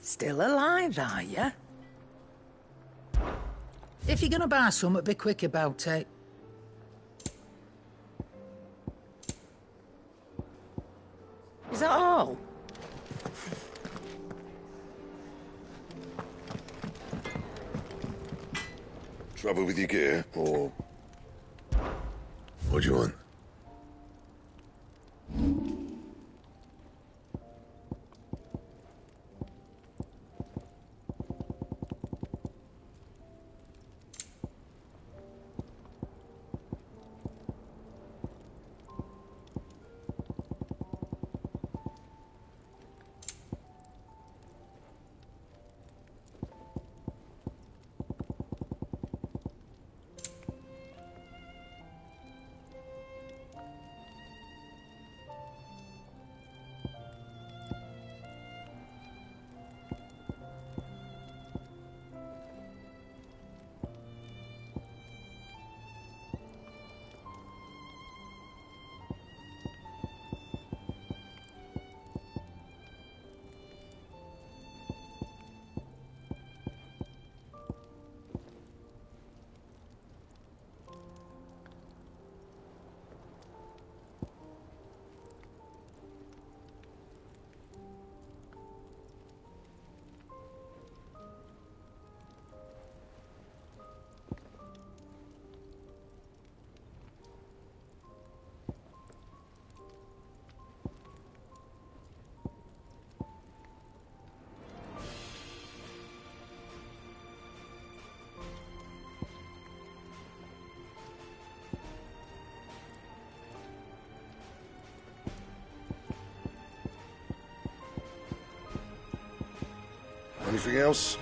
Still alive, are you? If you're gonna buy something, be quick about it. Is that all? Trouble with your gear, or... What do you want? Anything else?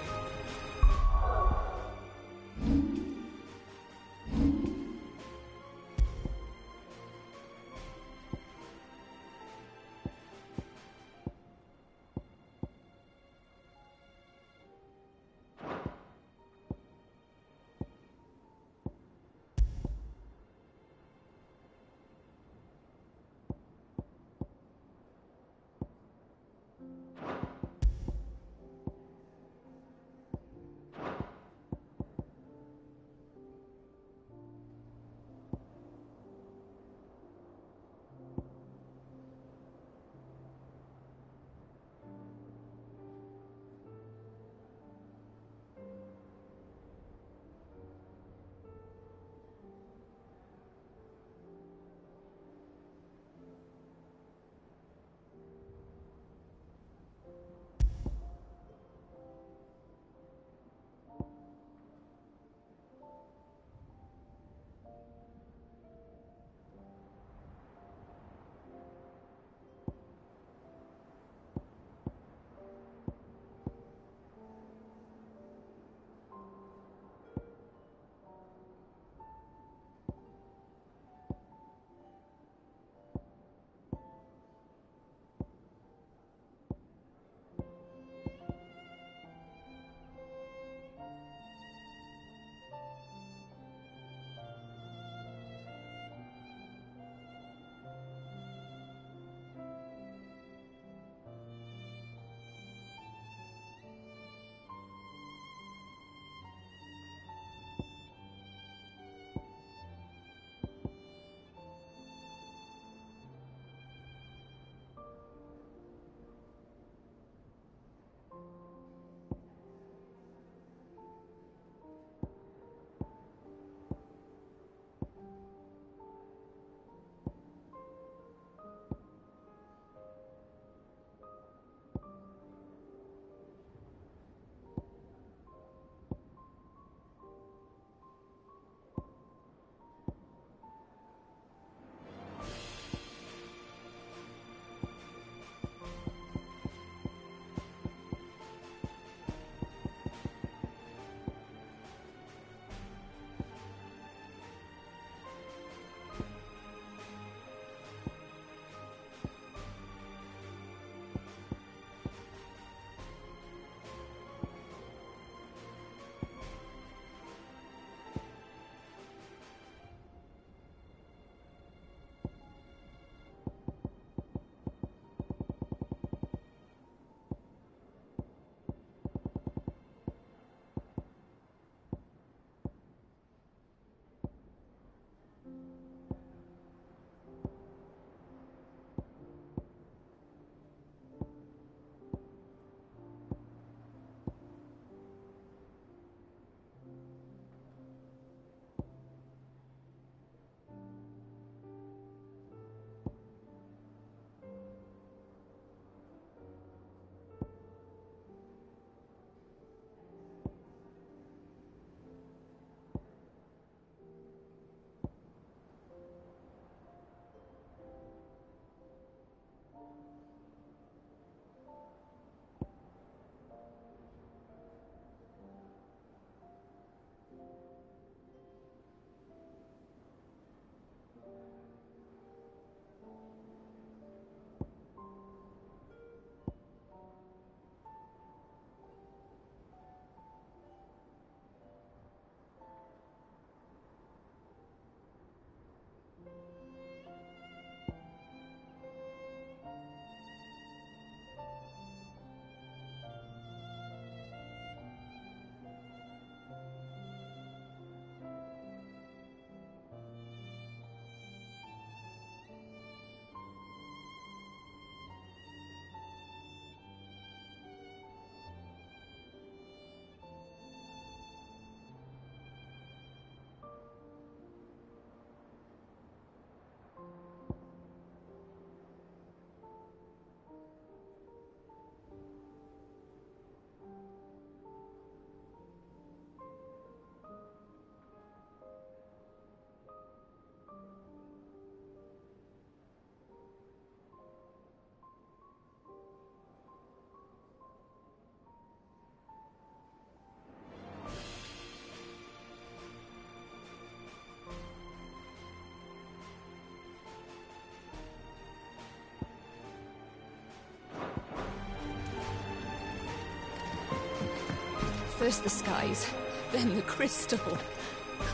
First the skies, then the crystal.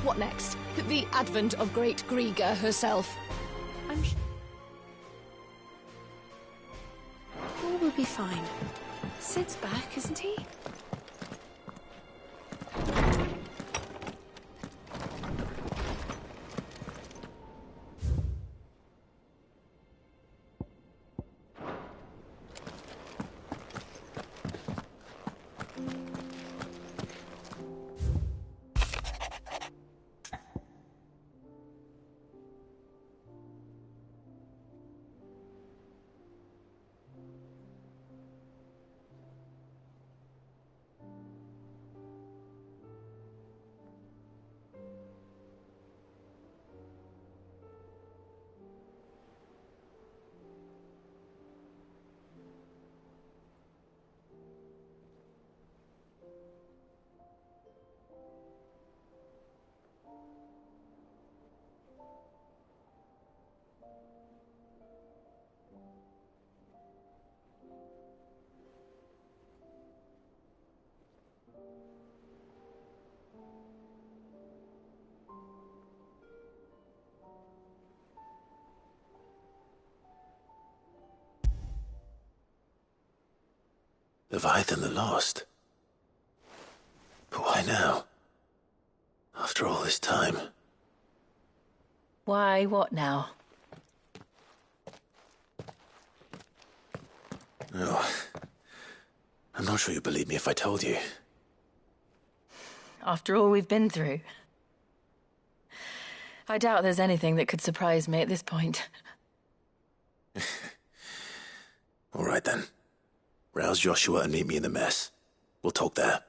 What next? The advent of Great Griga herself. All will be fine. Sid's back, isn't he? Leviathan the Lost? But why now? After all this time? Why, what now? Oh, I'm not sure you'd believe me if I told you. After all we've been through. I doubt there's anything that could surprise me at this point. All right then. Rouse Joshua and meet me in the mess. We'll talk there.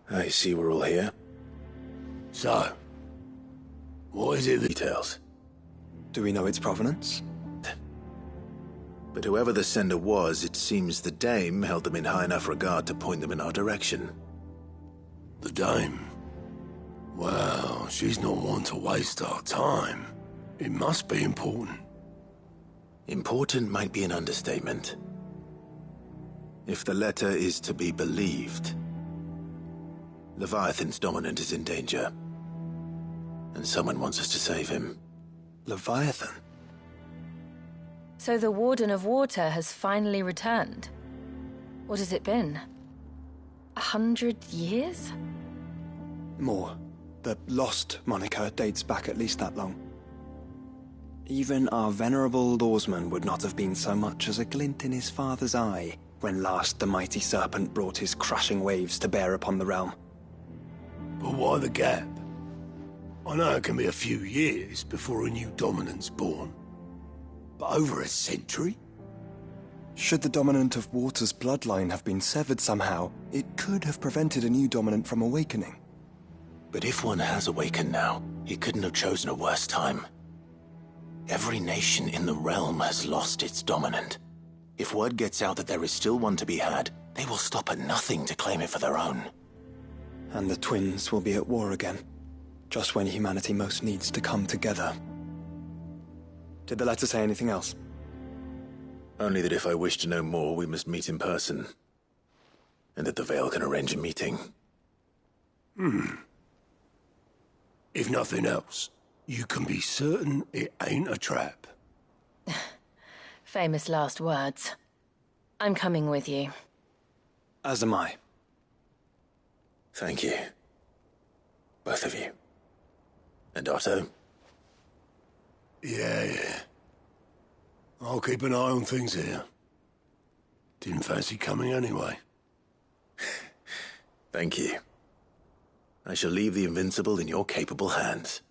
I see we're all here. So, what is it that... Details. Do we know its provenance? But whoever the sender was, it seems the Dame held them in high enough regard to point them in our direction. The Dame? Well, she's not one to waste our time. It must be important. Important might be an understatement. If the letter is to be believed, Leviathan's dominant is in danger. And someone wants us to save him. Leviathan? So the Warden of Water has finally returned. What has it been? 100 years? More. The Lost moniker dates back at least that long. Even our venerable lawsman would not have been so much as a glint in his father's eye when last the mighty serpent brought his crashing waves to bear upon the realm. But why the gap? I know it can be a few years before a new dominant's born. But over a century? Should the dominant of Water's bloodline have been severed somehow, it could have prevented a new dominant from awakening. But if one has awakened now, he couldn't have chosen a worse time. Every nation in the realm has lost its dominant. If word gets out that there is still one to be had, they will stop at nothing to claim it for their own. And the twins will be at war again, just when humanity most needs to come together. Did the letter say anything else? Only that if I wish to know more, we must meet in person. And that the Veil can arrange a meeting. If nothing else, you can be certain it ain't a trap. Famous last words. I'm coming with you. As am I. Thank you. Both of you. And Otto? Yeah. I'll keep an eye on things here. Didn't fancy coming anyway. Thank you. I shall leave the Invincible in your capable hands.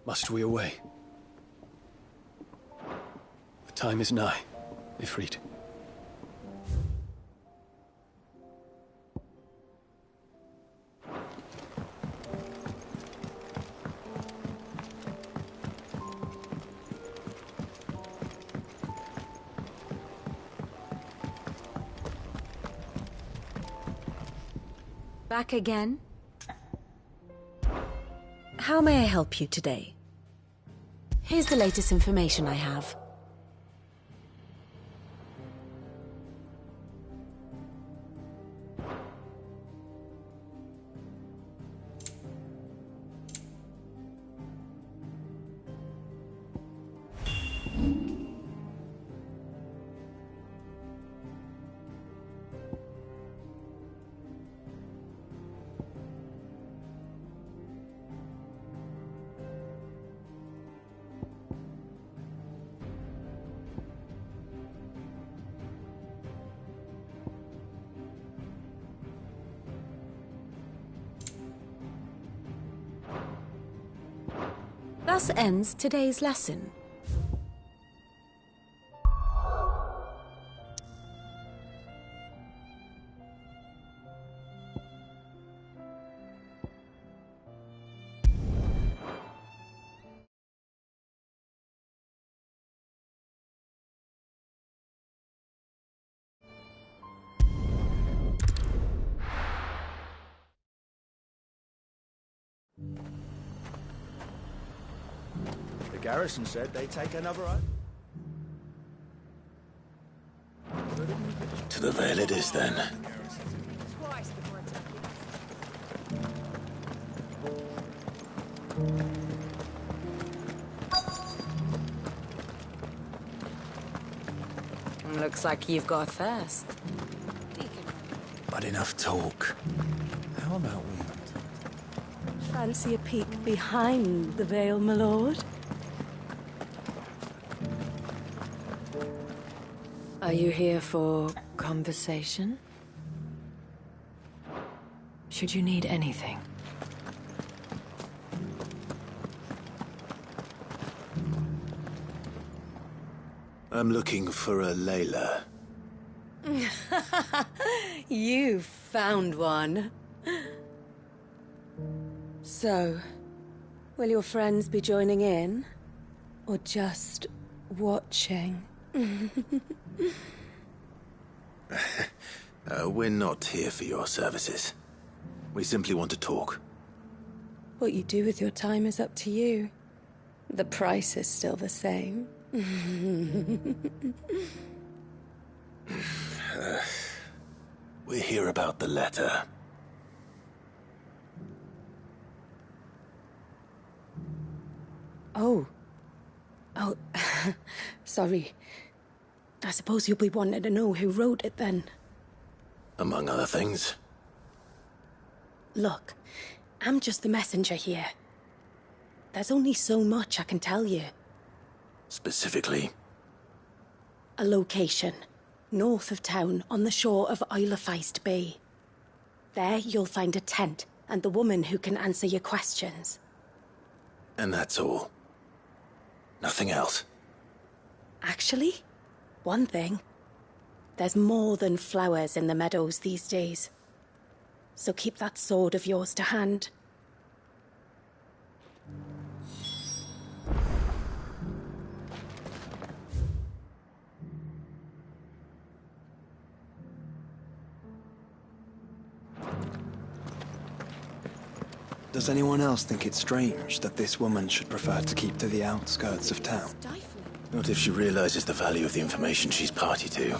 Must we away? The time is nigh, Ifrit. Back again? How may I help you today? Here's the latest information I have. Thus ends today's lesson. The garrison said they'd take another oath. To the Vale it is, then. Looks like you've got thirst. But enough talk. How about we... Fancy a peek behind the veil, my lord? Are you here for conversation? Should you need anything? I'm looking for a Layla. You found one. So, will your friends be joining in? Or just watching? We're not here for your services. We simply want to talk. What you do with your time is up to you. The price is still the same. We're here about the letter. Oh. Sorry. I suppose you'll be wanting to know who wrote it then. Among other things. Look, I'm just the messenger here. There's only so much I can tell you. Specifically? A location, north of town, on the shore of Isle of Feist Bay. There you'll find a tent, and the woman who can answer your questions. And that's all? Nothing else? Actually, one thing. There's more than flowers in the meadows these days. So keep that sword of yours to hand. Does anyone else think it strange that this woman should prefer to keep to the outskirts of town? Not if she realizes the value of the information she's party to.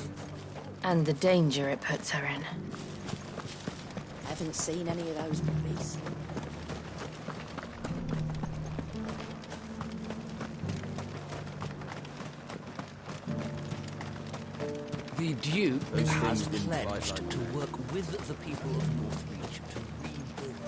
And the danger it puts her in. Haven't seen any of those movies. The Duke has pledged to work with the people of Northreach to rebuild.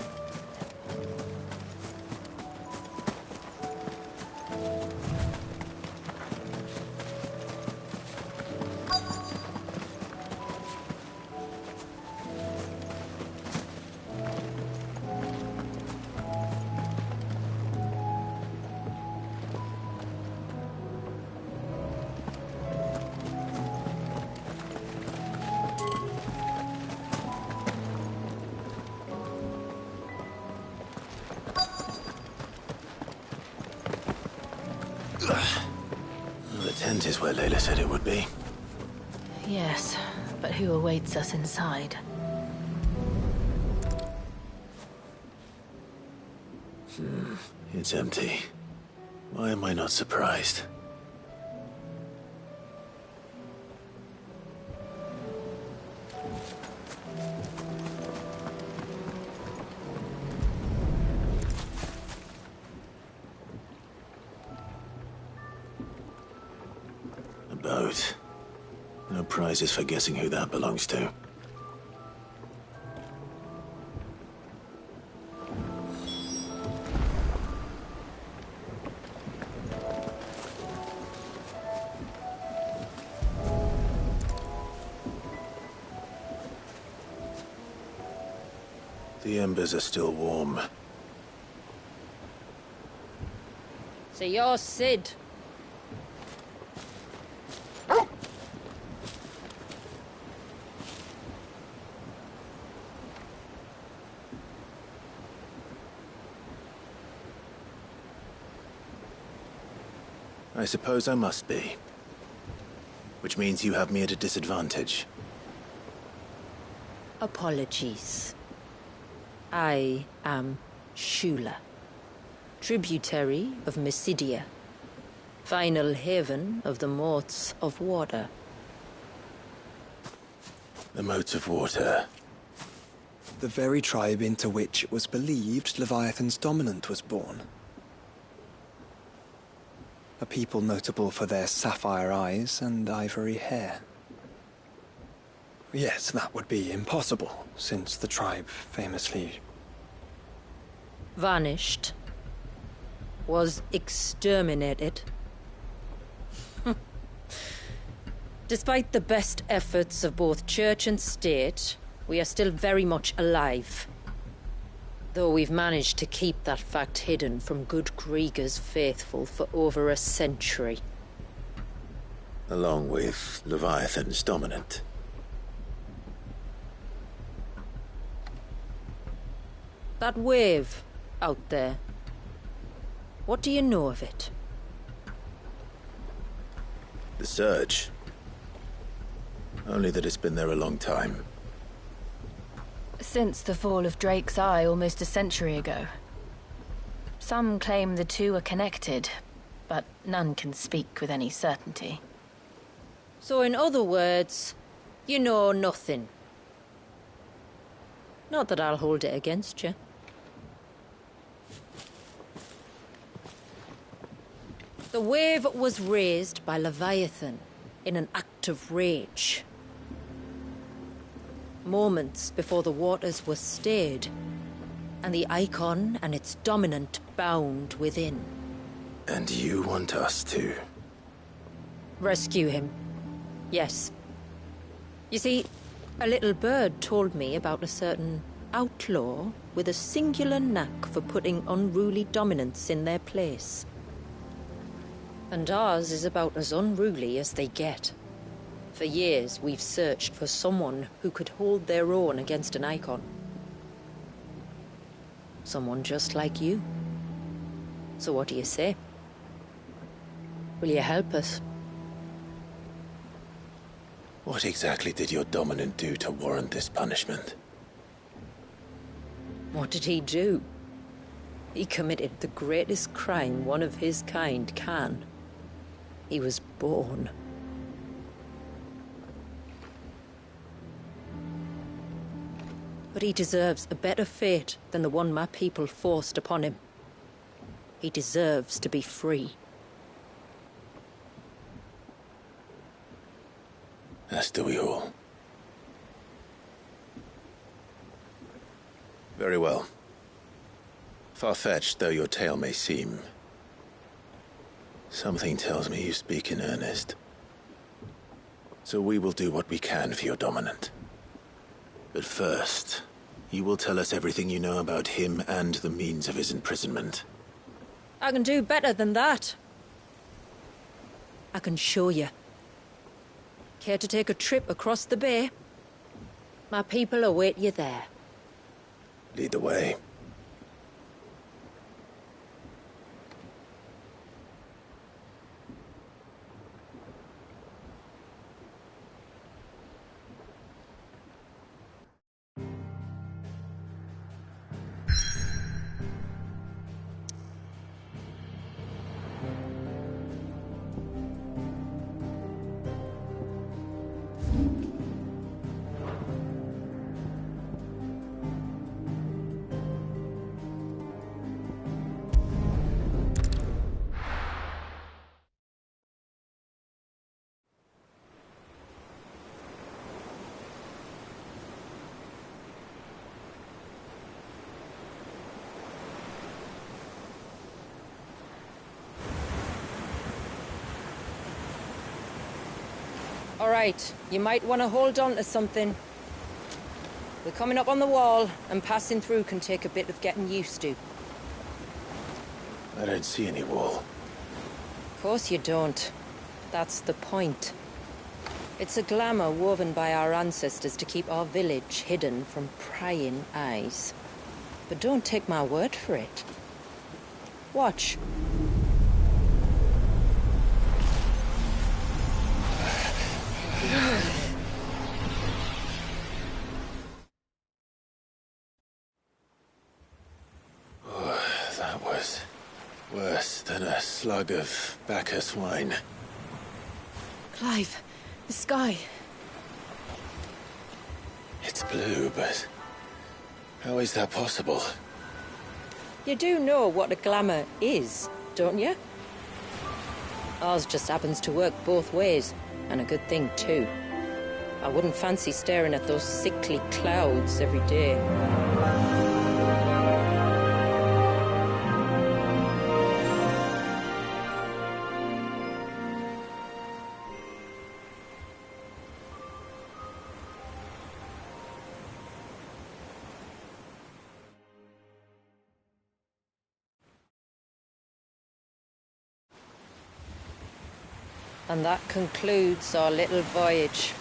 tent is where Layla said it would be. Yes, but who awaits us inside? It's empty. Why am I not surprised? A boat. No prizes for guessing who that belongs to. The embers are still warm. So you're Sid. I suppose I must be. Which means you have me at a disadvantage. Apologies. I am Shula, tributary of Mysidia, final haven of the Moats of Water. The Moats of Water. The very tribe into which it was believed Leviathan's dominant was born. A people notable for their sapphire eyes and ivory hair. Yes, that would be impossible, since the tribe famously... vanished. Was exterminated. Despite the best efforts of both church and state, we are still very much alive. Though we've managed to keep that fact hidden from good Grieger's faithful for over a century. Along with Leviathan's dominant. That wave out there. What do you know of it? The Surge. Only that it's been there a long time. Since the fall of Drake's Eye almost a century ago. Some claim the two are connected, but none can speak with any certainty. So in other words, you know nothing. Not that I'll hold it against you. The wave was raised by Leviathan in an act of rage. Moments before the waters were stayed, and the icon and its dominant bound within. And you want us to... rescue him. Yes. You see, a little bird told me about a certain outlaw with a singular knack for putting unruly dominants in their place. And ours is about as unruly as they get. For years, we've searched for someone who could hold their own against an icon. Someone just like you. So what do you say? Will you help us? What exactly did your dominant do to warrant this punishment? What did he do? He committed the greatest crime one of his kind can. He was born. But he deserves a better fate than the one my people forced upon him. He deserves to be free. As do we all. Very well. Far-fetched though your tale may seem, something tells me you speak in earnest. So we will do what we can for your dominant. But first, you will tell us everything you know about him and the means of his imprisonment. I can do better than that. I can show you. Care to take a trip across the bay? My people await you there. Lead the way. All right, you might want to hold on to something. We're coming up on the wall, and passing through can take a bit of getting used to. I don't see any wall. Of course you don't. That's the point. It's a glamour woven by our ancestors to keep our village hidden from prying eyes. But don't take my word for it. Watch. That was worse than a slug of Bacchus wine. Clive, the sky. It's blue, but how is that possible? You do know what a glamour is, don't you? Ours just happens to work both ways, and a good thing too. I wouldn't fancy staring at those sickly clouds every day. And that concludes our little voyage.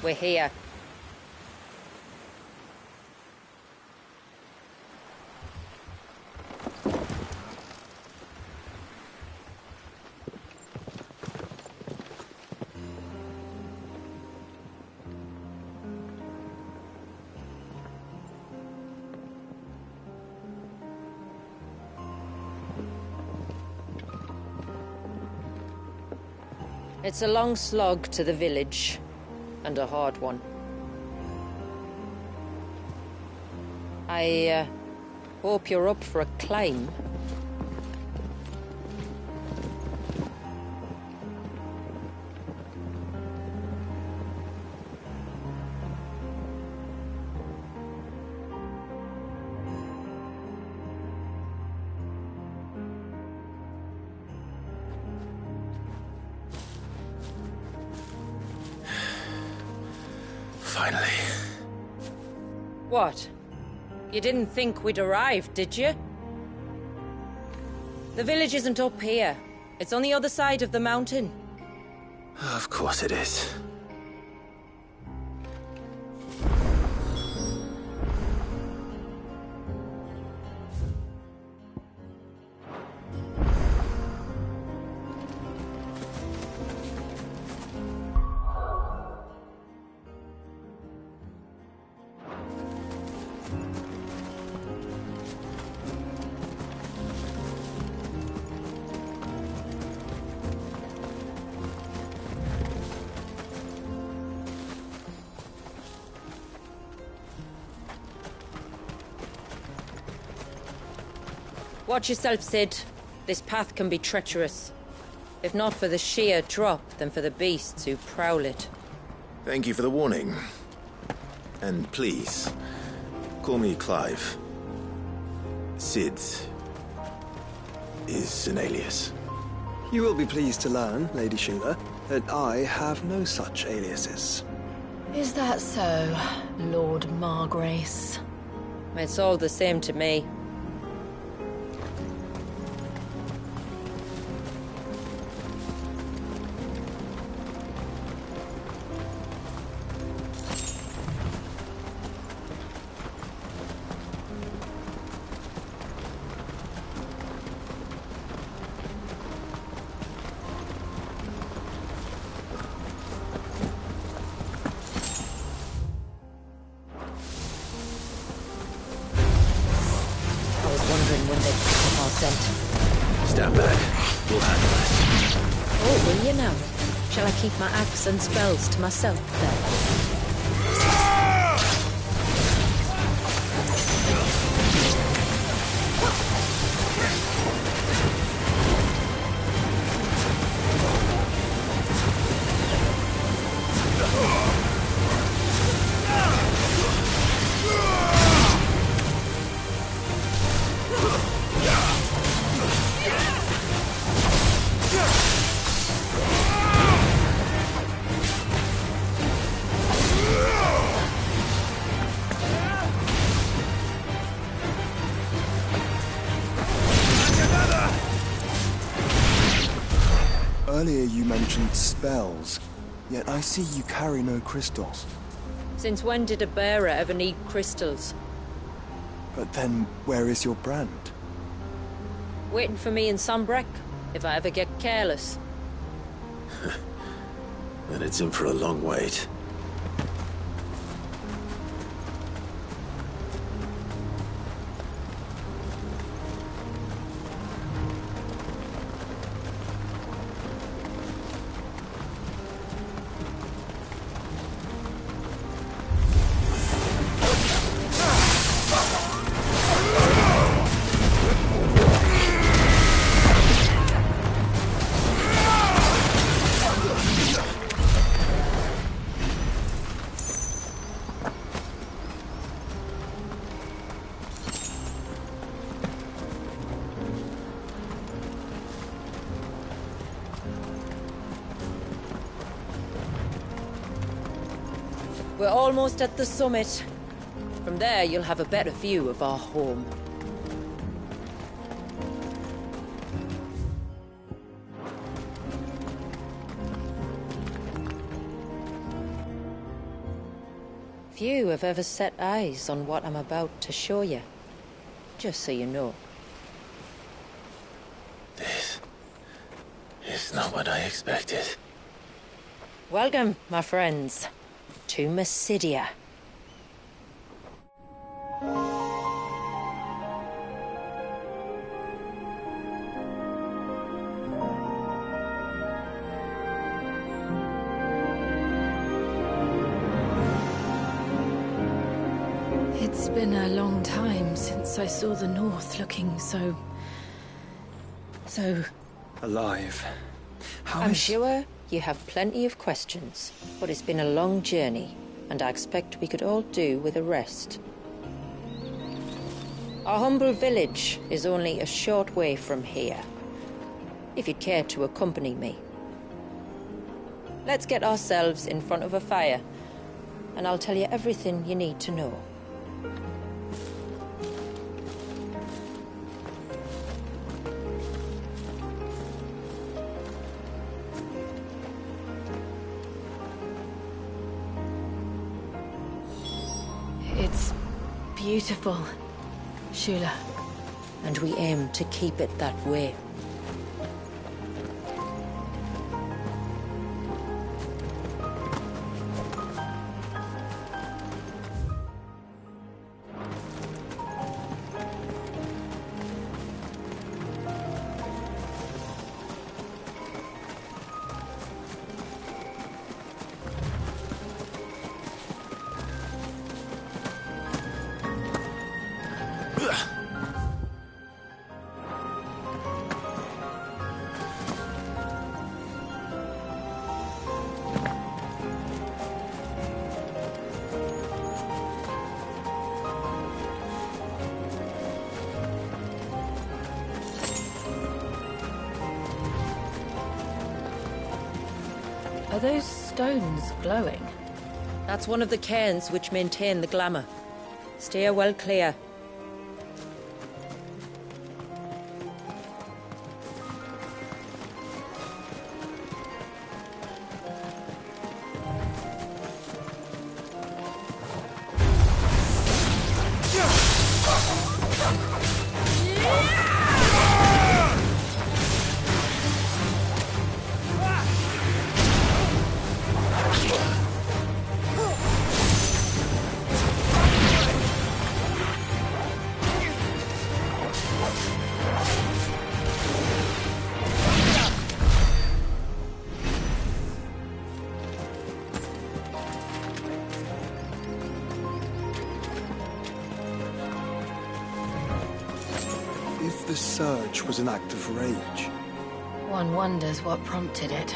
We're here. It's a long slog to the village, and a hard one. I hope you're up for a climb. Finally. What? You didn't think we'd arrived, did you? The village isn't up here. It's on the other side of the mountain. Of course it is. Watch yourself, Sid. This path can be treacherous. If not for the sheer drop, then for the beasts who prowl it. Thank you for the warning. And please, call me Clive. Sid is an alias. You will be pleased to learn, Lady Shula, that I have no such aliases. Is that so, Lord Margrace? It's all the same to me. Stand back. We'll handle this. Oh, will you now? Shall I keep my axe and spells to myself then? mentioned spells, yet I see you carry no crystals. Since when did a bearer ever need crystals? But then, where is your brand? Waiting for me in Sombrek, if I ever get careless. Then it's in for a long wait. We're almost at the summit. From there, you'll have a better view of our home. Few have ever set eyes on what I'm about to show you. Just so you know. This is not what I expected. Welcome, my friends, to Mysidia. It's been a long time since I saw the North looking so... alive. I'm sure you have plenty of questions, but it's been a long journey, and I expect we could all do with a rest. Our humble village is only a short way from here, if you'd care to accompany me. Let's get ourselves in front of a fire, and I'll tell you everything you need to know. It's beautiful, Shula. And we aim to keep it that way. Are those stones glowing? That's one of the cairns which maintain the glamour. Steer well clear. If the surge was an act of rage, One wonders what prompted it.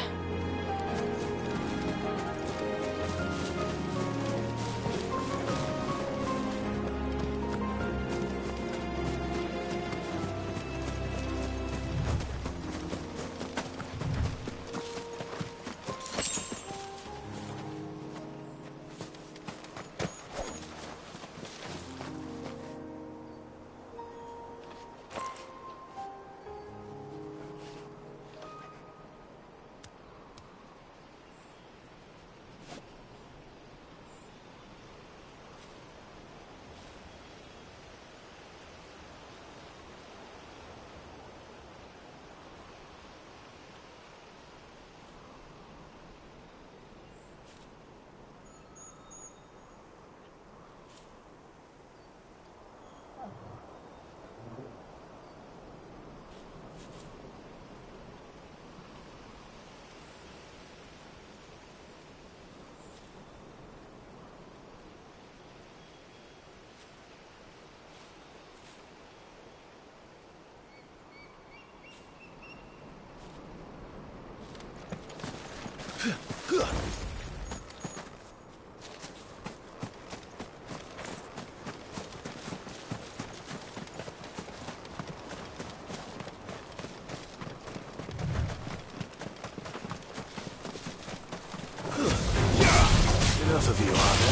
enough of you, are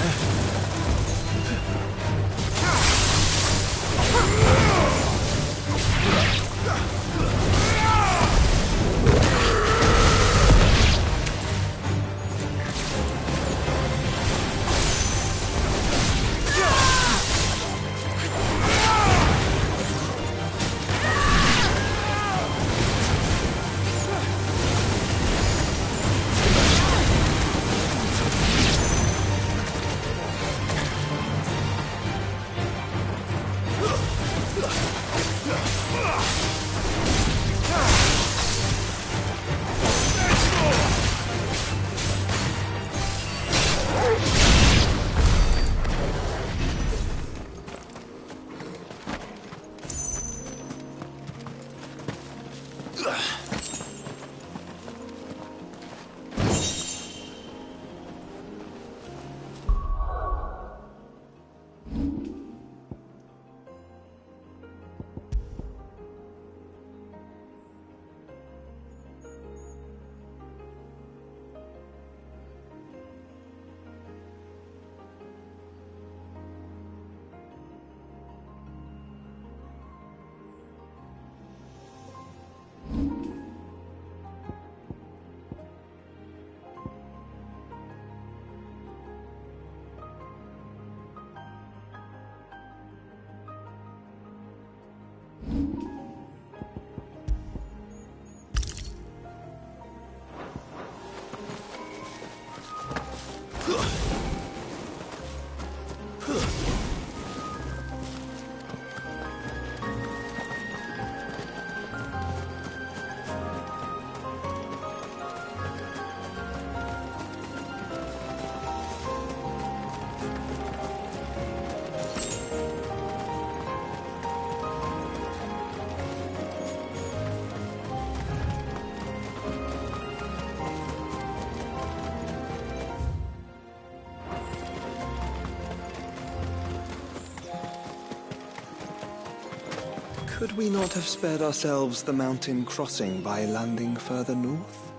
Could we not have spared ourselves the mountain crossing by landing further north?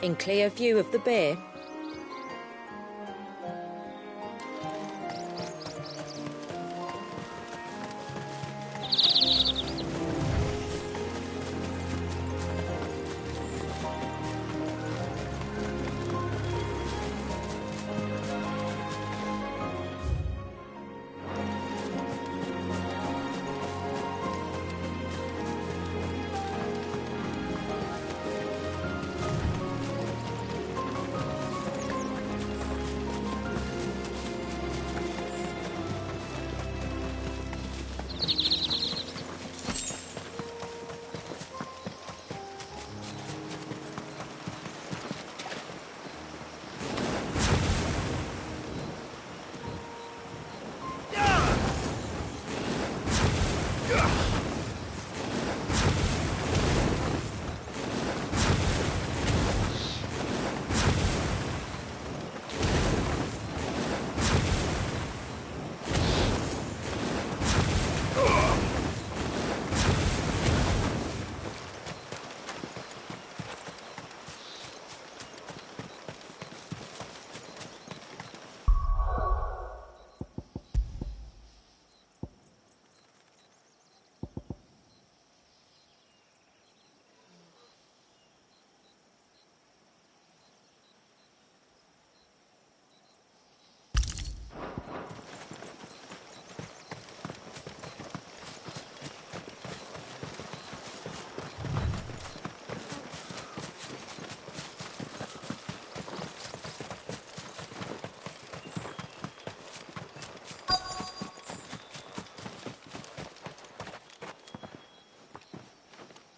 In clear view of the bay?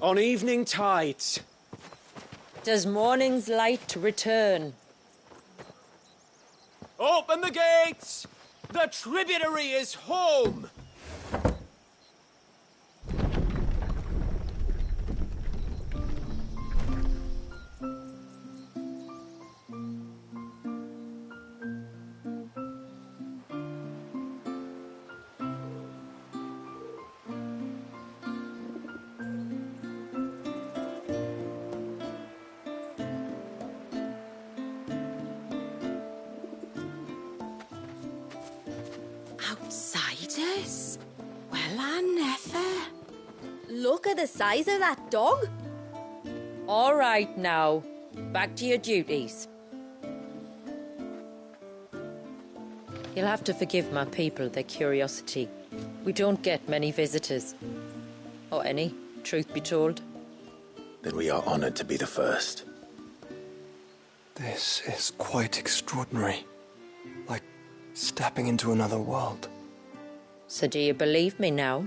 On evening tides. Does morning's light return? Open the gates! The tributary is home! never. Look at the size of that dog. All right now, back to your duties. You'll have to forgive my people their curiosity. We don't get many visitors. Or any, truth be told. Then we are honored to be the first. This is quite extraordinary. Like stepping into another world. So do you believe me now?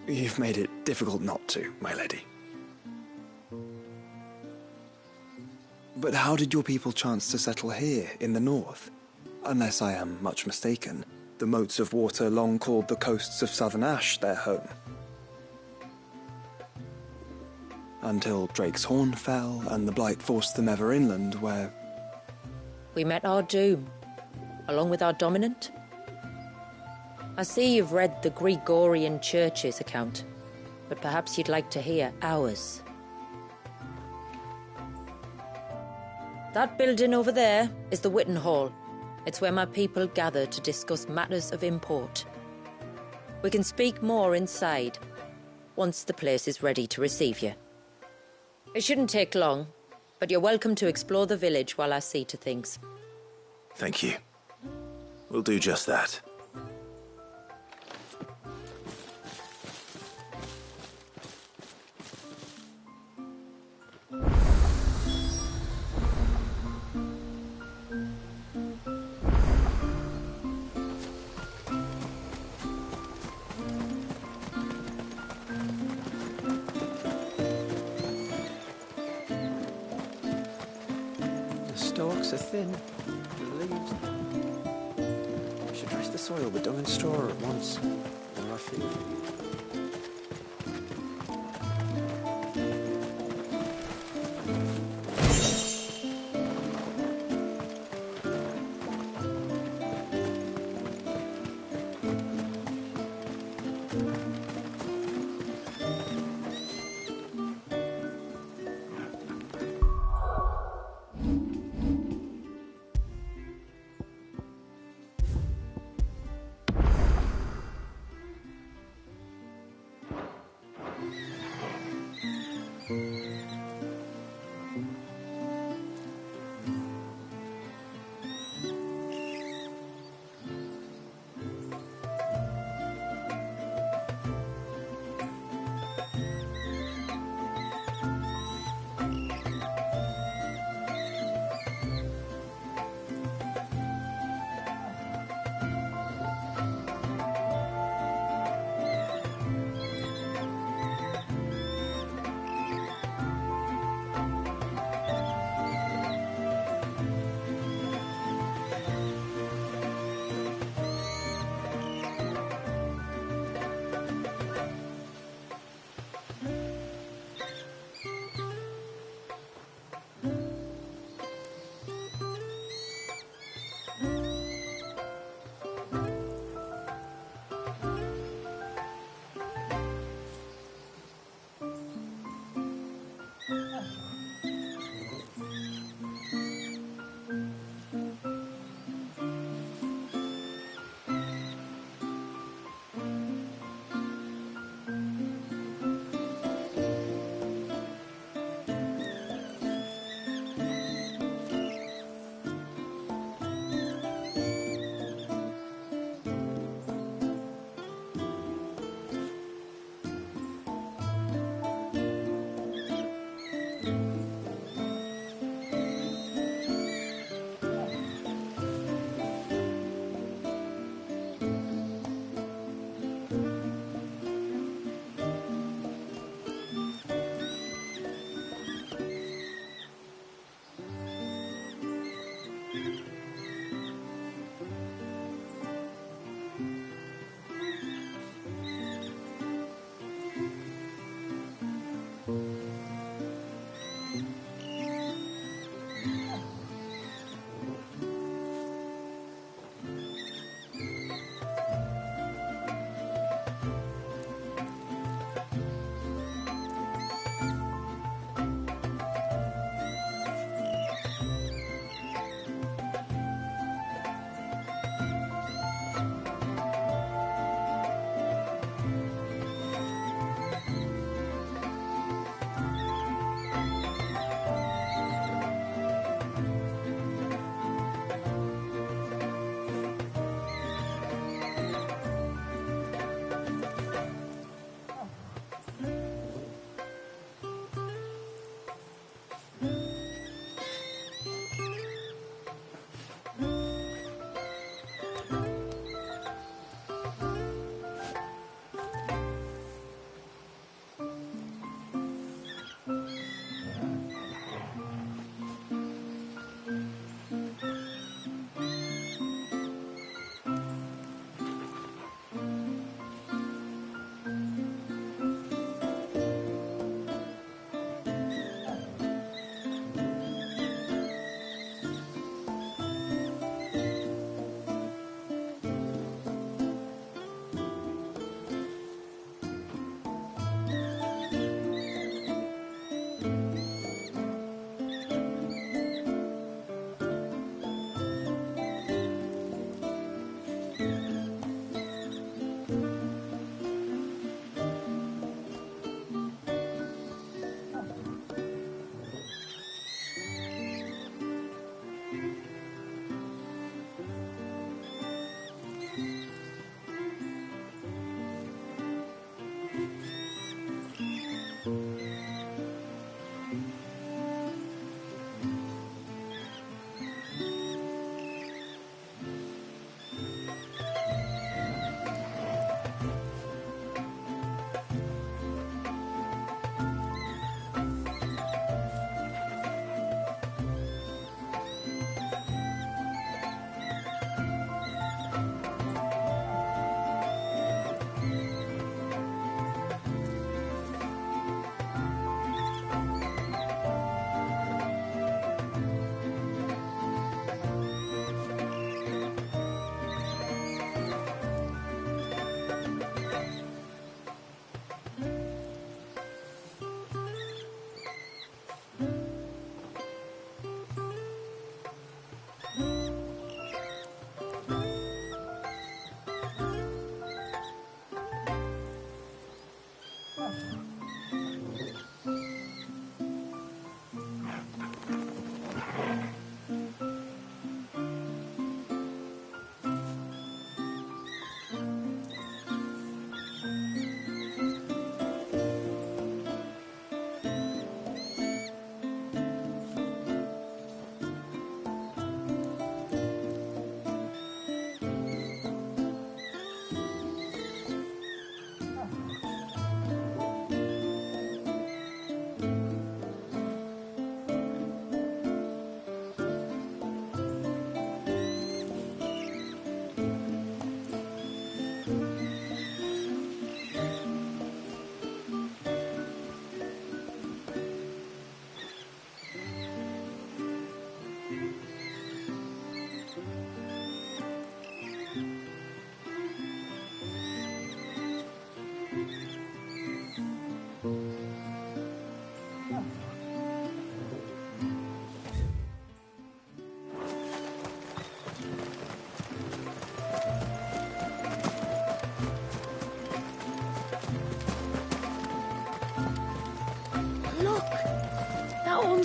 You've made it difficult not to, my lady. But how did your people chance to settle here, in the north? Unless I am much mistaken, the moats of water long called the coasts of Southern Ash their home. Until Drake's Horn fell, and the Blight forced them ever inland, where... We met our doom, along with our dominant. I see you've read the Gregorian Church's account, but perhaps you'd like to hear ours. That building over there is the Witten Hall. It's where my people gather to discuss matters of import. We can speak more inside, once the place is ready to receive you. It shouldn't take long, but you're welcome to explore the village while I see to things. Thank you. We'll do just that. Stalks are thin. The leaves. We should dredge the soil with dung and straw at once. Or I feel for you.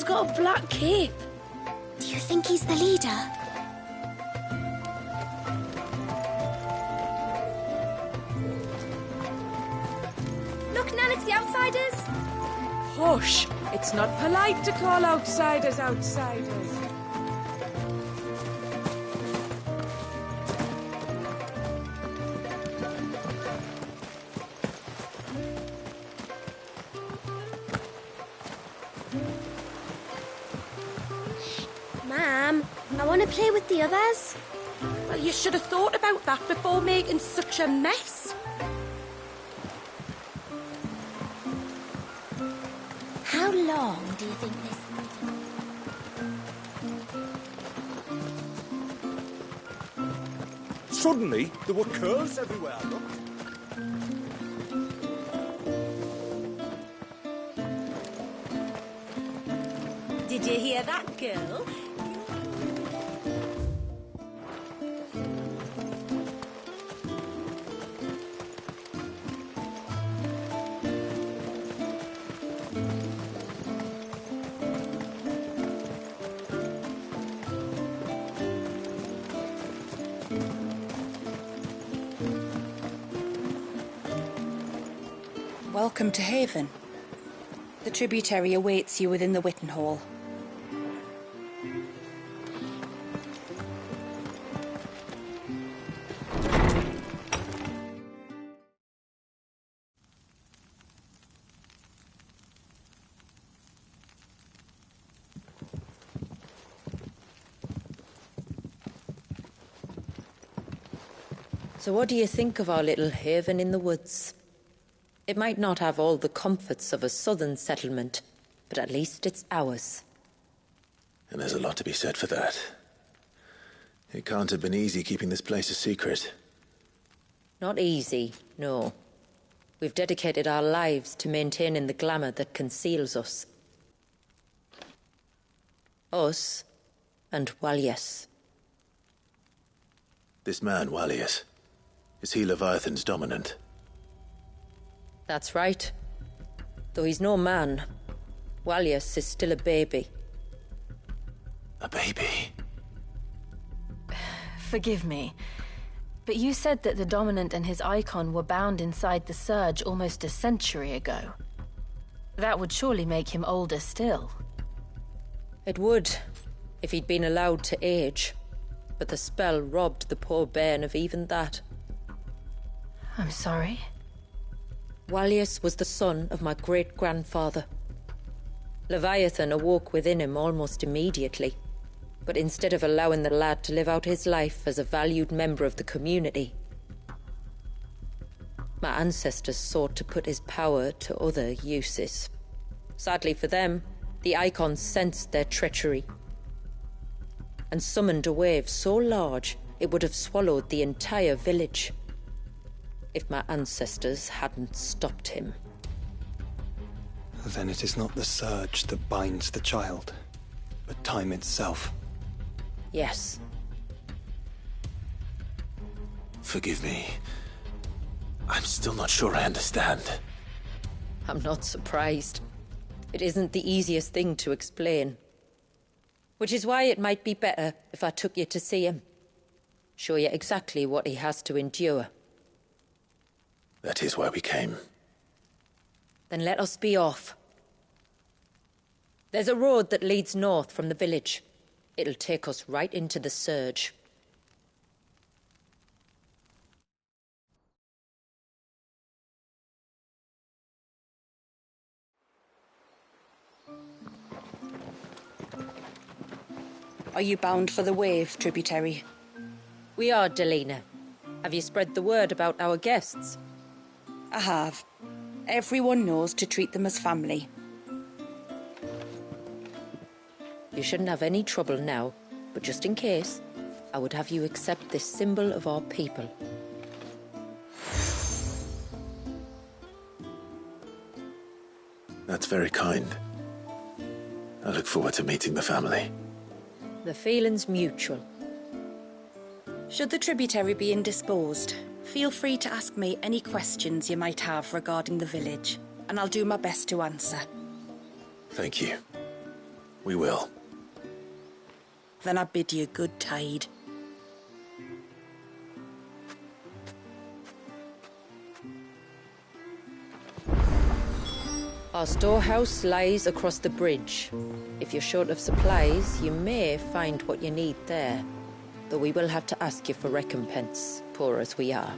one's got a black cape. Do you think he's the leader? Look, Nan, it's the outsiders. Hush! It's not polite to call outsiders outsiders. Ma'am, I want to play with the others. Well, you should have thought about that before making such a mess. How long do you think this... Suddenly, there were curls everywhere I looked. Did you hear that, girl? Welcome to Haven. The tributary awaits you within the Witten Hall. So what do you think of our little haven in the woods? It might not have all the comforts of a southern settlement, but at least it's ours. And there's a lot to be said for that. It can't have been easy keeping this place a secret. Not easy, no. We've dedicated our lives to maintaining the glamour that conceals us. Us and Wallius. This man, Wallius, is he Leviathan's dominant? That's right. Though he's no man, Wallius is still a baby. A baby? Forgive me, but you said that the Dominant and his icon were bound inside the Surge almost a century ago. That would surely make him older still. It would, if he'd been allowed to age. But the spell robbed the poor bairn of even that. I'm sorry. Wallius was the son of my great-grandfather. Leviathan awoke within him almost immediately, but instead of allowing the lad to live out his life as a valued member of the community, my ancestors sought to put his power to other uses. Sadly for them, the Icons sensed their treachery and summoned a wave so large it would have swallowed the entire village if my ancestors hadn't stopped him. Then it is not the Surge that binds the child, but time itself. Yes. Forgive me. I'm still not sure I understand. I'm not surprised. It isn't the easiest thing to explain. Which is why it might be better if I took you to see him. Show you exactly what he has to endure. That is why we came. Then let us be off. There's a road that leads north from the village. It'll take us right into the Surge. Are you bound for the Wave, tributary? We are, Delina. Have you spread the word about our guests? I have. Everyone knows to treat them as family. You shouldn't have any trouble now, but just in case, I would have you accept this symbol of our people. That's very kind. I look forward to meeting the family. The feeling's mutual. Should the tributary be indisposed, feel free to ask me any questions you might have regarding the village, and I'll do my best to answer. Thank you. We will. Then I bid you good tide. Our storehouse lies across the bridge. If you're short of supplies, you may find what you need there. Though we will have to ask you for recompense, poor as we are.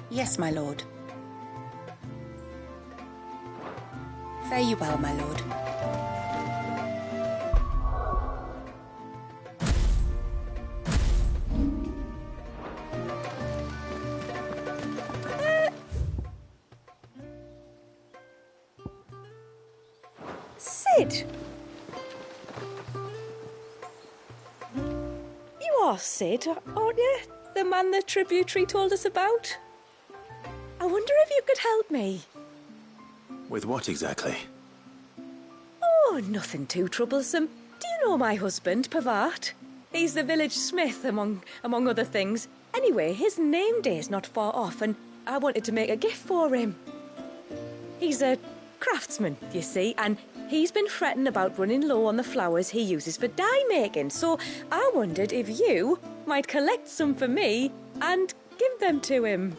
Yes, my lord. Fare you well, my lord. Cid! You are Cid, aren't you? The man the tributary told us about? I wonder if you could help me. With what exactly? Oh, nothing too troublesome. Do you know my husband, Pavat? He's the village smith, among other things. Anyway, his name day's not far off, and I wanted to make a gift for him. He's a craftsman, you see, and he's been fretting about running low on the flowers he uses for dye making, so I wondered if you might collect some for me and give them to him.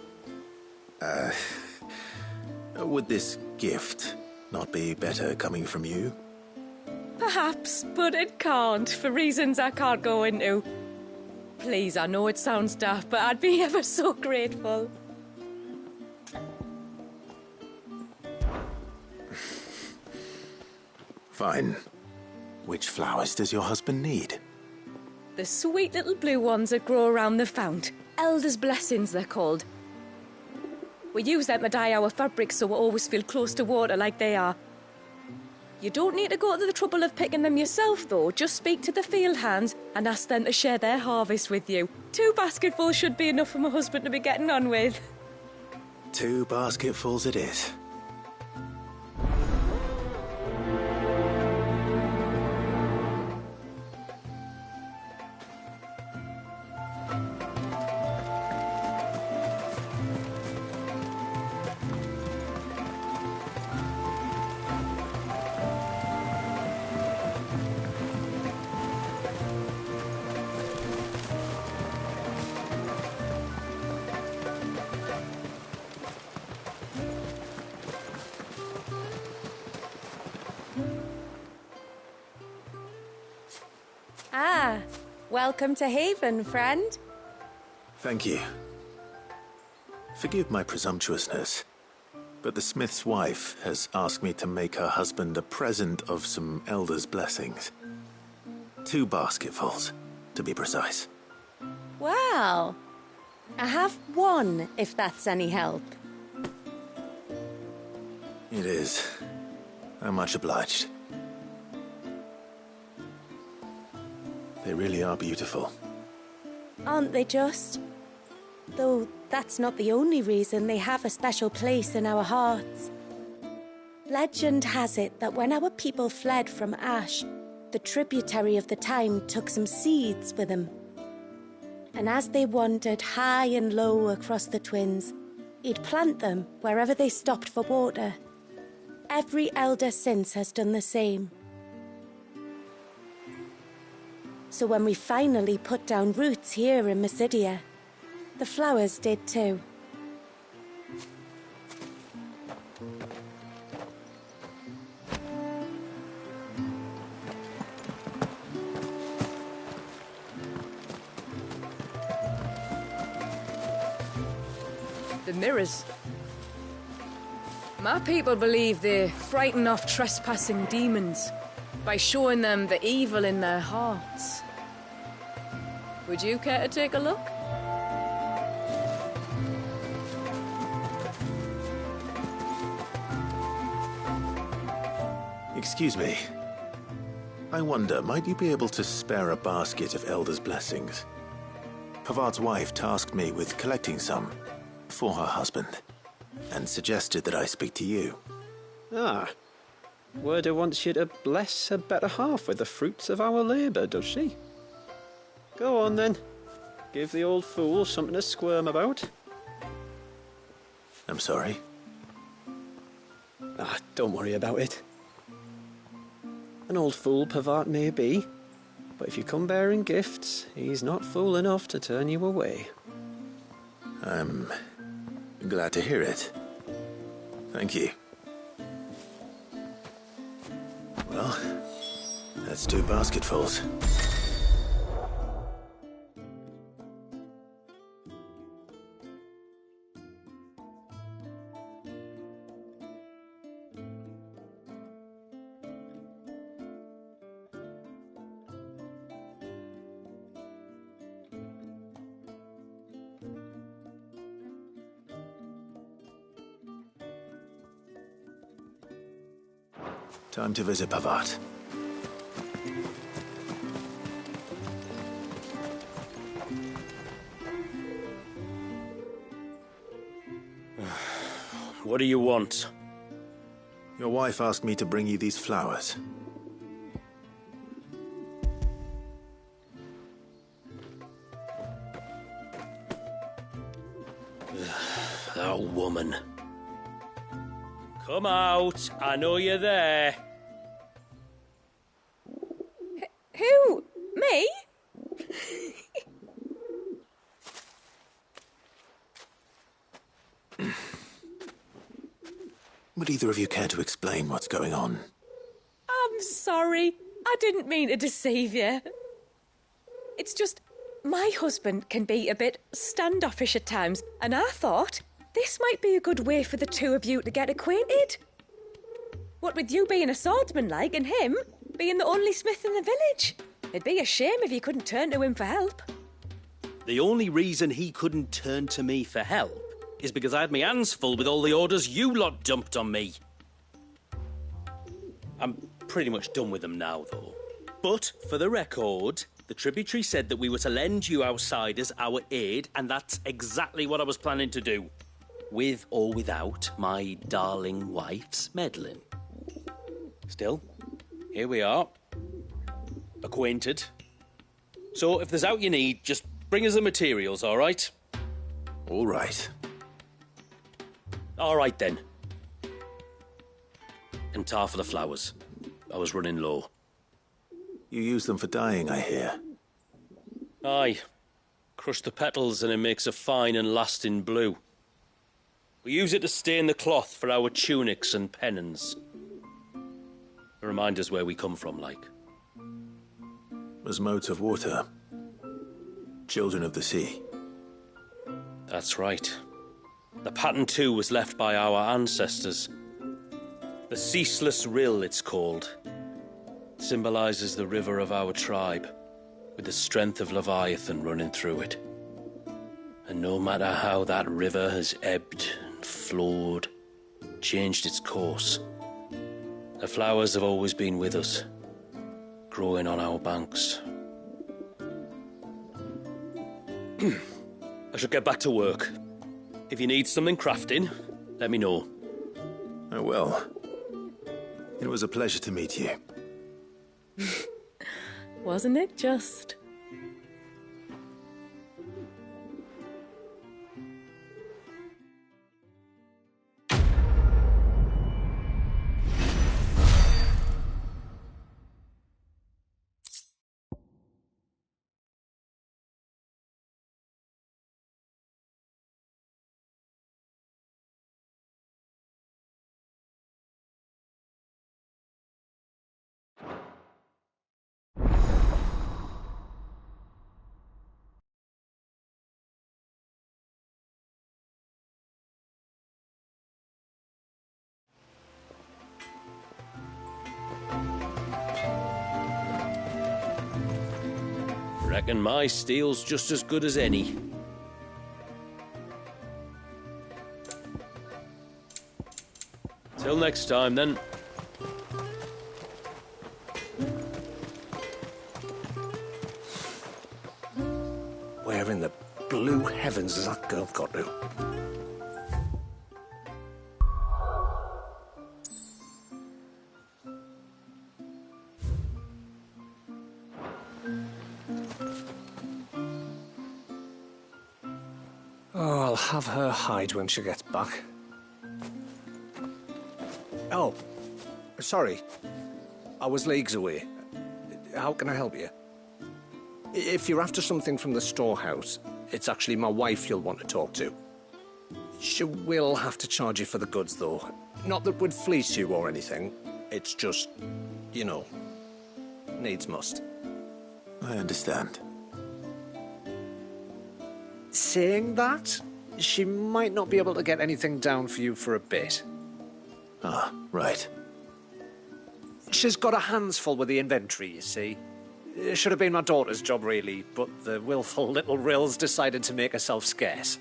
Would this gift not be better coming from you? Perhaps, but it can't, for reasons I can't go into. Please, I know it sounds daft, but I'd be ever so grateful. Fine. Which flowers does your husband need? The sweet little blue ones that grow around the fount. Elder's blessings, they're called. We use them to dye our fabrics so we always feel close to water like they are. You don't need to go to the trouble of picking them yourself, though. Just speak to the field hands and ask them to share their harvest with you. 2 basketfuls should be enough for my husband to be getting on with. 2 basketfuls it is. Ah, welcome to Haven, friend. Thank you. Forgive my presumptuousness, but the smith's wife has asked me to make her husband a present of some elder's blessings. 2 basketfuls, to be precise. Well, I have 1, if that's any help. It is. I'm much obliged. They really are beautiful. Aren't they just? Though that's not the only reason they have a special place in our hearts. Legend has it that when our people fled from Ash, the tributary of the time took some seeds with them. And as they wandered high and low across the Twins, he'd plant them wherever they stopped for water. Every elder since has done the same. So when we finally put down roots here in Mysidia, the flowers did too. The mirrors. My people believe they frighten off trespassing demons by showing them the evil in their hearts. Would you care to take a look? Excuse me. I wonder, might you be able to spare a basket of Elder's blessings? Pavart's wife tasked me with collecting some for her husband, and suggested that I speak to you. Ah, Werda wants you to bless her better half with the fruits of our labour, does she? Go on then. Give the old fool something to squirm about. I'm sorry. Ah, don't worry about it. An old fool Pavart may be, but if you come bearing gifts, he's not fool enough to turn you away. I'm glad to hear it. Thank you. Well, that's 2 basketfuls. Time to visit Pavart. What do you want? Your wife asked me to bring you these flowers. That woman. Come out. I know you're there. Who? Me? Would either of you care to explain what's going on? I'm sorry. I didn't mean to deceive you. It's just, my husband can be a bit standoffish at times, and I thought this might be a good way for the two of you to get acquainted. What with you being a swordsman like, and him being the only smith in the village. It'd be a shame if you couldn't turn to him for help. The only reason he couldn't turn to me for help is because I had my hands full with all the orders you lot dumped on me. I'm pretty much done with them now, though. But, for the record, the tributary said that we were to lend you outsiders our aid, and that's exactly what I was planning to do. With or without my darling wife's meddling. Still, here we are. Acquainted. So, if there's out you need, just bring us the materials, all right? All right. All right, then. And tar for the flowers. I was running low. You use them for dyeing, I hear. Aye. Crush the petals and it makes a fine and lasting blue. We use it to stain the cloth for our tunics and pennons. To remind us where we come from, like. As modes of water. Children of the sea. That's right. The pattern, too, was left by our ancestors. The Ceaseless Rill, it's called. It symbolises the river of our tribe, with the strength of Leviathan running through it. And no matter how that river has ebbed and flowed, changed its course, the flowers have always been with us, growing on our banks. I should get back to work. If you need something crafting, let me know. I will. It was a pleasure to meet you. Wasn't it just? Reckon my steel's just as good as any. Till next time, then. Where in the blue heavens has that girl got to? I'll have her hide when she gets back. Oh, sorry. I was leagues away. How can I help you? If you're after something from the storehouse, it's actually my wife you'll want to talk to. She will have to charge you for the goods, though. Not that we'd fleece you or anything. It's just, you know, needs must. I understand. Saying that, she might not be able to get anything down for you for a bit. Ah, right. She's got her hands full with the inventory, you see. It should have been my daughter's job, really, but the willful little Rills decided to make herself scarce.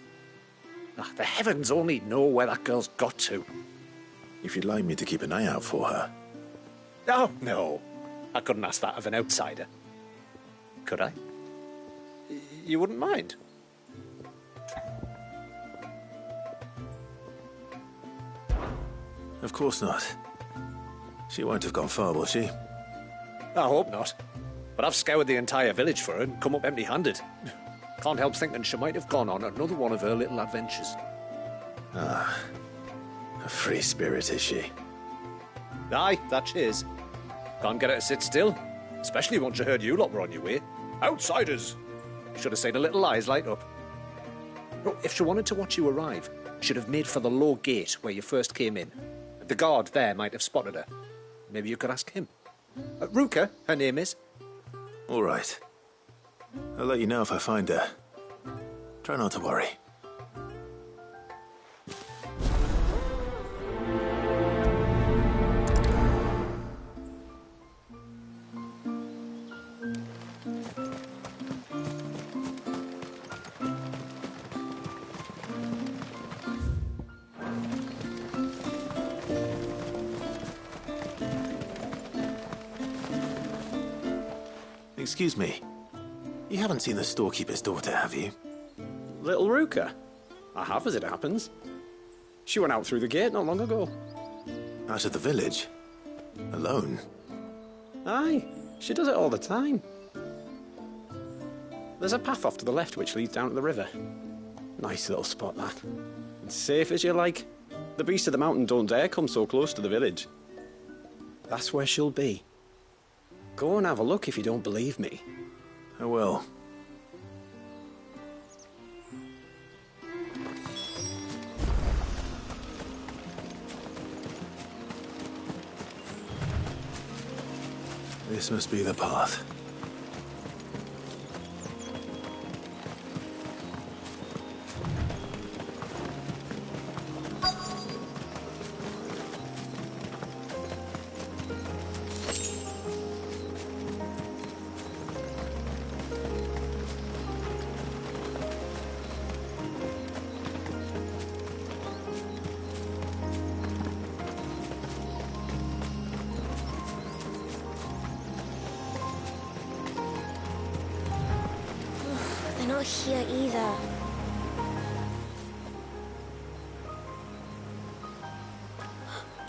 The heavens only know where that girl's got to. If you'd like me to keep an eye out for her. Oh, no. I couldn't ask that of an outsider. Could I? You wouldn't mind? Of course not. She won't have gone far, will she? I hope not. But I've scoured the entire village for her and come up empty-handed. Can't help thinking she might have gone on another one of her little adventures. Ah, a free spirit, is she? Aye, that she is. Can't get her to sit still, especially once she heard you lot were on your way. Outsiders! Should have seen her little eyes light up. Oh, if she wanted to watch you arrive, she'd have made for the low gate where you first came in. The guard there might have spotted her. Maybe you could ask him. Ruka, her name is. All right. I'll let you know if I find her. Try not to worry. Excuse me. You haven't seen the storekeeper's daughter, have you? Little Ruka? I have, as it happens. She went out through the gate not long ago. Out of the village? Alone? Aye, she does it all the time. There's a path off to the left which leads down to the river. Nice little spot, that. It's safe as you like. The beasts of the mountain don't dare come so close to the village. That's where she'll be. Go and have a look if you don't believe me. I will. This must be the path. They're not here either.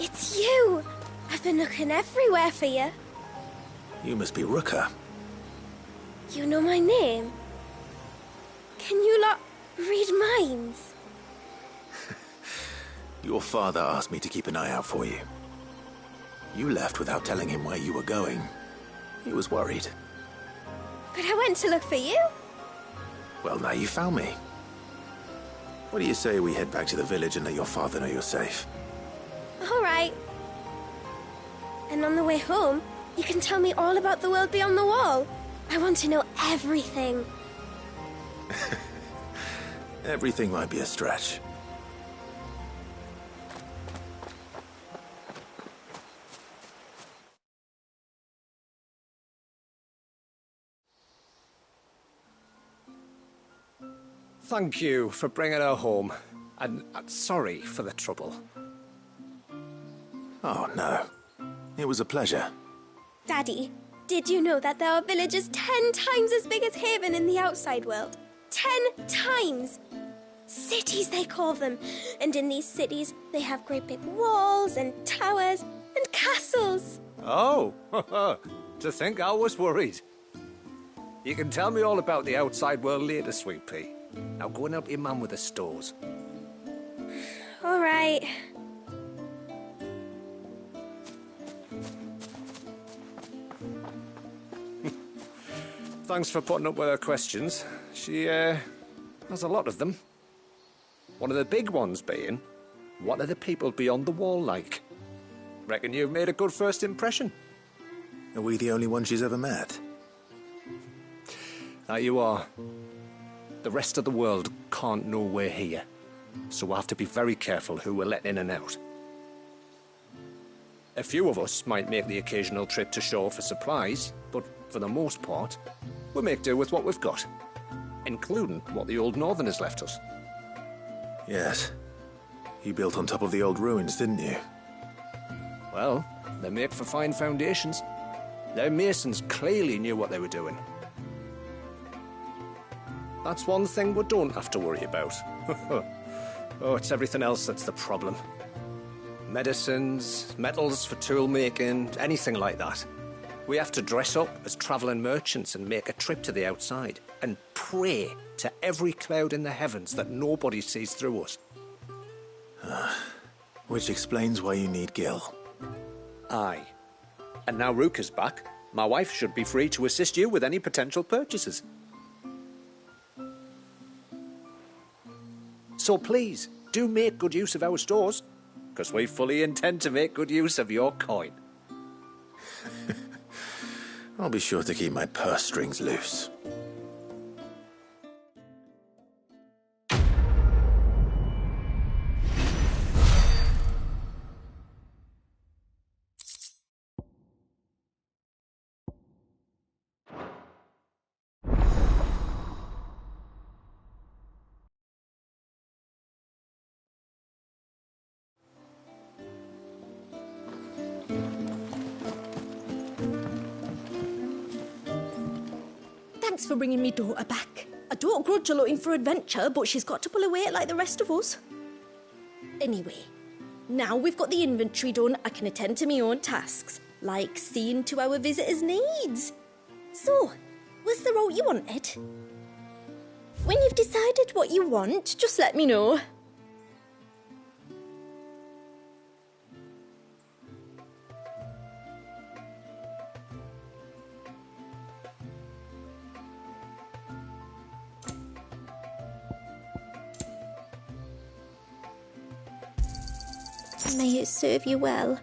It's you! I've been looking everywhere for you. You must be Ruka. You know my name? Can you lot read minds? Your father asked me to keep an eye out for you. You left without telling him where you were going. He was worried. But I went to look for you. Well, now you found me. What do you say we head back to the village and let your father know you're safe? All right. And on the way home, you can tell me all about the world beyond the wall. I want to know everything. Everything might be a stretch. Thank you for bringing her home. And sorry for the trouble. Oh, no. It was a pleasure. Daddy, did you know that there are villages 10 times as big as Haven in the outside world? 10 times! Cities, they call them. And in these cities, they have great big walls and towers and castles. Oh, to think I was worried. You can tell me all about the outside world later, Sweet Pea. Now go and help your mum with the stores. All right. Thanks for putting up with her questions. She, has a lot of them. One of the big ones being, what are the people beyond the wall like? Reckon you've made a good first impression. Are we the only one she's ever met? That you are. The rest of the world can't know we're here, so we'll have to be very careful who we're letting in and out. A few of us might make the occasional trip to shore for supplies, but for the most part, we'll make do with what we've got, including what the old Northerners left us. Yes. You built on top of the old ruins, didn't you? Well, they make for fine foundations. Their masons clearly knew what they were doing. That's one thing we don't have to worry about. Oh, it's everything else that's the problem. Medicines, metals for tool making, anything like that. We have to dress up as travelling merchants and make a trip to the outside and pray to every cloud in the heavens that nobody sees through us. Which explains why you need Gil. Aye. And now Ruka's back, my wife should be free to assist you with any potential purchases. So please, do make good use of our stores, because we fully intend to make good use of your coin. I'll be sure to keep my purse strings loose. Thanks for bringing me daughter back. I don't grudge her looking for adventure, but she's got to pull her weight like the rest of us. Anyway, now we've got the inventory done, I can attend to my own tasks, like seeing to our visitors' needs. So, was the route you wanted? When you've decided what you want, just let me know. May it serve you well.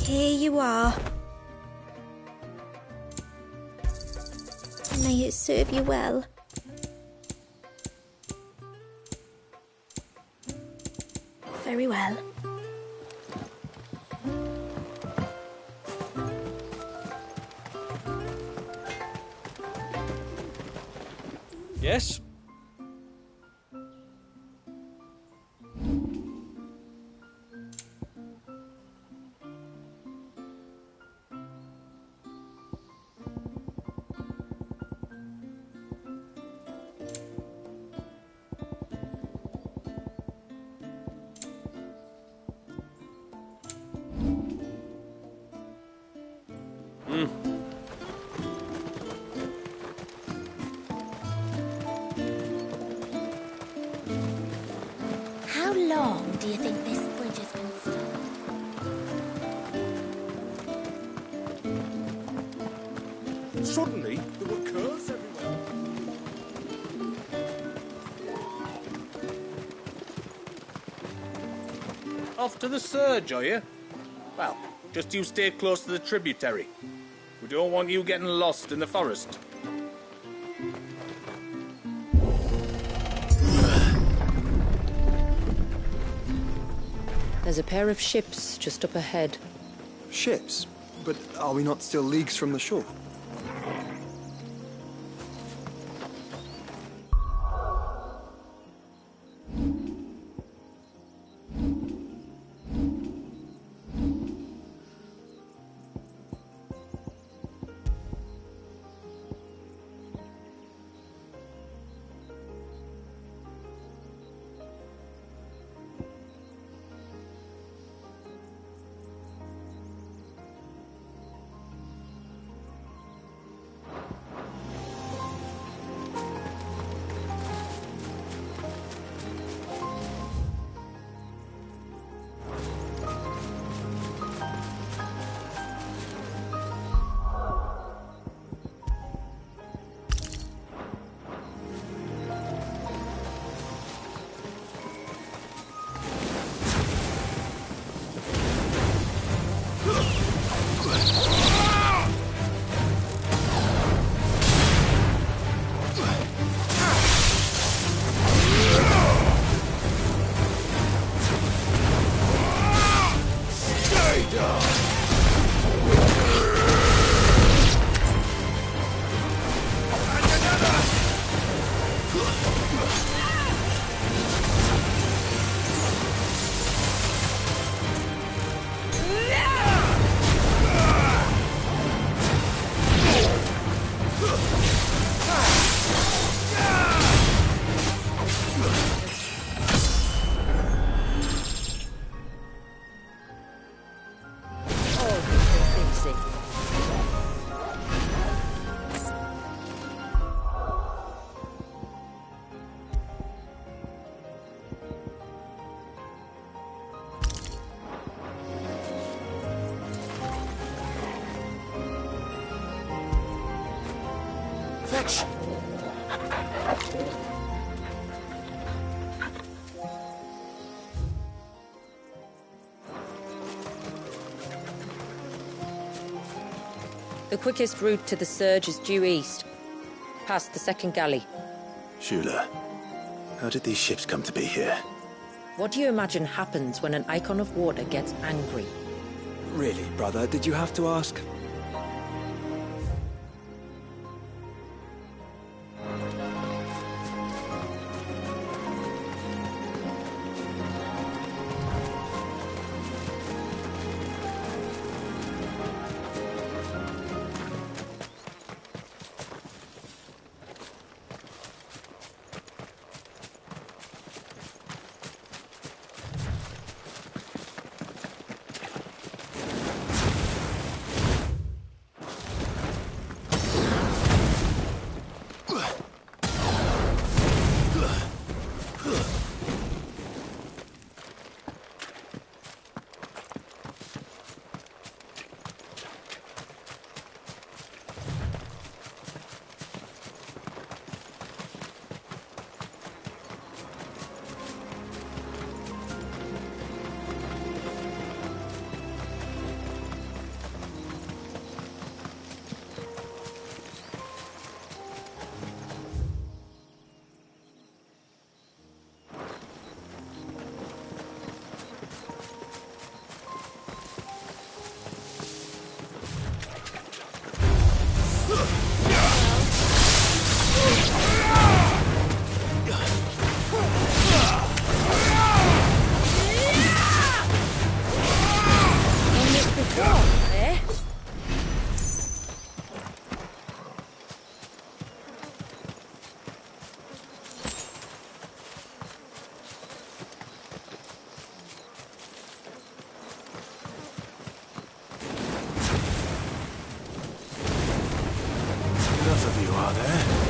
Here you are. May it serve you well. Very well. Yes? How long do you think this bridge has been stuck? Suddenly, there were curves everywhere. Off to the surge, are you? Well, just you stay close to the tributary. We don't want you getting lost in the forest. There's a pair of ships just up ahead. Ships? But are we not still leagues from the shore? Fetch! The quickest route to the Surge is due east, past the second galley. Shula, how did these ships come to be here? What do you imagine happens when an Icon of Water gets angry? Really, brother, did you have to ask? Enough of you, are there?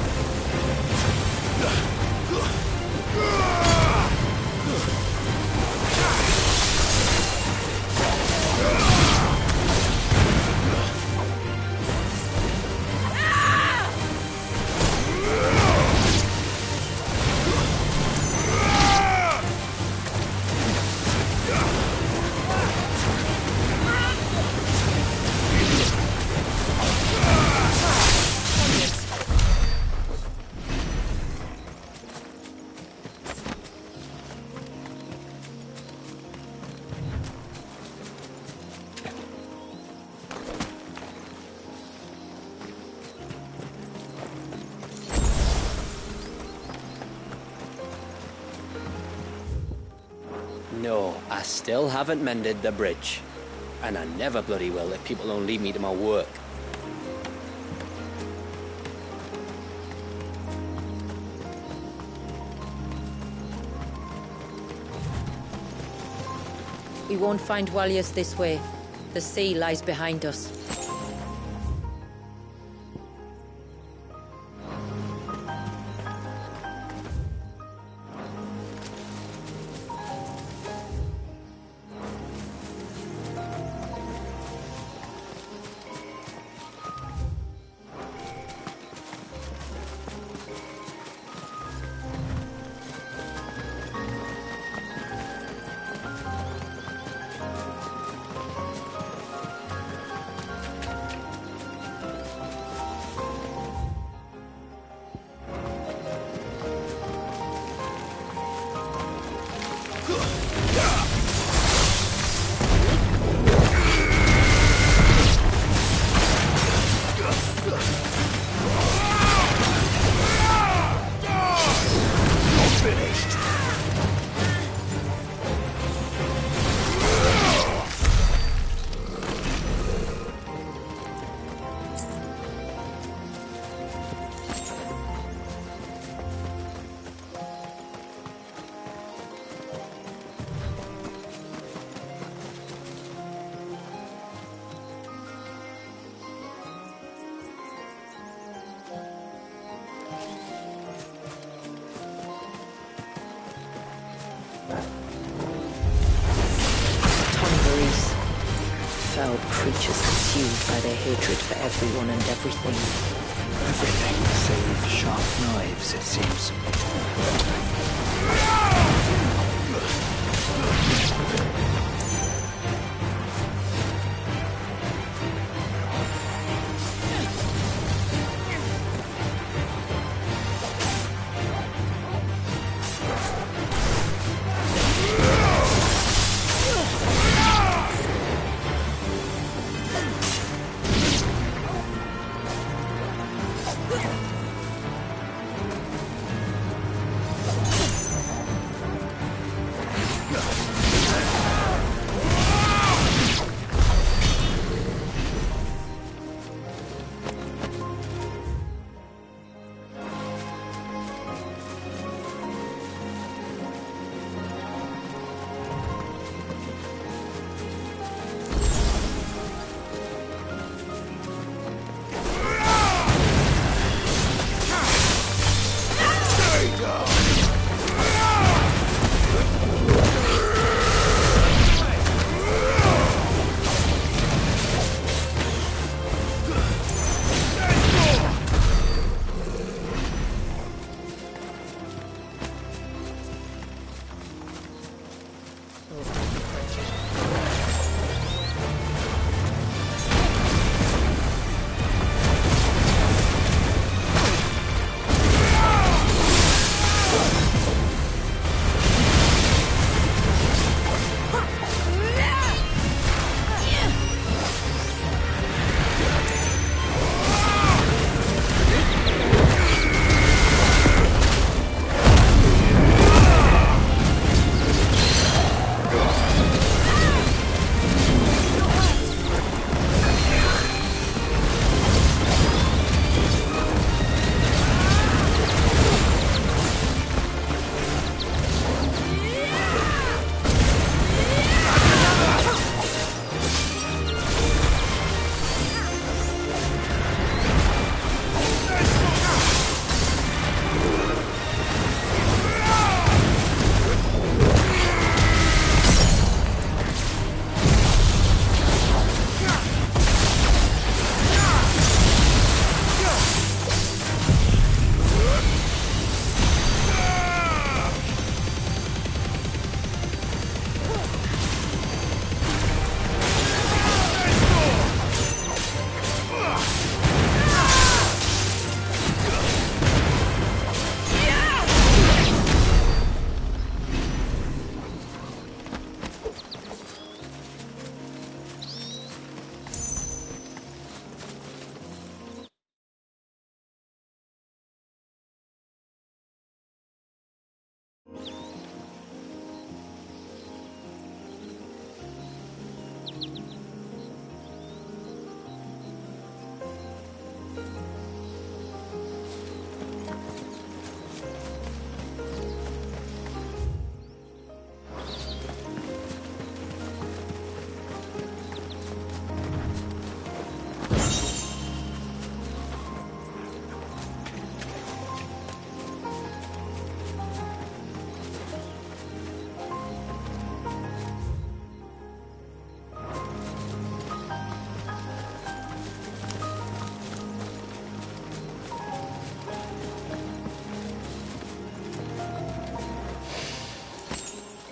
No, I still haven't mended the bridge. And I never bloody will if people don't leave me to my work. We won't find Walius this way. The sea lies behind us. Foul creatures consumed by their hatred for everyone and everything. Everything save sharp knives, it seems.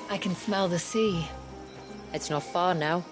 I can smell the sea. It's not far now.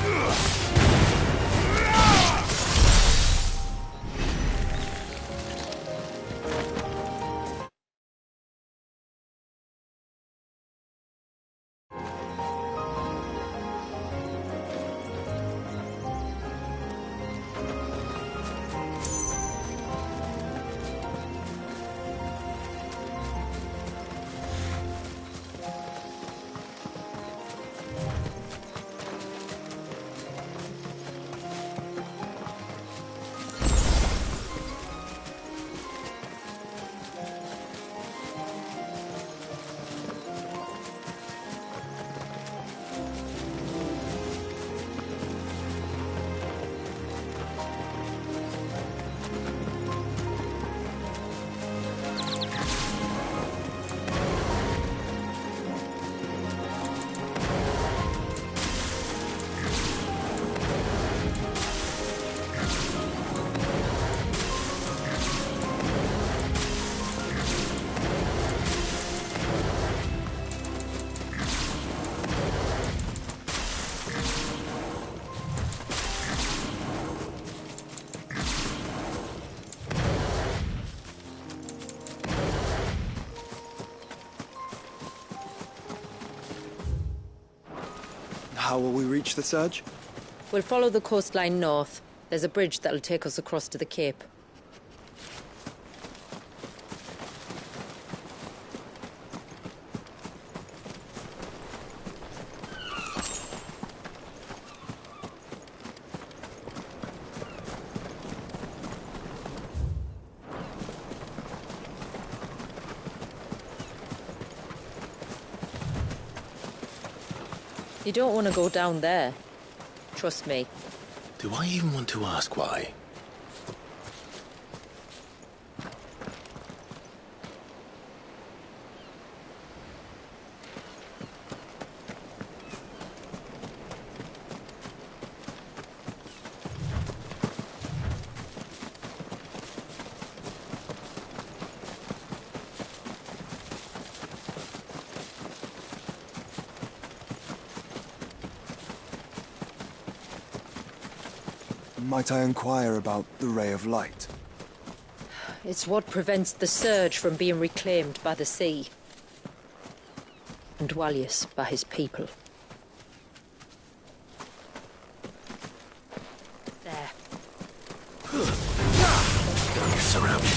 Ugh! How will we reach the surge? We'll follow the coastline north. There's a bridge that'll take us across to the Cape. You don't want to go down there. Trust me. Do I even want to ask why? Might I inquire about the Ray of Light? It's what prevents the surge from being reclaimed by the sea. And Dwalius by his people. There. You're surrounded.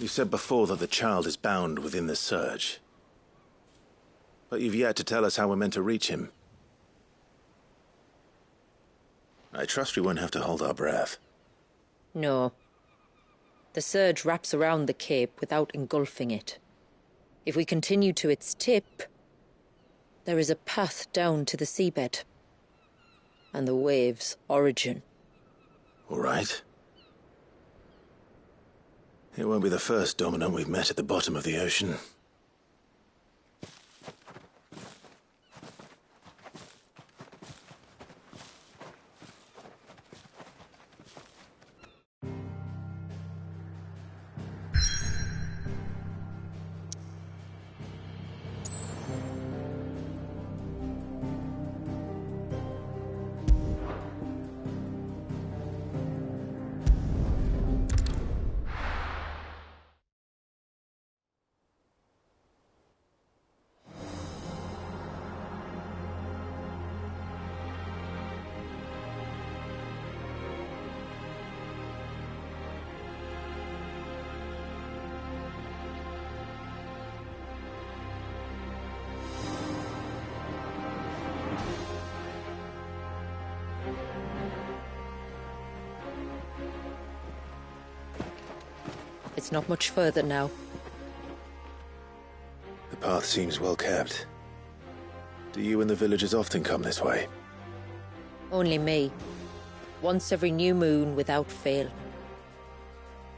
You said before that the child is bound within the surge. But you've yet to tell us how we're meant to reach him. I trust we won't have to hold our breath. No. The surge wraps around the Cape without engulfing it. If we continue to its tip, there is a path down to the seabed. And the wave's origin. All right. It won't be the first dominant we've met at the bottom of the ocean. It's not much further now. The path seems well kept. Do you and the villagers often come this way? Only me. Once every new moon without fail.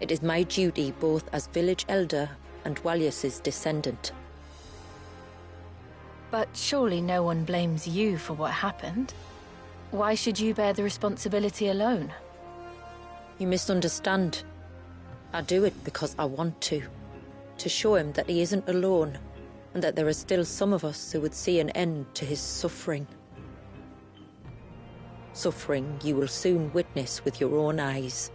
It is my duty both as village elder and Walyas's descendant. But surely no one blames you for what happened. Why should you bear the responsibility alone? You misunderstand. I do it because I want to. To show him that he isn't alone, and that there are still some of us who would see an end to his suffering. Suffering you will soon witness with your own eyes.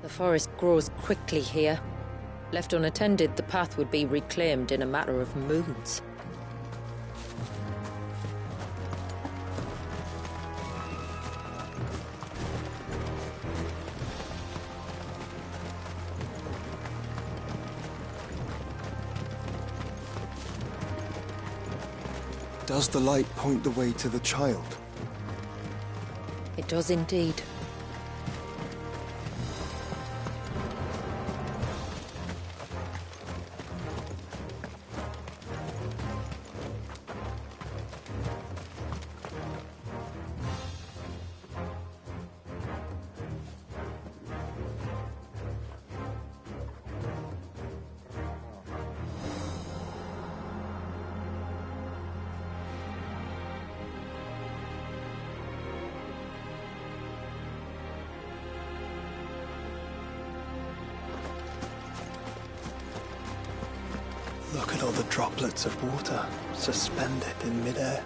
The forest grows quickly here. Left unattended, the path would be reclaimed in a matter of moons. Does the light point the way to the child? It does indeed. Look at all the droplets of water suspended in midair.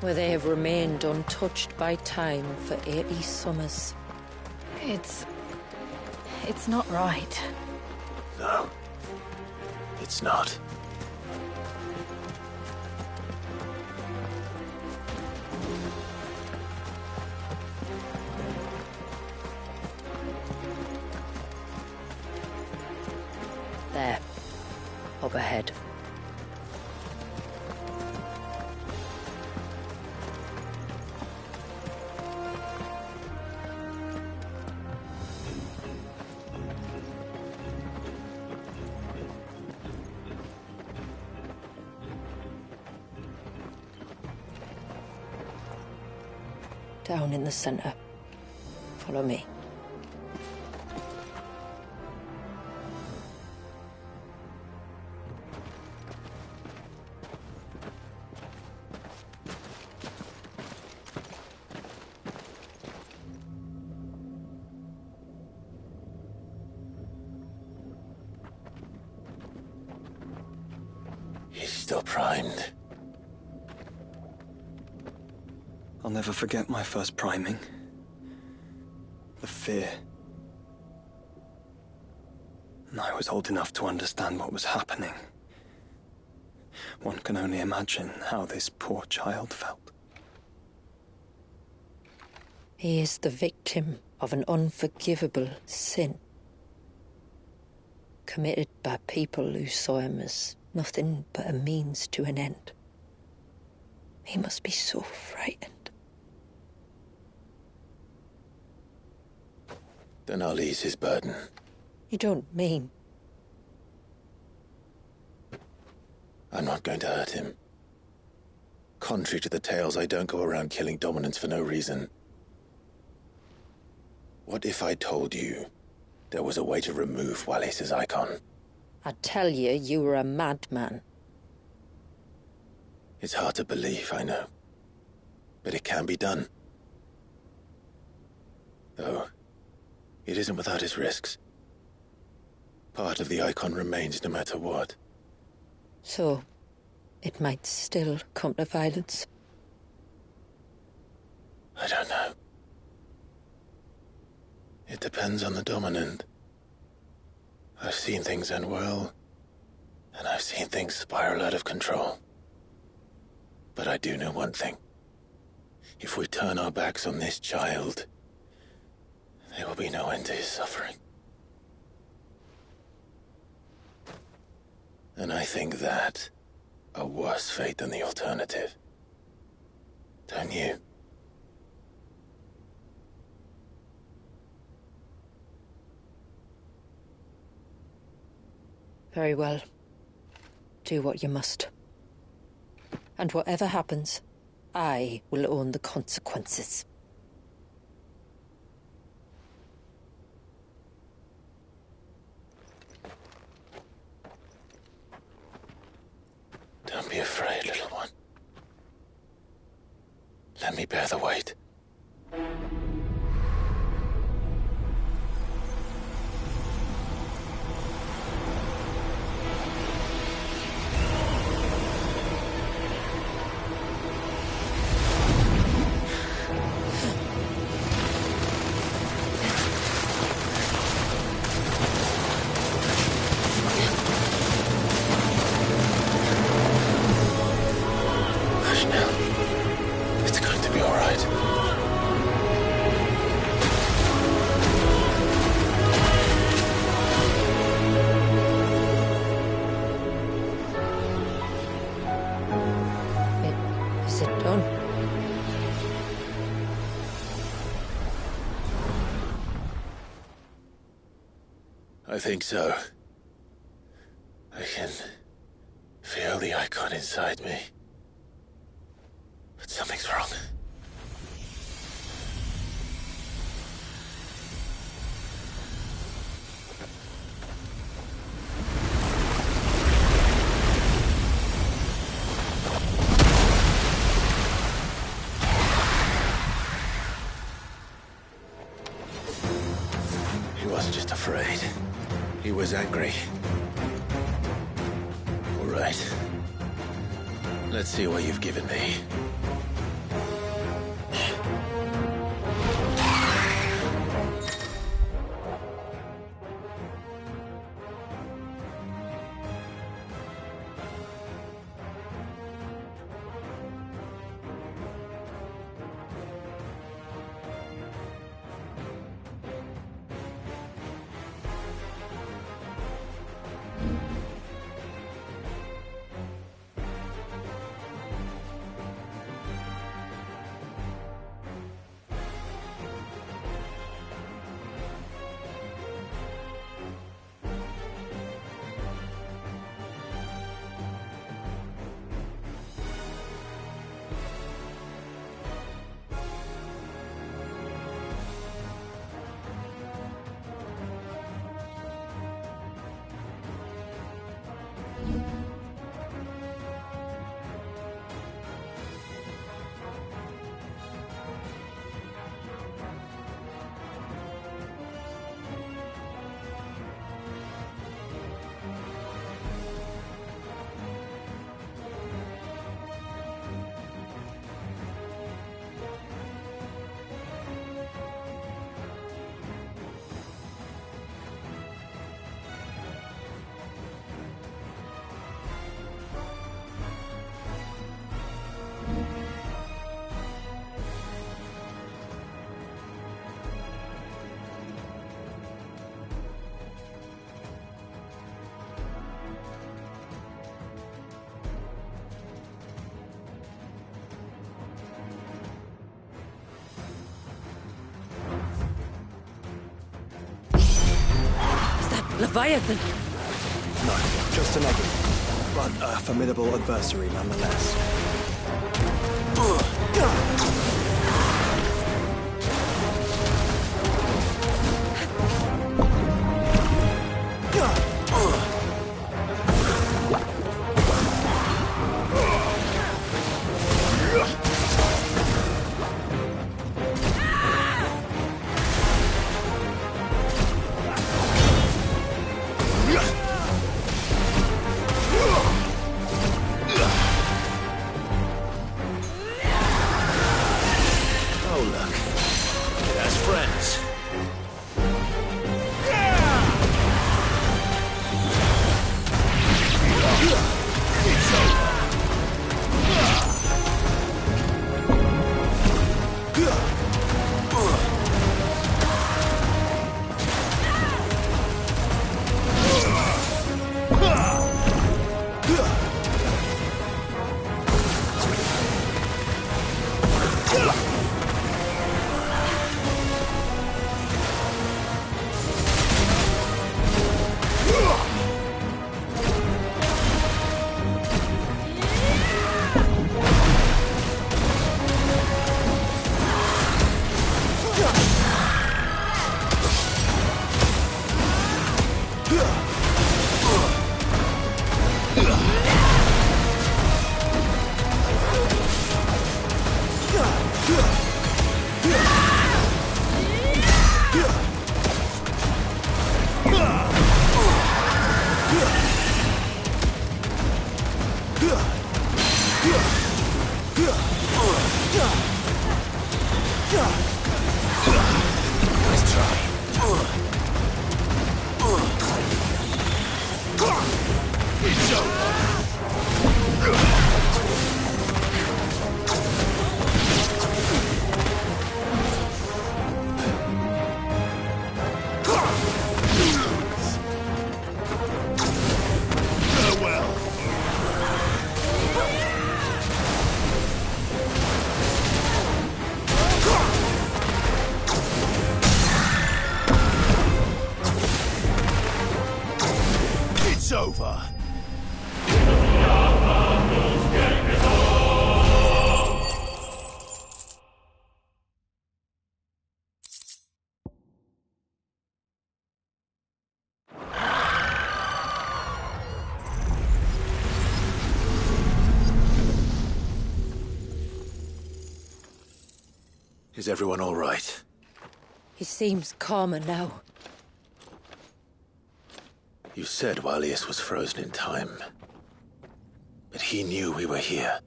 Where they have remained untouched by time for 80 summers. It's not right. No. It's not. There. Up ahead. Down in the center. Follow me. He's still primed. I'll never forget my first priming. The fear. And I was old enough to understand what was happening. One can only imagine how this poor child felt. He is the victim of an unforgivable sin. Committed by people who saw him as nothing but a means to an end. He must be so frightened. Then I'll ease his burden. You don't mean? I'm not going to hurt him. Contrary to the tales, I don't go around killing dominants for no reason. What if I told you there was a way to remove Wallace's icon? I tell you, you were a madman. It's hard to believe, I know. But it can be done. Though, it isn't without its risks. Part of the icon remains no matter what. So, it might still come to violence. I don't know. It depends on the dominant. I've seen things end well, and I've seen things spiral out of control. But I do know one thing. If we turn our backs on this child, there will be no end to his suffering. And I think that a worse fate than the alternative. Don't you? Very well. Do what you must. And whatever happens, I will own the consequences. Don't be afraid, little one. Let me bear the weight. Hush now. It's going to be all right. Is it done? I think so. I can feel the icon inside me. But something's wrong. He wasn't just afraid. He was angry. All right. Let's see what you've given me. Leviathan! No, just an egg. But a formidable adversary nonetheless. is over. Is everyone all right? He seems calmer now. You said Walius was frozen in time. But he knew we were here.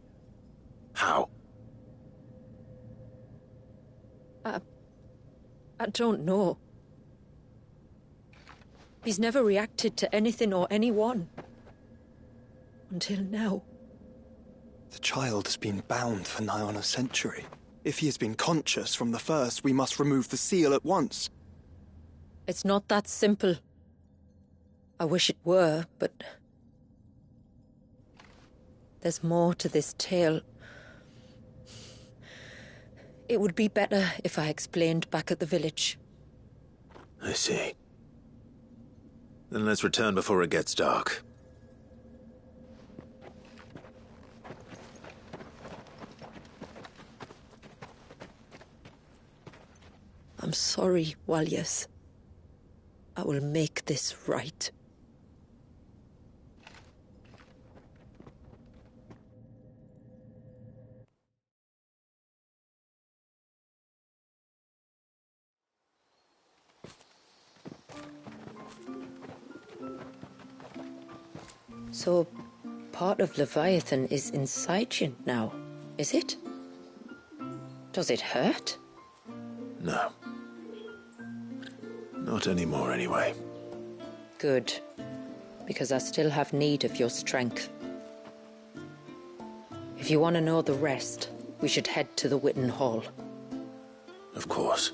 How? I don't know. He's never reacted to anything or anyone. Until now. The child has been bound for nigh on a century. If he has been conscious from the first, we must remove the seal at once. It's not that simple. I wish it were, but... there's more to this tale. It would be better if I explained back at the village. I see. Then let's return before it gets dark. I'm sorry, Walius. I will make this right. So, part of Leviathan is inside you now, is it? Does it hurt? No. Not anymore, anyway. Good. Because I still have need of your strength. If you want to know the rest, we should head to the Witten Hall. Of course.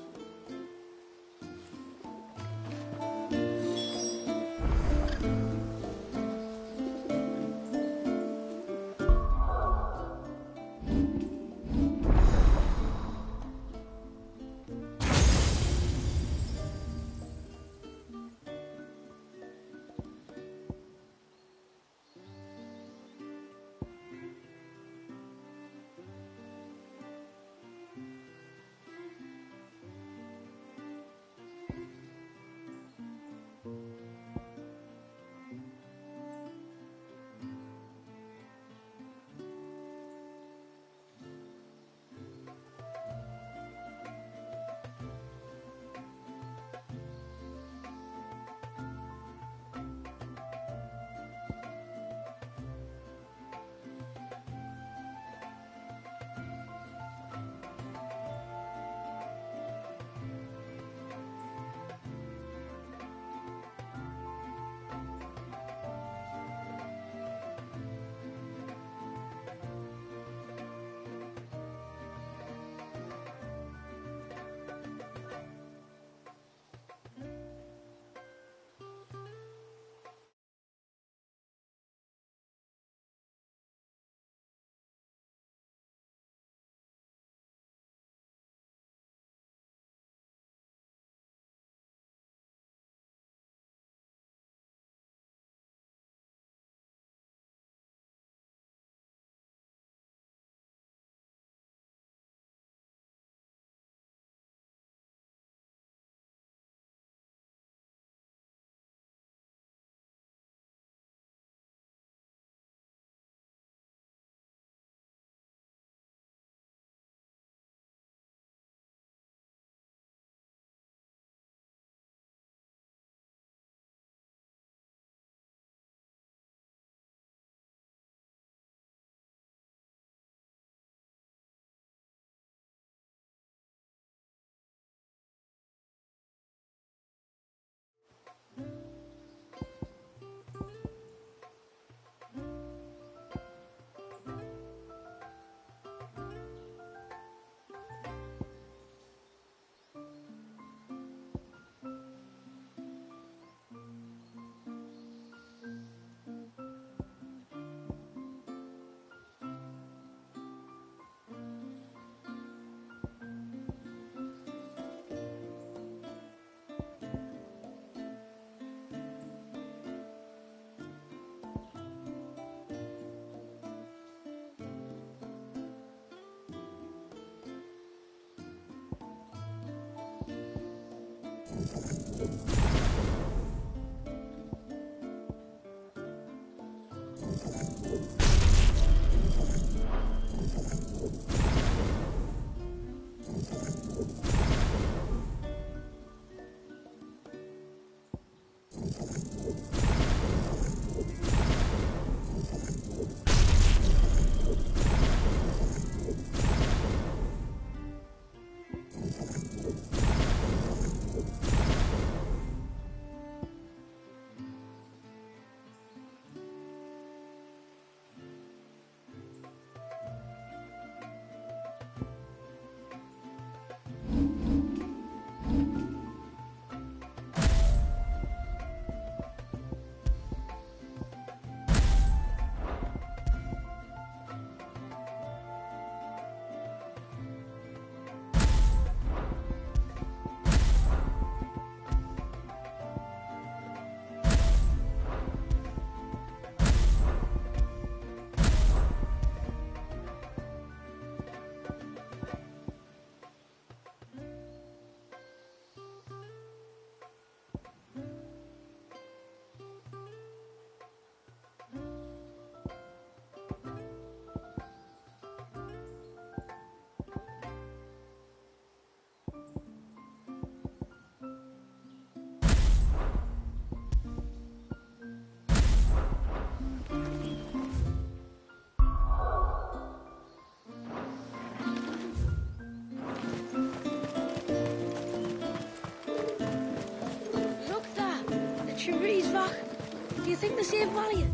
Do you think the same value?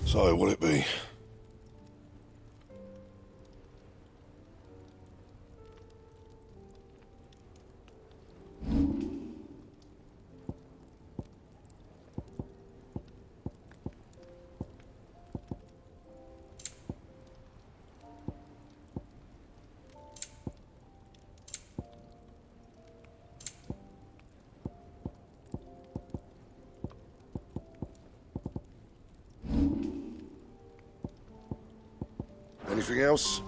So, what'll it be? Anything else?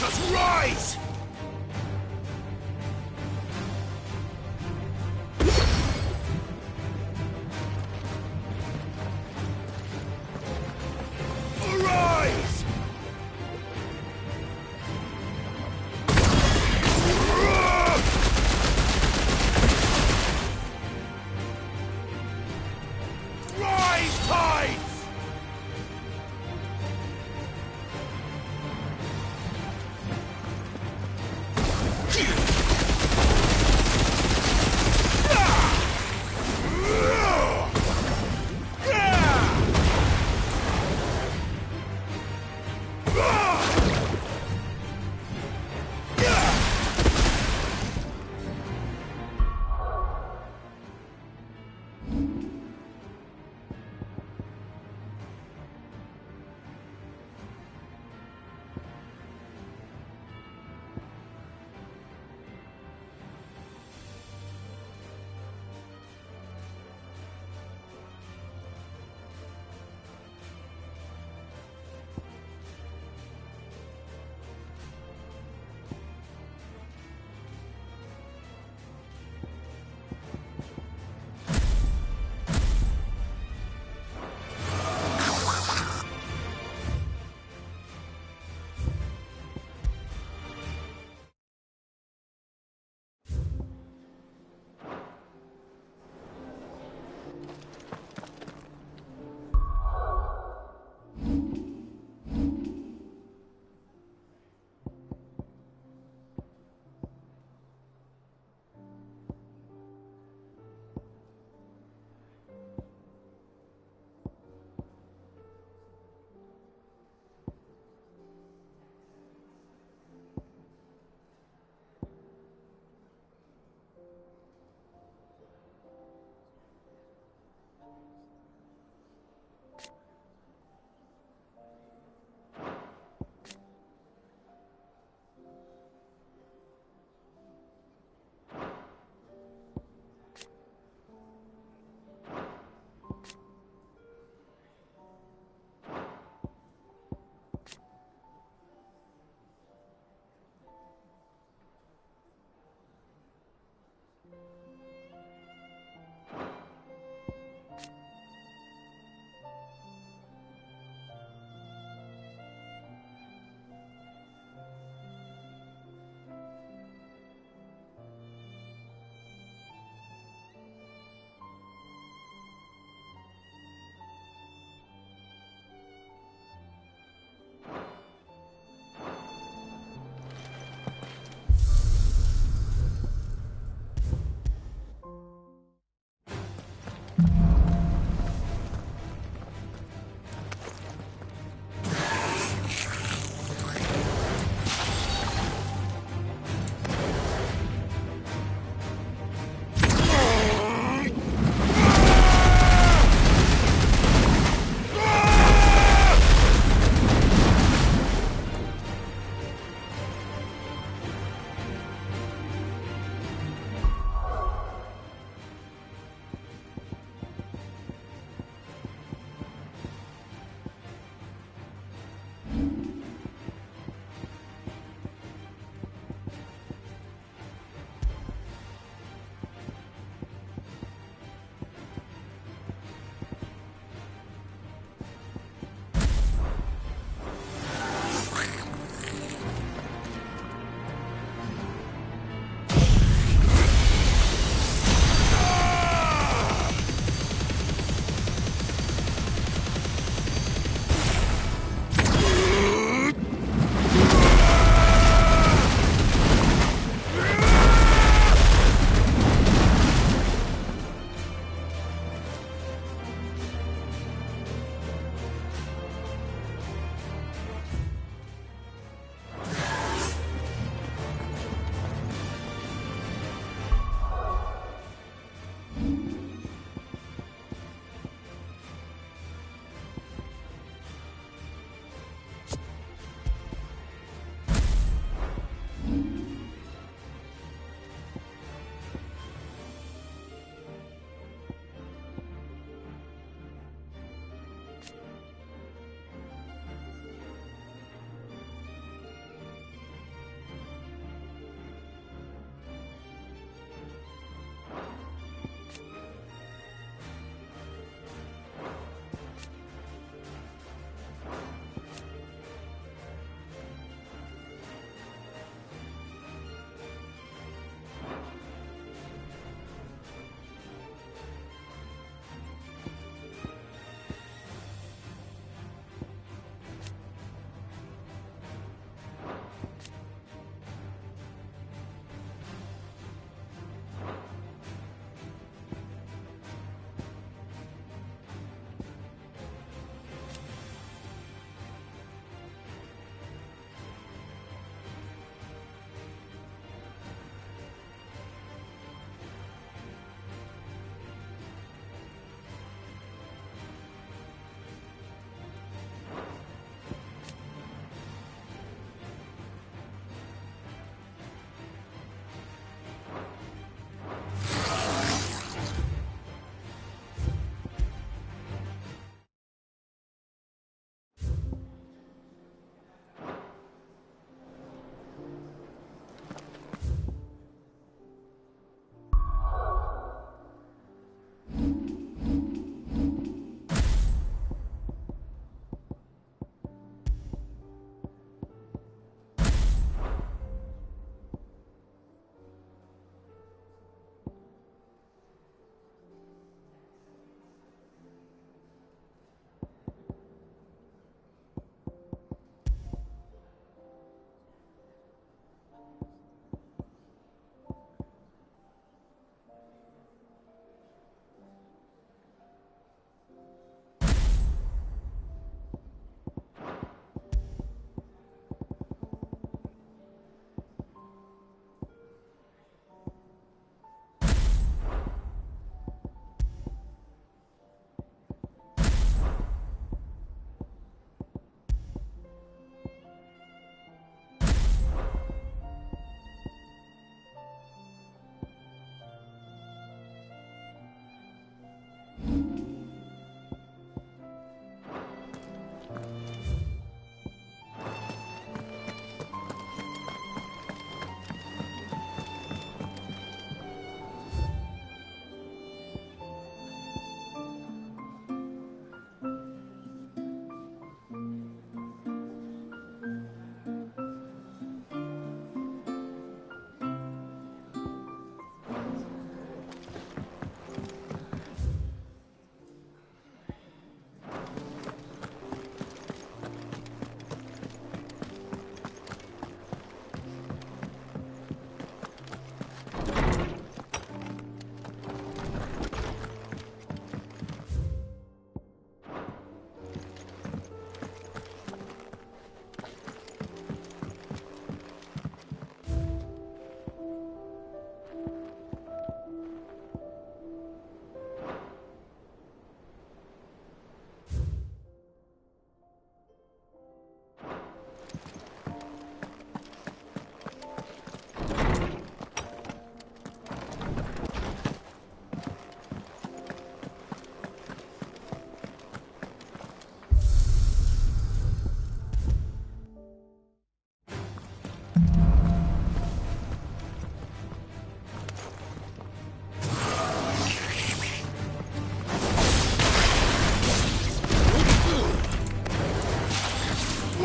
Marcus, rise! Arise! Rise, tides!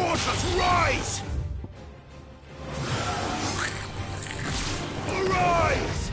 waters rise! Arise!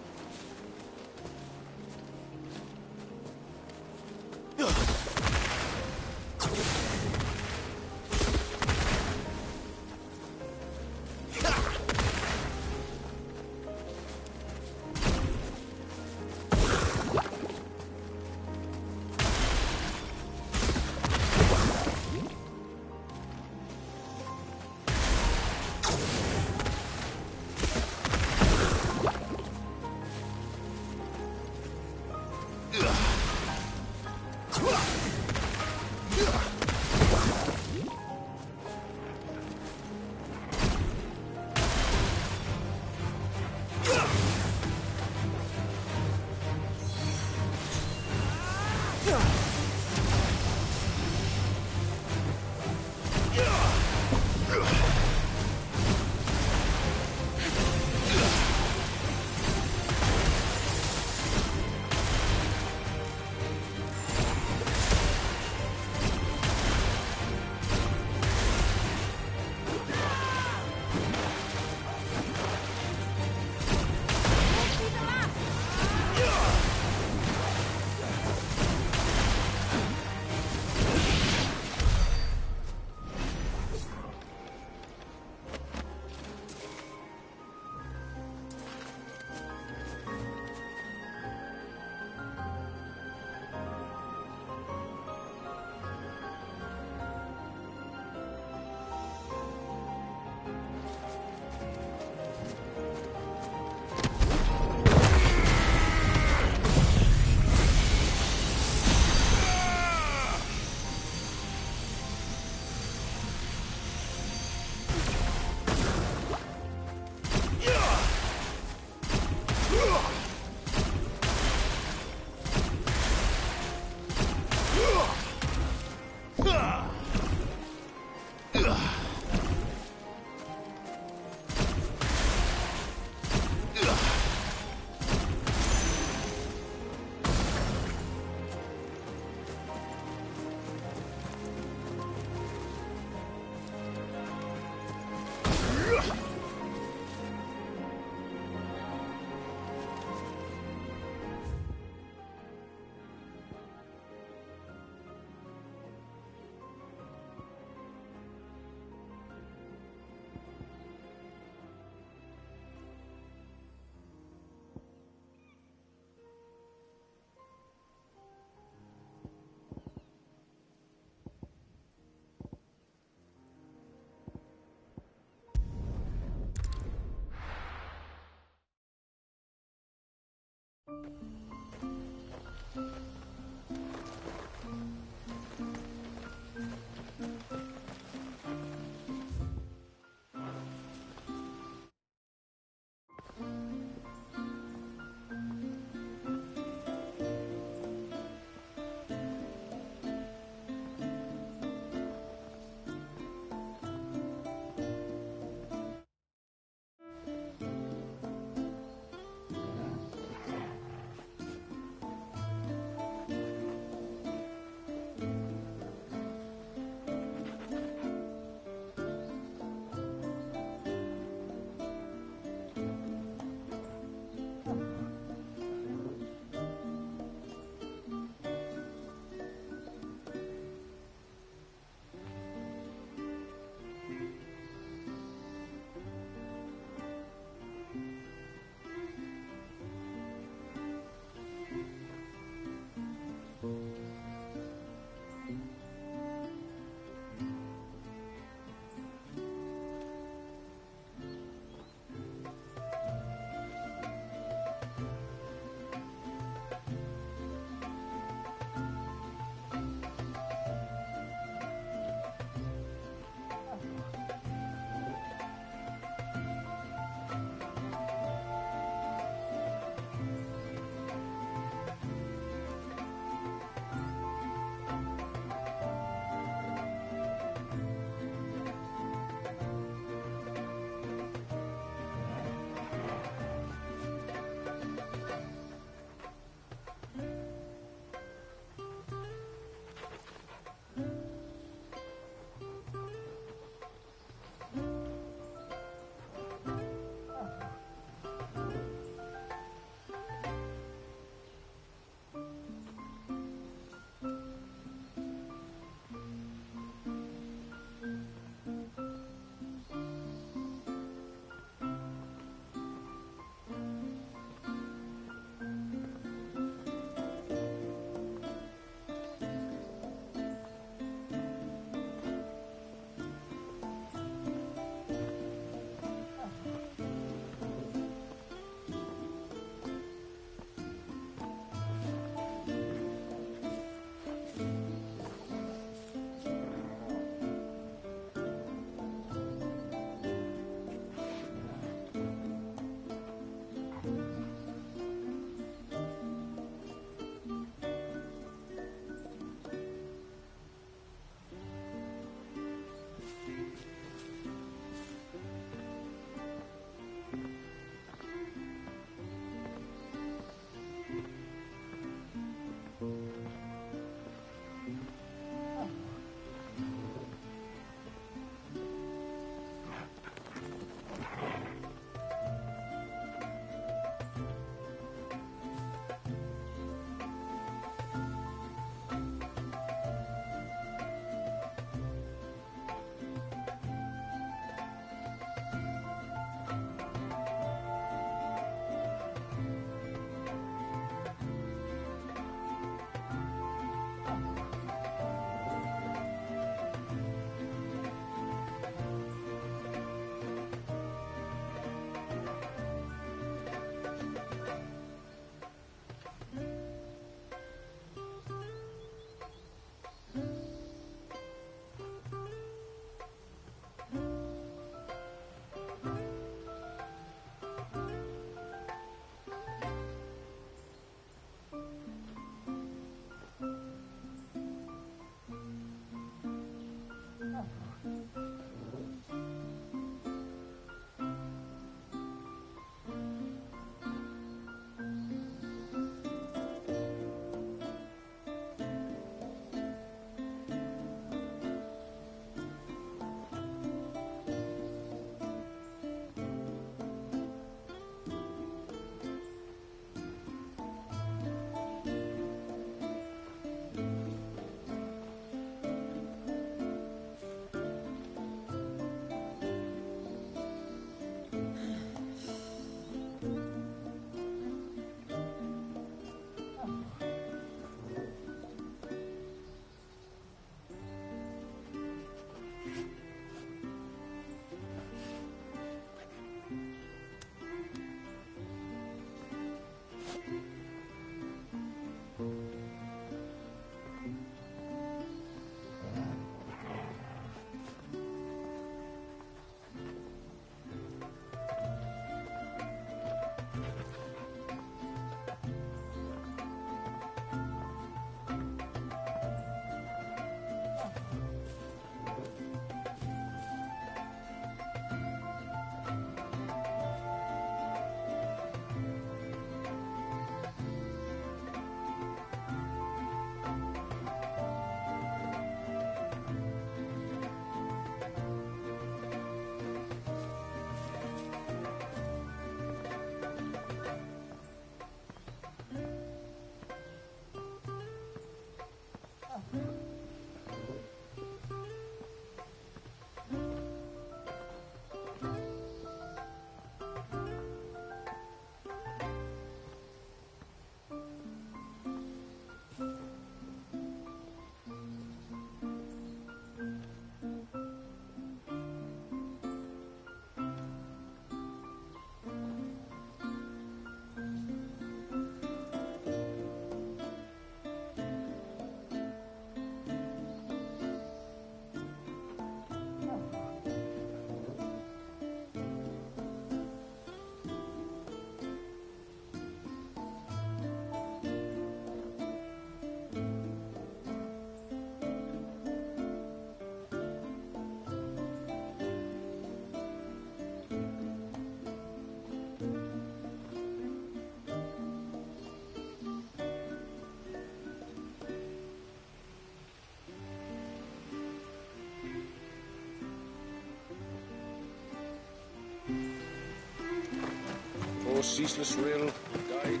Oh, ceaseless rill, died.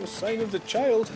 No sign of the child.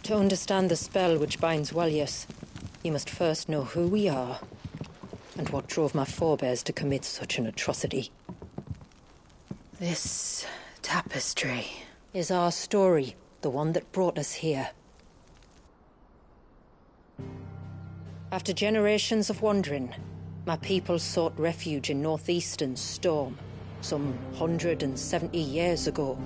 To understand the spell which binds Walyas, you must first know who we are, and what drove my forebears to commit such an atrocity. This tapestry is our story, the one that brought us here. After generations of wandering, my people sought refuge in northeastern Storm, some 170 years ago.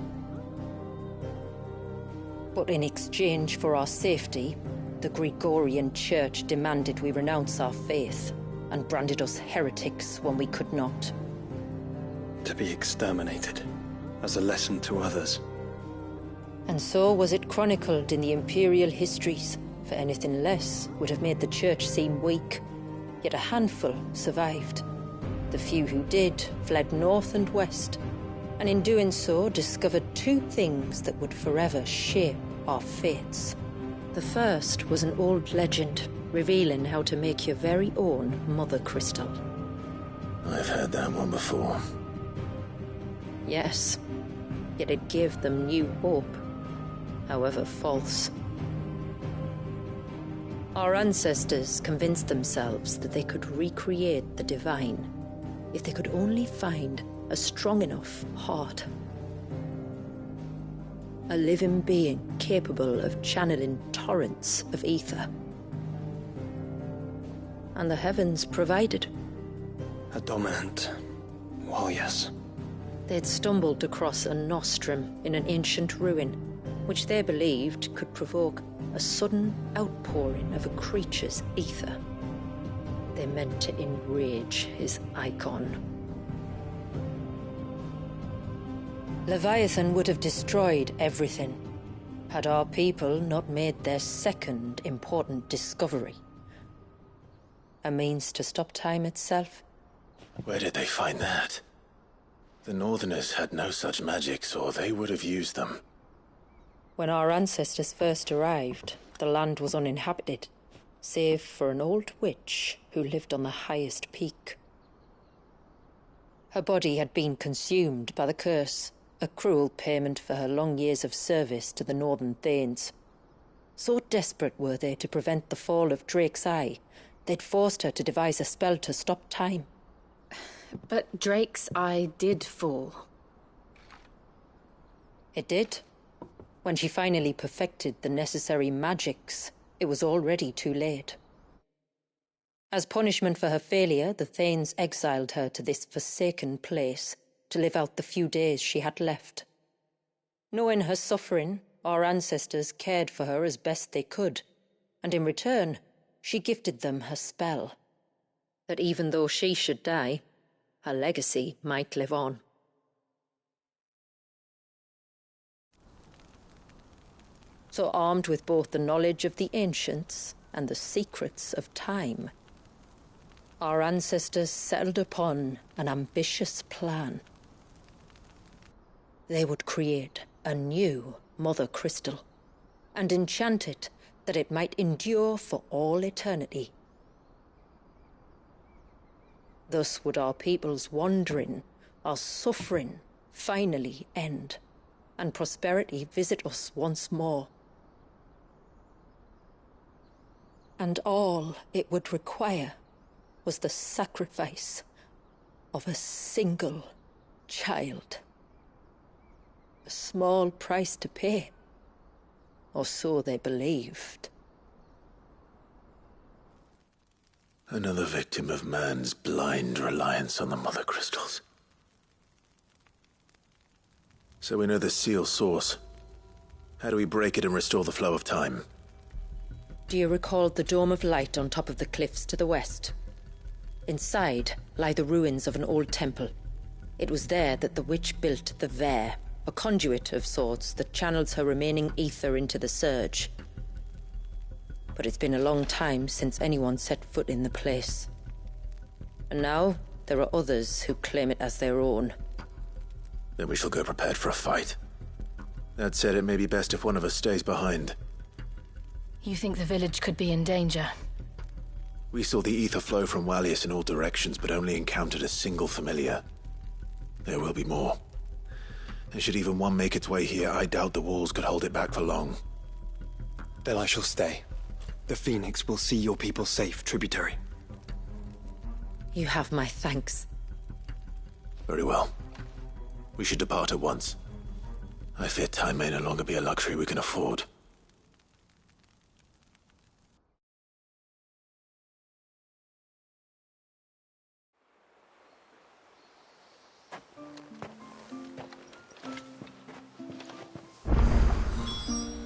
But in exchange for our safety, the Gregorian Church demanded we renounce our faith and branded us heretics when we could not. To be exterminated, as a lesson to others. And so was it chronicled in the imperial histories, for anything less would have made the Church seem weak. Yet a handful survived. The few who did fled north and west, and in doing so discovered two things that would forever shape our fates. The first was an old legend revealing how to make your very own Mother Crystal. I've heard that one before. Yes, yet it gave them new hope, however false. Our ancestors convinced themselves that they could recreate the divine if they could only find a strong enough heart. A living being capable of channeling torrents of ether. And the heavens provided. A dominant Walyas. They'd stumbled across a nostrum in an ancient ruin, which they believed could provoke a sudden outpouring of a creature's ether. They meant to enrage his icon. Leviathan would have destroyed everything, had our people not made their second important discovery. A means to stop time itself. Where did they find that? The Northerners had no such magics, or they would have used them. When our ancestors first arrived, the land was uninhabited, save for an old witch who lived on the highest peak. Her body had been consumed by the curse, a cruel payment for her long years of service to the Northern Thanes. So desperate were they to prevent the fall of Drake's Eye, they'd forced her to devise a spell to stop time. But Drake's Eye did fall. It did. When she finally perfected the necessary magics, it was already too late. As punishment for her failure, the Thanes exiled her to this forsaken place to live out the few days she had left. Knowing her suffering, our ancestors cared for her as best they could, and in return, she gifted them her spell. That even though she should die, her legacy might live on. So armed with both the knowledge of the ancients and the secrets of time, our ancestors settled upon an ambitious plan. They would create a new Mother Crystal and enchant it that it might endure for all eternity. Thus would our people's wandering, our suffering, finally end, and prosperity visit us once more. And all it would require was the sacrifice of a single child. A small price to pay, or so they believed. Another victim of man's blind reliance on the Mother Crystals. So we know the seal source. How do we break it and restore the flow of time? Do you recall the Dome of Light on top of the cliffs to the west? Inside lie the ruins of an old temple. It was there that the witch built the Vare, a conduit of sorts that channels her remaining ether into the Surge. But it's been a long time since anyone set foot in the place. And now there are others who claim it as their own. Then we shall go prepared for a fight. That said, it may be best if one of us stays behind. You think the village could be in danger? We saw the ether flow from Wallius in all directions, but only encountered a single familiar. There will be more. And should even one make its way here, I doubt the walls could hold it back for long. Then I shall stay. The Phoenix will see your people safe, tributary. You have my thanks. Very well. We should depart at once. I fear time may no longer be a luxury we can afford.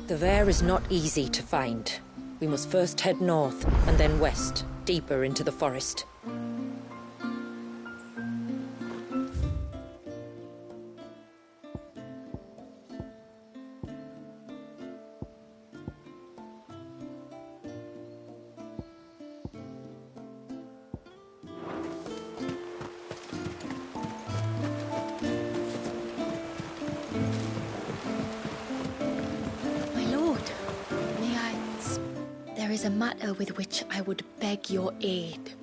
The Vare is not easy to find. We must first head north, and then west, deeper into the forest. There is a matter with which I would beg your aid.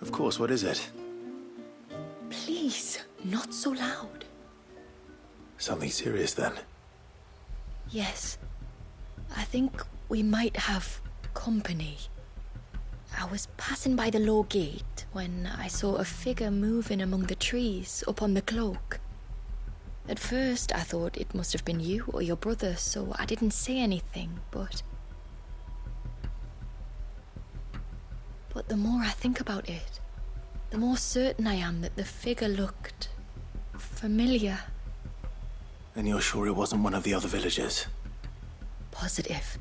Of course, what is it? Please, not so loud. Something serious, then? Yes. I think we might have company. I was passing by the low gate when I saw a figure moving among the trees up on the cloak. At first, I thought it must have been you or your brother, so I didn't say anything, But the more I think about it, the more certain I am that the figure looked familiar. And you're sure it wasn't one of the other villagers? Positive.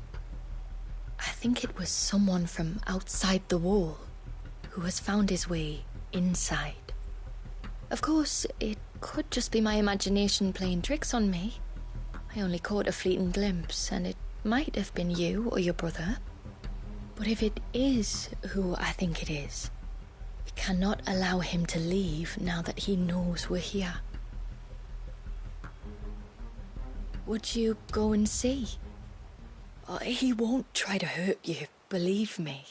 I think it was someone from outside the wall who has found his way inside. Of course, it could just be my imagination playing tricks on me. I only caught a fleeting glimpse, and it might have been you or your brother. But if it is who I think it is, we cannot allow him to leave now that he knows we're here. Would you go and see? He won't try to hurt you, believe me.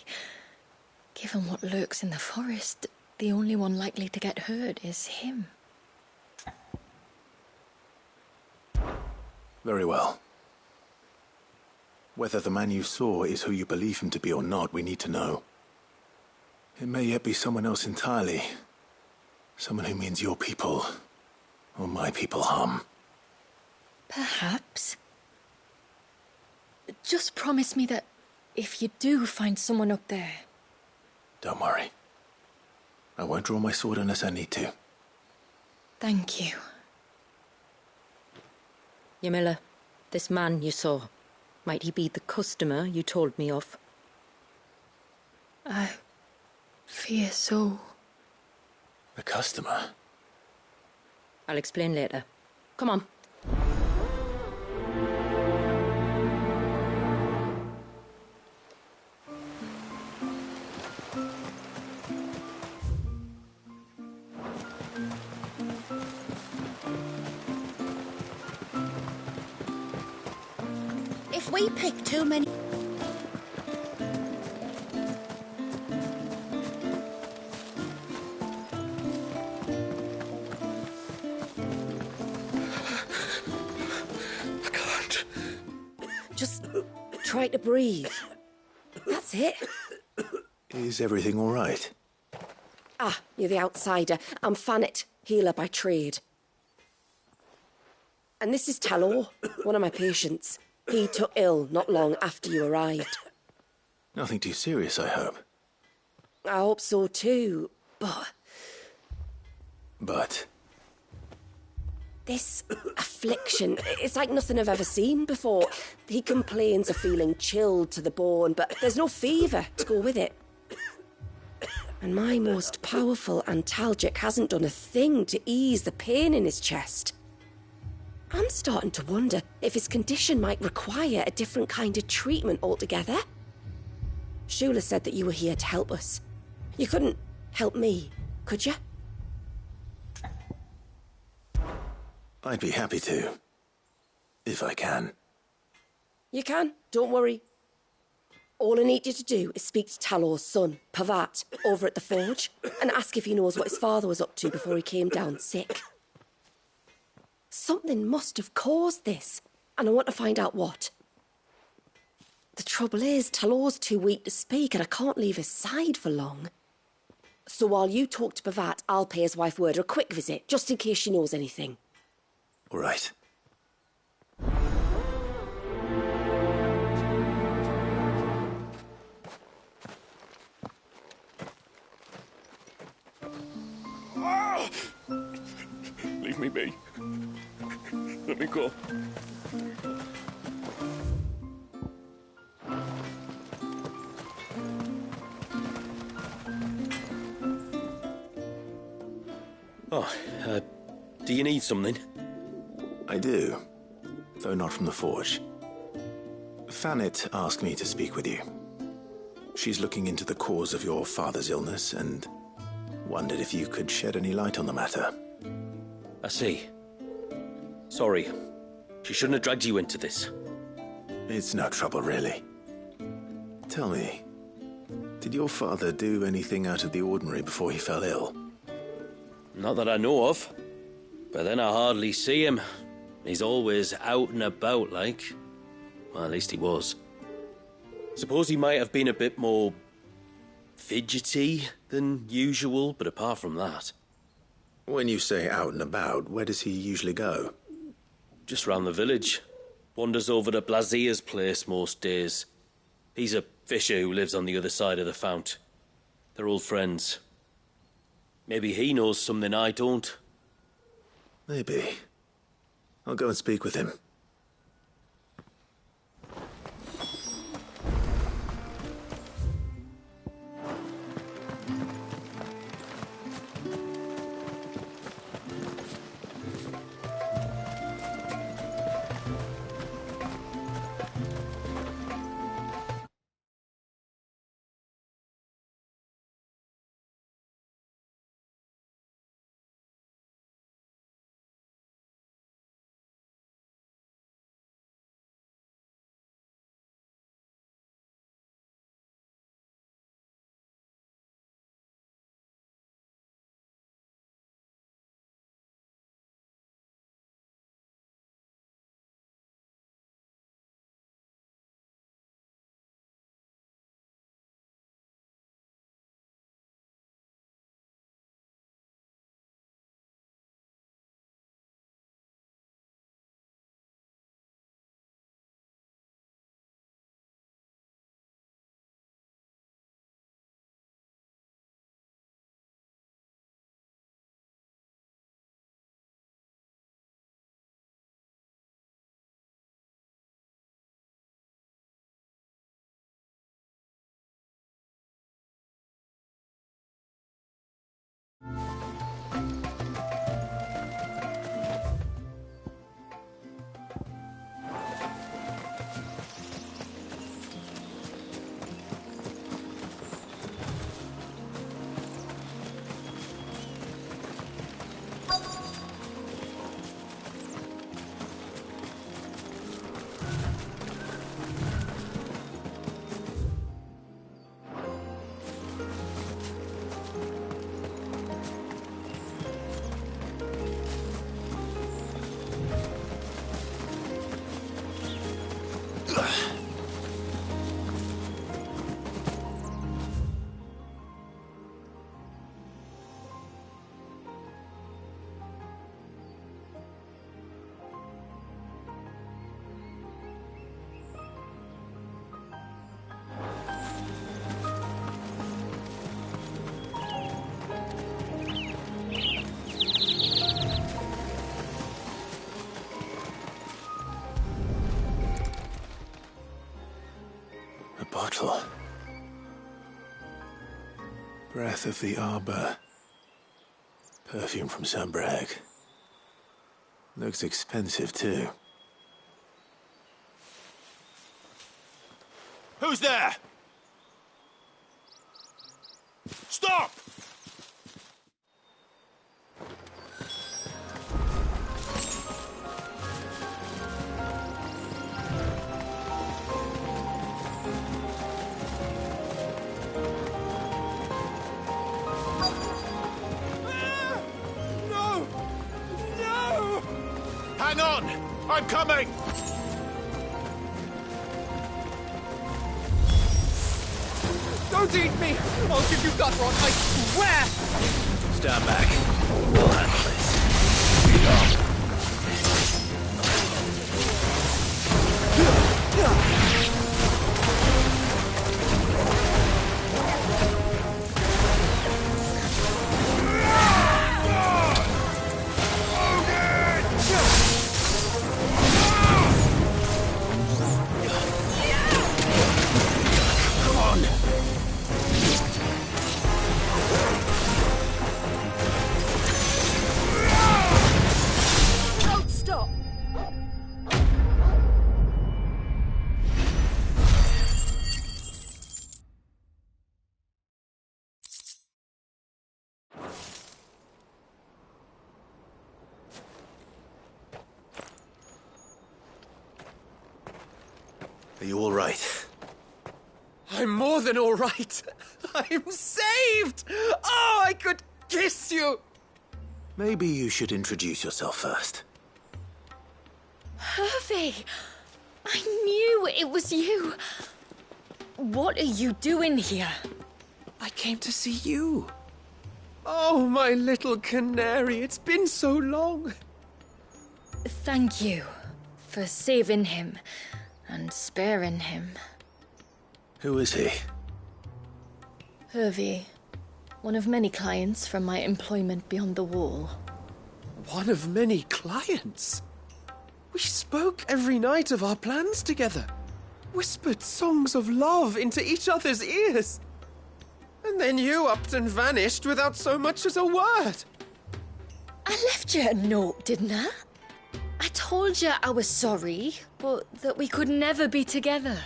Given what lurks in the forest, the only one likely to get hurt is him. Very well. Whether the man you saw is who you believe him to be or not, we need to know. It may yet be someone else entirely. Someone who means your people, or my people, harm. Perhaps. Just promise me that if you do find someone up there, Don't worry. I won't draw my sword unless I need to. Thank you. Ymilla, this man you saw, might he be the customer you told me of? I fear so. The customer? I'll explain later. Come on. If we pick too many... I can't. Just try to breathe. That's it. Is everything all right? Ah, you're the outsider. I'm Fannet, healer by trade. And this is Talor, one of my patients. He took ill not long after you arrived. Nothing too serious, I hope. I hope so too, but... But? This affliction, it's like nothing I've ever seen before. He complains of feeling chilled to the bone, but there's no fever to go with it. And my most powerful antalgic hasn't done a thing to ease the pain in his chest. I'm starting to wonder if his condition might require a different kind of treatment altogether. Shula said that you were here to help us. You couldn't help me, could you? I'd be happy to. If I can. You can, don't worry. All I need you to do is speak to Talor's son, Pavat, over at the forge, and ask if he knows what his father was up to before he came down sick. Something must have caused this, and I want to find out what. The trouble is, Talor's too weak to speak, and I can't leave his side for long. So while you talk to Pavat, I'll pay his wife word a quick visit, just in case she knows anything. All right. Leave me be. Let me go. Oh, do you need something? I do, though not from the forge. Fannet asked me to speak with you. She's looking into the cause of your father's illness and wondered if you could shed any light on the matter. I see. Sorry. She shouldn't have dragged you into this. It's no trouble, really. Tell me, did your father do anything out of the ordinary before he fell ill? Not that I know of. But then I hardly see him. He's always out and about, like. Well, at least he was. Suppose he might have been a bit more fidgety than usual, but apart from that... When you say out and about, where does he usually go? Just round the village. Wanders over to Blazier's place most days. He's a fisher who lives on the other side of the fount. They're old friends. Maybe he knows something I don't. Maybe. I'll go and speak with him. beautiful. Breath of the arbor. Perfume from Sunbrag. Looks expensive, too. Who's there? Stop! No! No! Hang on! I'm coming! Don't eat me! I'll give you gut rot, I swear! Stand back. We'll handle this. Lead on. Don't stop! Are you all right? I'm more than all right. I'm saved! Oh, I could kiss you! Maybe you should introduce yourself first. Hervey! I knew it was you. What are you doing here? I came to see you. Oh, my little canary, it's been so long. Thank you for saving him and sparing him. Who is he? Hervey, one of many clients from my employment beyond the wall. One of many clients? We spoke every night of our plans together. Whispered songs of love into each other's ears. And then you upped and vanished without so much as a word. I left you a note, didn't I? I told you I was sorry, but that we could never be together.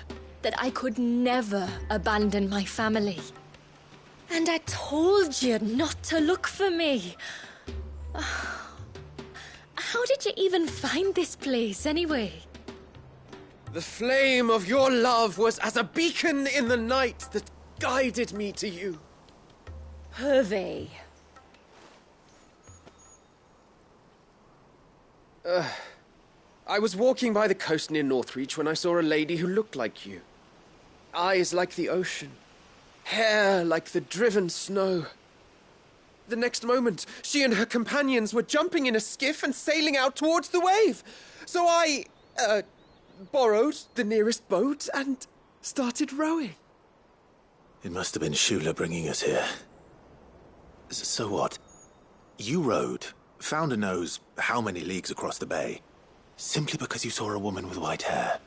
That I could never abandon my family. And I told you not to look for me. How did you even find this place, anyway? The flame of your love was as a beacon in the night that guided me to you. Hervey. I was walking by the coast near Northreach when I saw a lady who looked like you. Eyes like the ocean. Hair like the driven snow. The next moment, she and her companions were jumping in a skiff and sailing out towards the wave. So I, borrowed the nearest boat and started rowing. It must have been Shula bringing us here. So what? You rowed, found a nose how many leagues across the bay, simply because you saw a woman with white hair.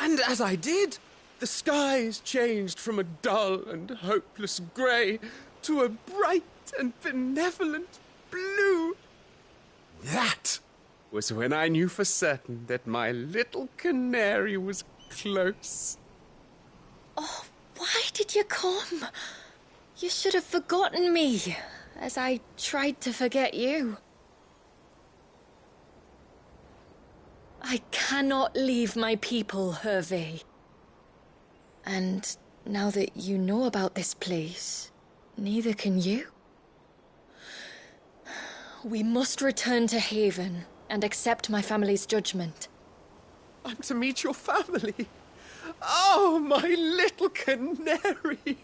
And as I did, the skies changed from a dull and hopeless grey to a bright and benevolent blue. That was when I knew for certain that my little canary was close. Oh, why did you come? You should have forgotten me, as I tried to forget you. I cannot leave my people, Hervey. And now that you know about this place, neither can you. We must return to Haven and accept my family's judgment. I'm to meet your family. Oh, my little canary.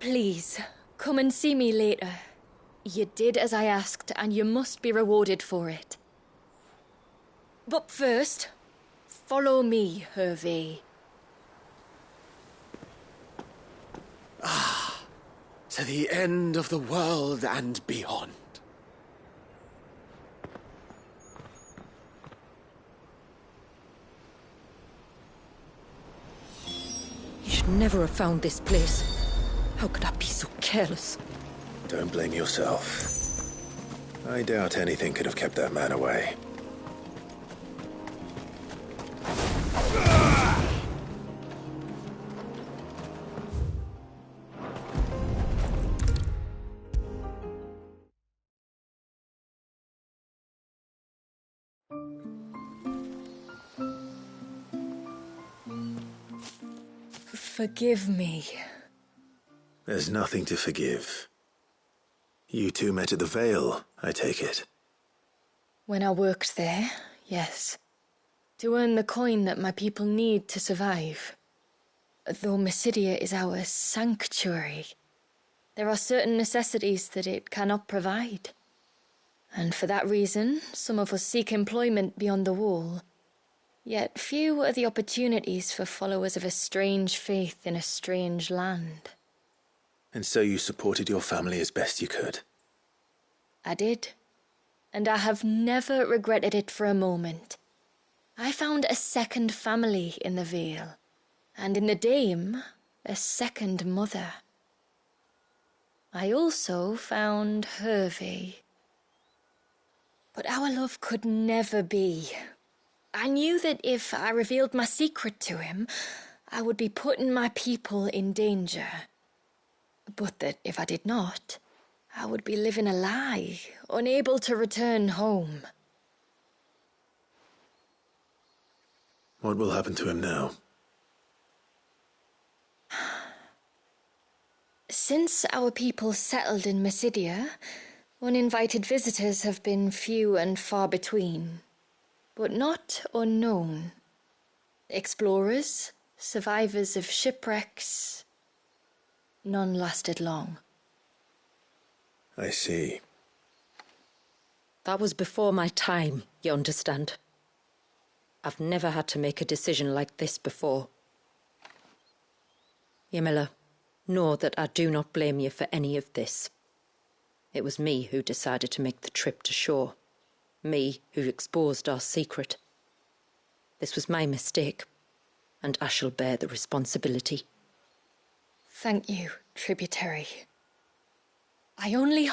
Please, come and see me later. You did as I asked, and you must be rewarded for it. But first, follow me, Hervey. To the end of the world and beyond. should never have found this place. How could I be so careless? Don't blame yourself. I doubt anything could have kept that man away. Forgive me. There's nothing to forgive. You two met at the Vale, I take it. When I worked there, yes. To earn the coin that my people need to survive. Though Mysidia is our sanctuary, there are certain necessities that it cannot provide. And for that reason, some of us seek employment beyond the wall. Yet few are the opportunities for followers of a strange faith in a strange land. And so you supported your family as best you could? I did. And I have never regretted it for a moment. I found a second family in the Vale. And in the Dame, a second mother. I also found Hervé. But our love could never be. I knew that if I revealed my secret to him, I would be putting my people in danger. But that if I did not, I would be living a lie, unable to return home. What will happen to him now? Since our people settled in Mysidia, uninvited visitors have been few and far between. But not unknown. Explorers, survivors of shipwrecks. None lasted long. I see. That was before my time, you understand? I've never had to make a decision like this before. Ymilla, know that I do not blame you for any of this. It was me who decided to make the trip to shore. Me who exposed our secret. This was my mistake, and I shall bear the responsibility. Thank you, tributary. I only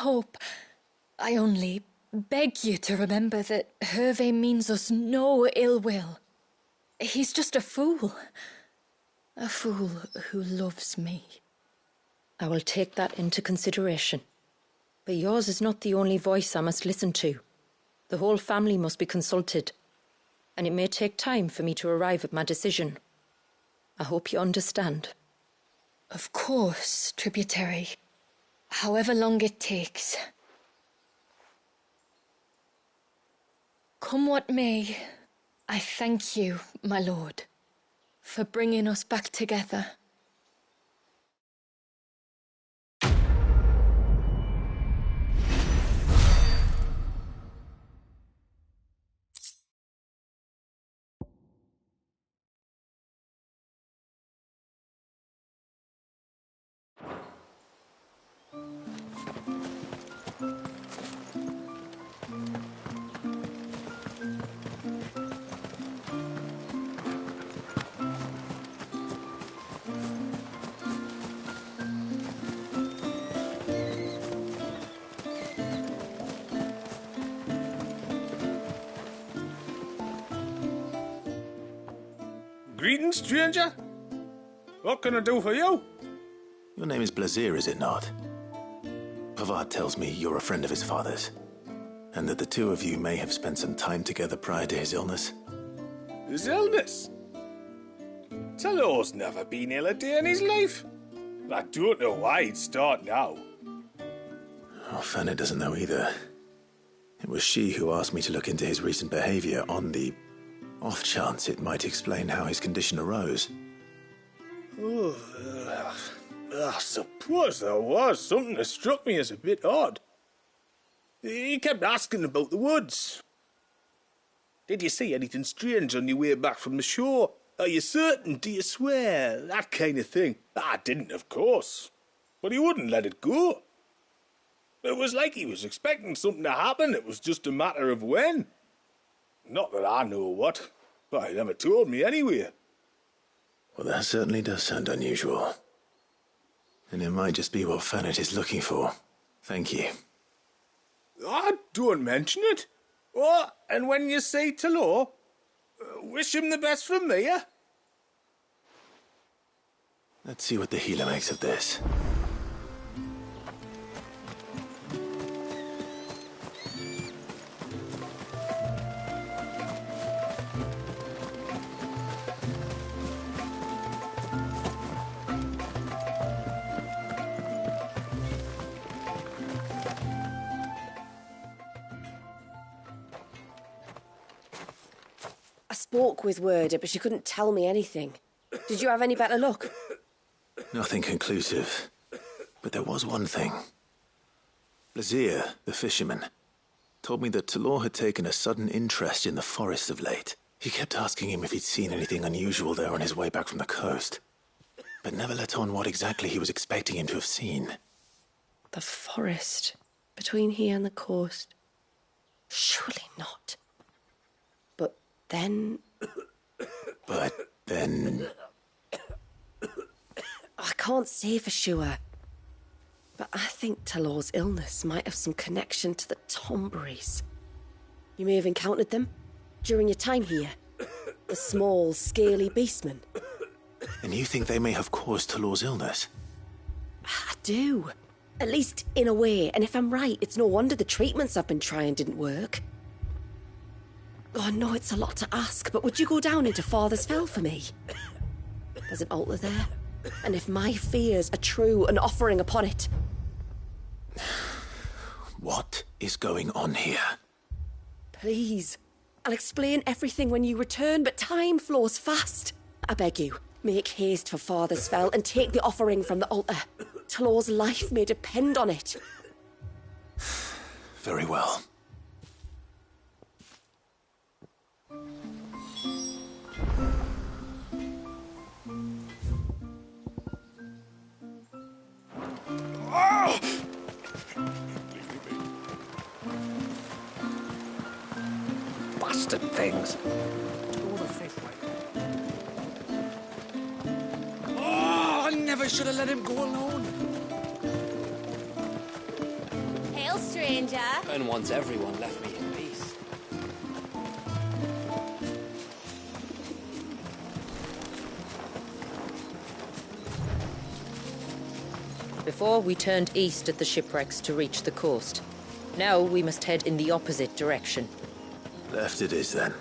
beg you to remember that Hervé means us no ill will. He's just a fool. A fool who loves me. I will take that into consideration. But yours is not the only voice I must listen to. The whole family must be consulted, and it may take time for me to arrive at my decision. I hope you understand. Of course, tributary. However long it takes. Come what may, I thank you, my lord, for bringing us back together. Greetings, stranger. What can I do for you? Your name is Blazir, is it not? Pavad tells me you're a friend of his father's, and that the two of you may have spent some time together prior to his illness. His illness? Talo's never been ill a day in his life. I don't know why he'd start now. Oh, Fanny doesn't know either. It was she who asked me to look into his recent behavior on the off chance it might explain how his condition arose. Oh, I suppose there was something that struck me as a bit odd. He kept asking about the woods. Did you see anything strange on your way back from the shore? Are you certain? Do you swear? That kind of thing. I didn't, of course. But he wouldn't let it go. It was like he was expecting something to happen. It was just a matter of when. Not that I know what, but he never told me anyway. Well, that certainly does sound unusual. And it might just be what Fanet is looking for. Thank you. Don't mention it. Oh, and when you see Talor, wish him the best from me, eh? Let's see what the healer makes of this. I spoke with Werder, but she couldn't tell me anything. Did you have any better luck? Nothing conclusive. But there was one thing. Blazir, the fisherman, told me that Talor had taken a sudden interest in the forest of late. He kept asking him if he'd seen anything unusual there on his way back from the coast, but never let on what exactly he was expecting him to have seen. The forest between here and the coast. Surely not. But then... I can't say for sure. But I think Talor's illness might have some connection to the Tomberries. You may have encountered them during your time here. The small, scaly beastmen. And you think they may have caused Talor's illness? I do. At least in a way. And if I'm right, it's no wonder the treatments I've been trying didn't work. Oh, I know it's a lot to ask, but would you go down into Father's Fell for me? There's an altar there. And if my fears are true, an offering upon it. What is going on here? Please. I'll explain everything when you return, but time flows fast. I beg you, make haste for Father's Fell and take the offering from the altar. Talor's life may depend on it. Very well. Bastard things. Oh, I never should have let him go alone. Hail, stranger. And once everyone left me in peace. Before we turned east at the shipwrecks to reach the coast. Now we must head in the opposite direction. Left it is then.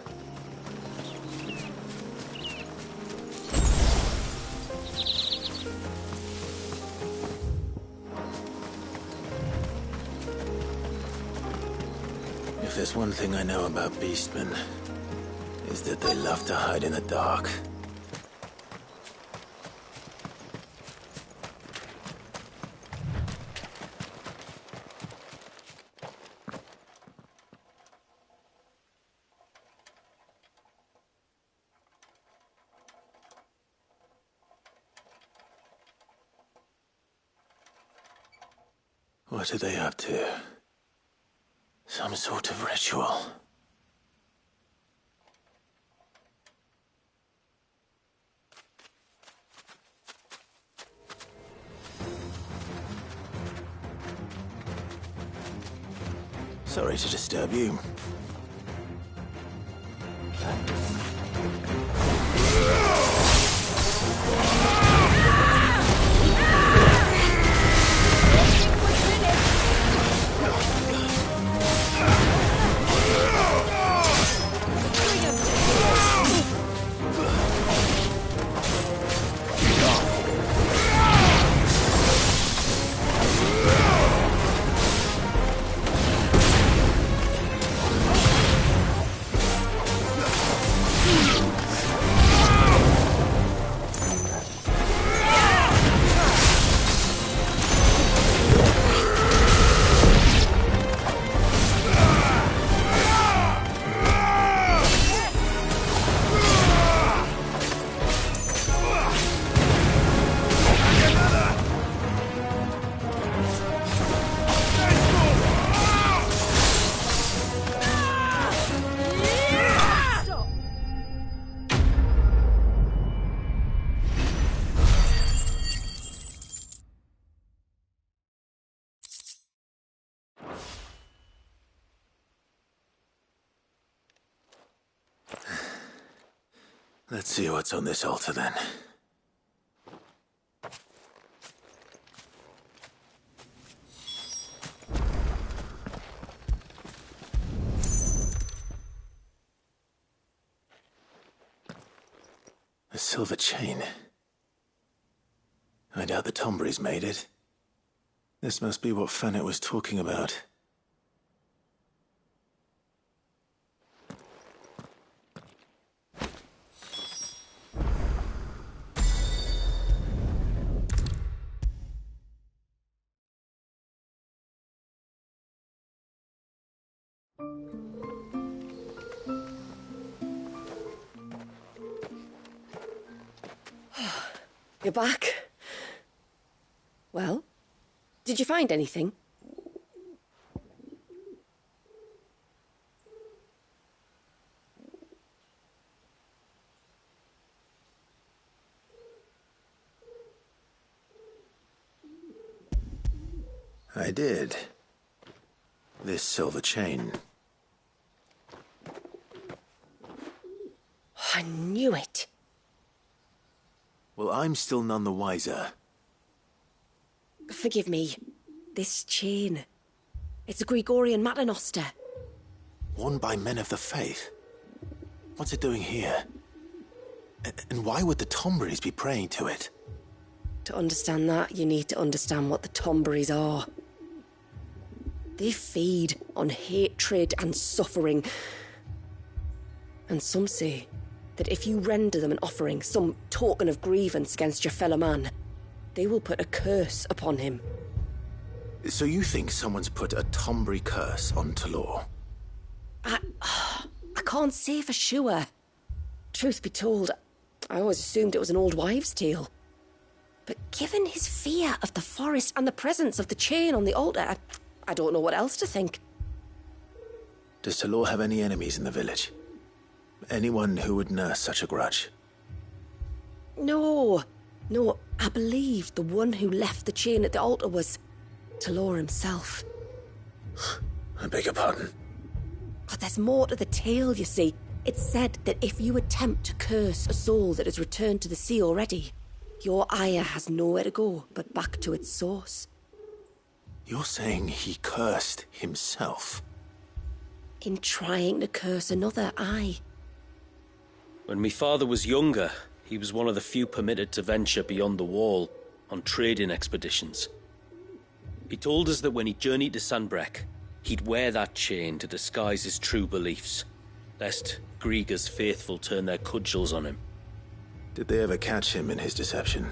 If there's one thing I know about beastmen, is that they love to hide in the dark. What are they up to? Some sort of ritual. Sorry to disturb you. Let's see what's on this altar then. A silver chain. I doubt the Tomburys made it. This must be what Fennec was talking about. You're back. Well, did you find anything? I did. This silver chain. I knew it. Well, I'm still none the wiser. Forgive me. This chain. It's a Gregorian Maternoster. Worn by men of the faith. What's it doing here? And why would the Tomburys be praying to it? To understand that, you need to understand what the Tomburys are. They feed on hatred and suffering. And some say that if you render them an offering, some token of grievance against your fellow man, they will put a curse upon him. So you think someone's put a Tombury curse on Talor? I can't say for sure. Truth be told, I always assumed it was an old wives' tale. But given his fear of the forest and the presence of the chain on the altar, I don't know what else to think. Does Talor have any enemies in the village? Anyone who would nurse such a grudge? No, I believe the one who left the chain at the altar was Talor himself. I beg your pardon? But there's more to the tale, you see. It's said that if you attempt to curse a soul that has returned to the sea already, your ire has nowhere to go but back to its source. You're saying he cursed himself? In trying to curse another, aye. When my father was younger, he was one of the few permitted to venture beyond the wall on trading expeditions. He told us that when he journeyed to Sanbreque, he'd wear that chain to disguise his true beliefs, lest Griega's faithful turn their cudgels on him. Did they ever catch him in his deception?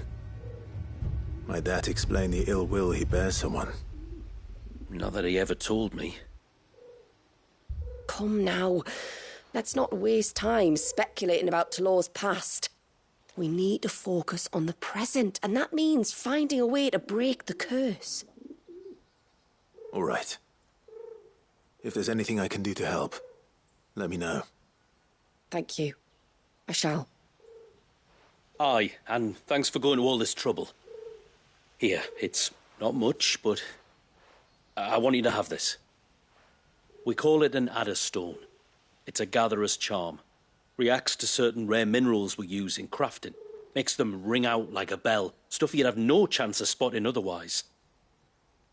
Might that explain the ill will he bears someone? Not that he ever told me. Come now. Let's not waste time speculating about Talor's past. We need to focus on the present, and that means finding a way to break the curse. All right. If there's anything I can do to help, let me know. Thank you. I shall. Aye, and thanks for going to all this trouble. Here, it's not much, but I want you to have this. We call it an Adder Stone. It's a gatherer's charm. Reacts to certain rare minerals we use in crafting. Makes them ring out like a bell. Stuff you'd have no chance of spotting otherwise.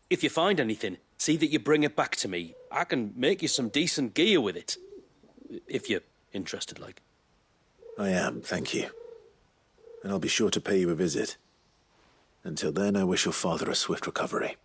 If you find anything, see that you bring it back to me. I can make you some decent gear with it. If you're interested, like. I am, thank you. And I'll be sure to pay you a visit. Until then, I wish your father a swift recovery.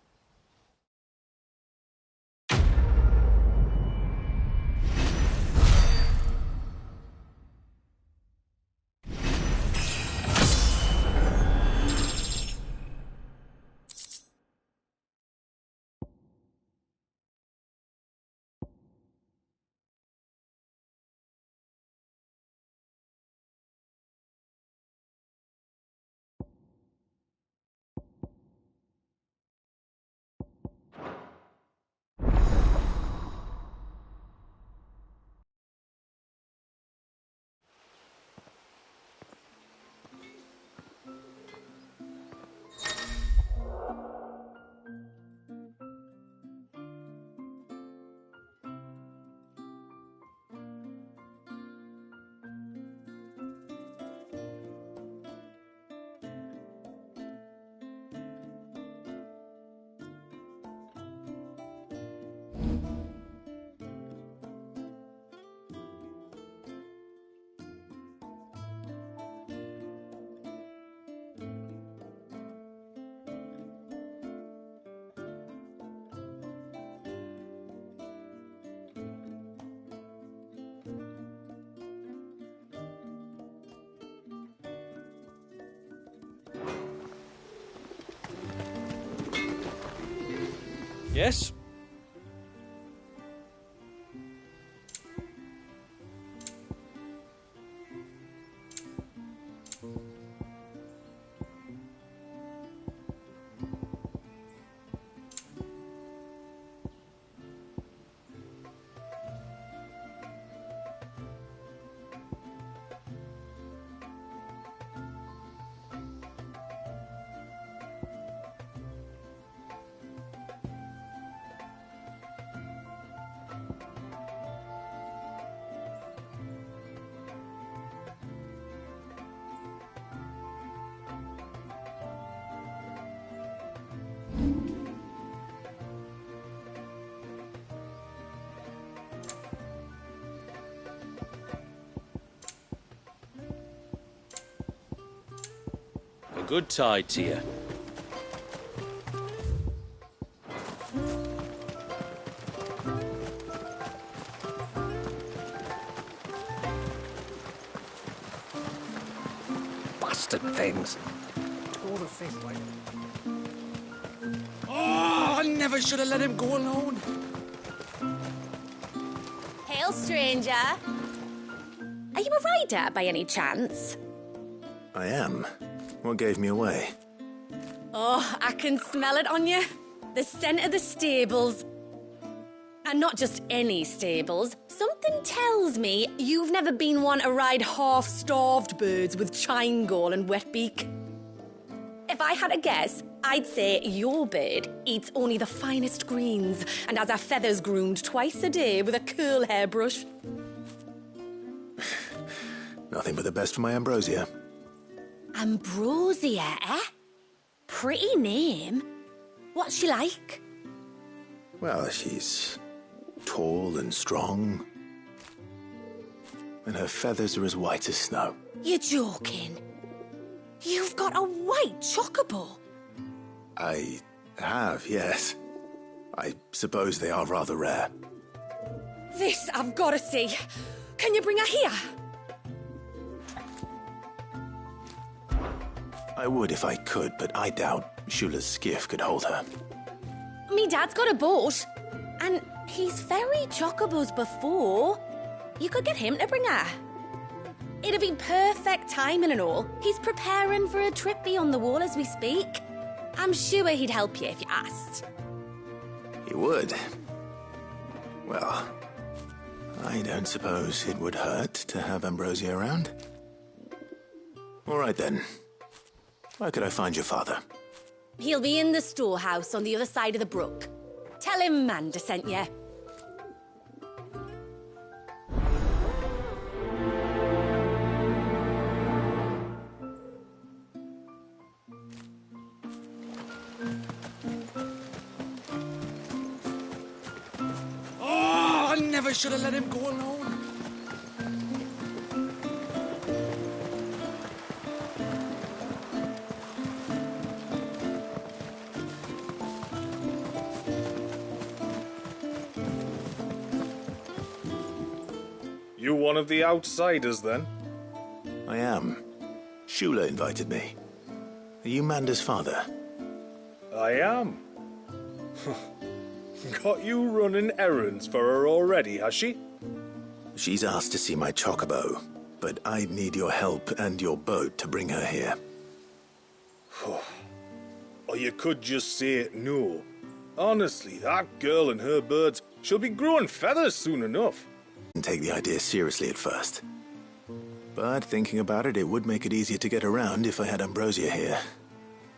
Yes? A good tide to you. Bastard things. Oh, the fish right. Oh, I never should have let him go alone. Hail, stranger. Are you a rider by any chance? I am. What gave me away? Oh, I can smell it on you. The scent of the stables. And not just any stables. Something tells me you've never been one to ride half-starved birds with chine gall and wet beak. If I had a guess, I'd say your bird eats only the finest greens and has her feathers groomed twice a day with a curl hairbrush. Nothing but the best for my Ambrosia. Ambrosia, eh? Pretty name. What's she like? Well, she's tall and strong. And her feathers are as white as snow. You're joking. You've got a white chocobo. I have, yes. I suppose they are rather rare. This I've got to see. Can you bring her here? I would if I could, but I doubt Shula's skiff could hold her. Me dad's got a boat. And he's ferried chocobos before. You could get him to bring her. It'd be perfect timing and all. He's preparing for a trip beyond the wall as we speak. I'm sure he'd help you if you asked. He would. Well, I don't suppose it would hurt to have Ambrosia around. All right then. Where could I find your father? He'll be in the storehouse on the other side of the brook. Tell him Manda sent you. Oh, I never should have let him go alone. You one of the outsiders, then? I am. Shula invited me. Are you Manda's father? I am. Got you running errands for her already, has she? She's asked to see my chocobo, but I'd need your help and your boat to bring her here. Or you could just say no. Honestly, that girl and her birds, she'll be growing feathers soon enough. Didn't take the idea seriously at first. But thinking about it, it would make it easier to get around if I had Ambrosia here.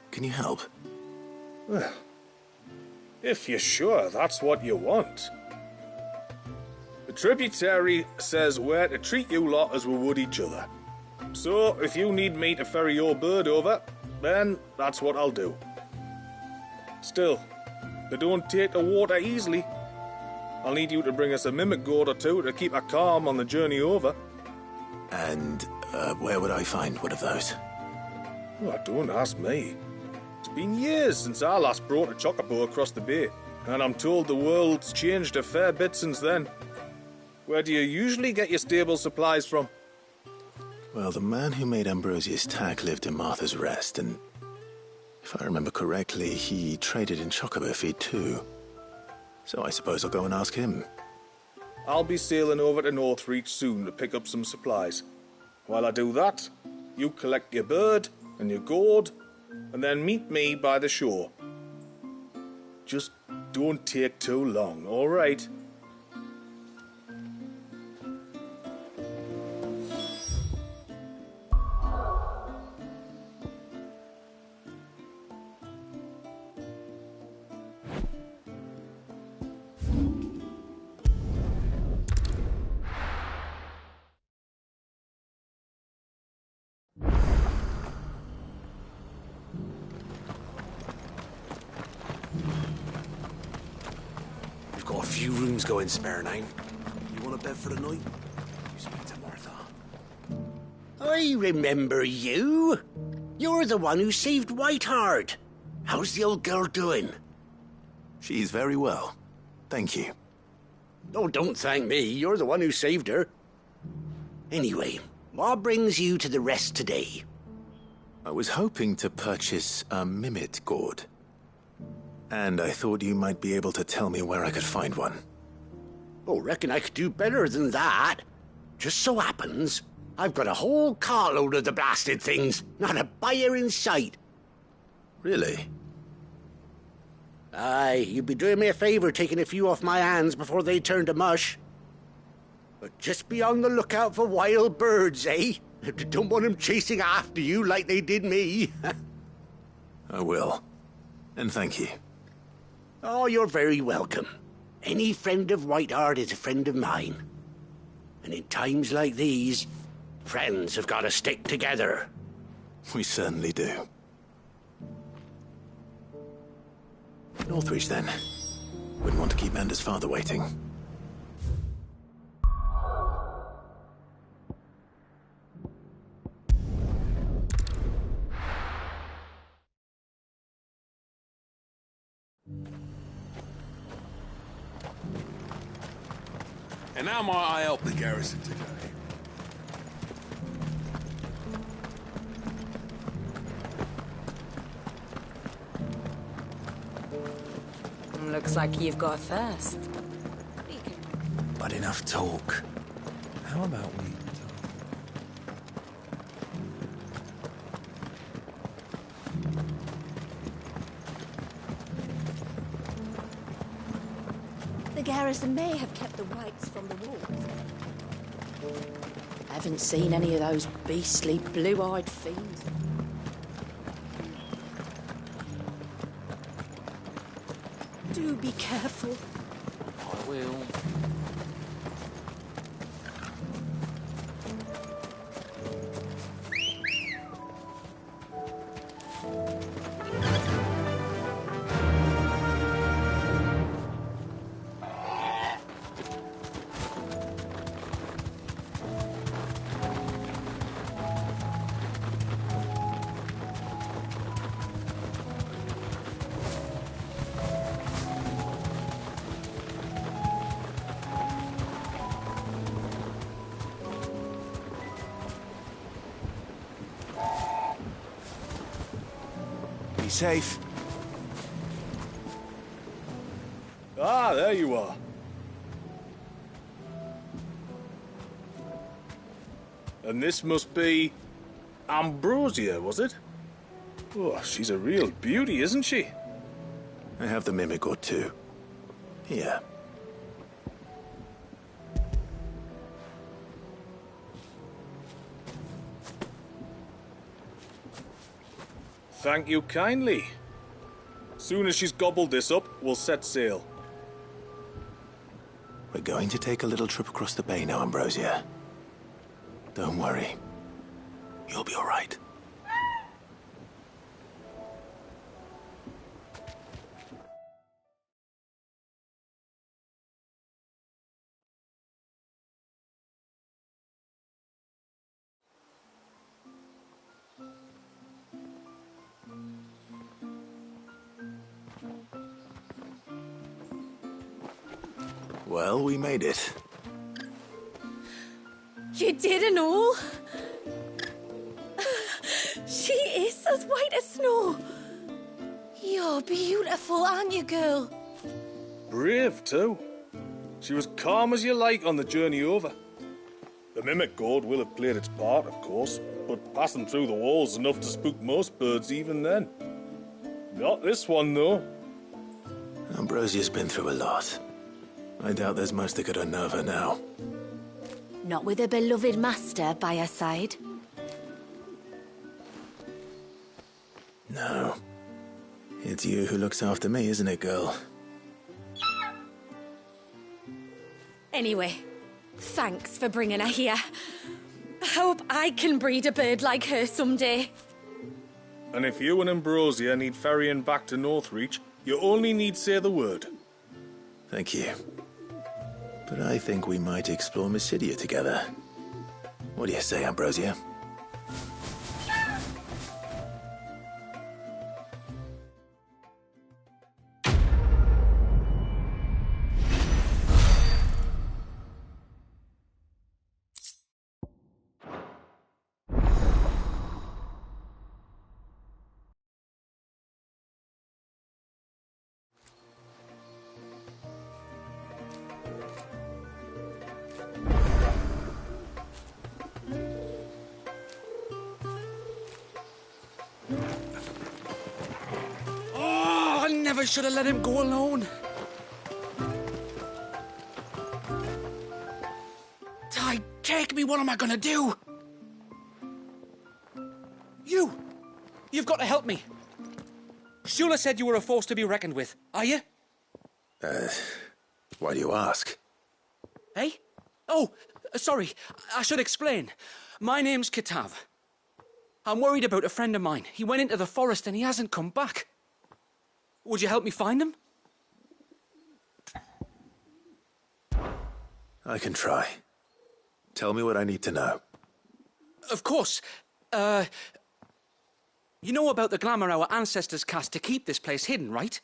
Can you help? Well, if you're sure that's what you want. The tributary says we're to treat you lot as we would each other. So, if you need me to ferry your bird over, then that's what I'll do. Still, they don't take the water easily. I'll need you to bring us a mimic gourd or two to keep her calm on the journey over. And where would I find one of those? Oh, don't ask me. It's been years since I last brought a chocobo across the bay, and I'm told the world's changed a fair bit since then. Where do you usually get your stable supplies from? Well, the man who made Ambrosia's tack lived in Martha's Rest, and if I remember correctly, he traded in chocobo feed too. So I suppose I'll go and ask him. I'll be sailing over to Northreach soon to pick up some supplies. While I do that, you collect your bird and your gourd, and then meet me by the shore. Just don't take too long, all right? We've got a few rooms going spare now. You want a bed for the night? You speak to Martha. I remember you. You're the one who saved Whiteheart. How's the old girl doing? She's very well. Thank you. Oh, don't thank me. You're the one who saved her. Anyway, what brings you to the rest today? I was hoping to purchase a Mimit gourd. And I thought you might be able to tell me where I could find one. Oh, reckon I could do better than that. Just so happens, I've got a whole carload of the blasted things. Not a buyer in sight. Really? Aye, you'd be doing me a favour taking a few off my hands before they turn to mush. But just be on the lookout for wild birds, eh? Don't want them chasing after you like they did me. I will. And thank you. Oh, you're very welcome. Any friend of Whiteheart is a friend of mine. And in times like these, friends have got to stick together. We certainly do. Northreach, then. Wouldn't want to keep Mander's father waiting. And how might I help the garrison today? Looks like you've got a thirst. But enough talk. How about we The garrison may have kept the whites from the wolves. Haven't seen any of those beastly blue-eyed fiends. Do be careful. I will. be safe? Ah, there you are. And this must be Ambrosia, was it? Oh, she's a real beauty, isn't she? I have the mimic or two. Here. Thank you kindly. Soon as she's gobbled this up, we'll set sail. We're going to take a little trip across the bay now, Ambrosia. Don't worry. You'll be all right. Well, we made it. You didn't all? She is as white as snow. You're beautiful, aren't you, girl? brave, too. She was calm as you like on the journey over. The mimic gourd will have played its part, of course, but passing through the walls enough to spook most birds even then. Not this one, though. Ambrosia's been through a lot. I doubt there's much that could unnerve her now. Not with a beloved master by her side. No. It's you who looks after me, isn't it, girl? Anyway, thanks for bringing her here. I hope I can breed a bird like her someday. And if you and Ambrosia need ferrying back to Northreach, you only need say the word. Thank you. But I think we might explore Mysidia together. What do you say, Ambrosia? Oh, I never should have let him go alone. Ty, take me, what am I gonna do? You've got to help me. Shula said you were a force to be reckoned with. Are you? Why do you ask? Hey? Oh, sorry. I should explain. My name's Kitav. I'm worried about a friend of mine. He went into the forest and he hasn't come back. Would you help me find him? I can try. Tell me what I need to know. Of course. You know about the glamour our ancestors cast to keep this place hidden, right?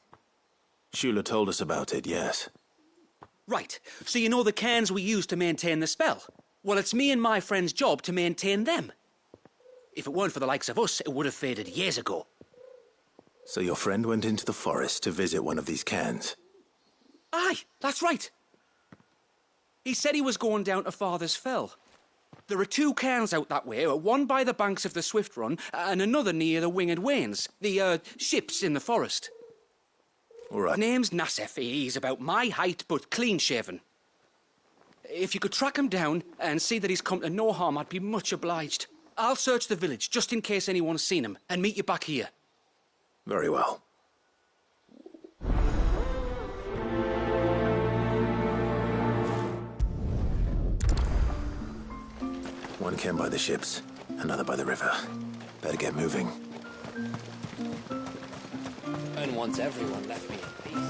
Shula told us about it, yes. Right. So you know the cairns we use to maintain the spell? Well, it's me and my friend's job to maintain them. If it weren't for the likes of us, it would have faded years ago. So your friend went into the forest to visit one of these cairns? Aye, that's right. He said he was going down to Father's Fell. There are 2 cairns out that way, one by the banks of the Swift Run, and another near the Winged Wains, the, ships in the forest. All right. Name's Nassef. He's about my height, but clean-shaven. If you could track him down and see that he's come to no harm, I'd be much obliged. I'll search the village, just in case anyone's seen him, and meet you back here. Very well. One cairn by the ships, another by the river. Better get moving. And once everyone left me in peace.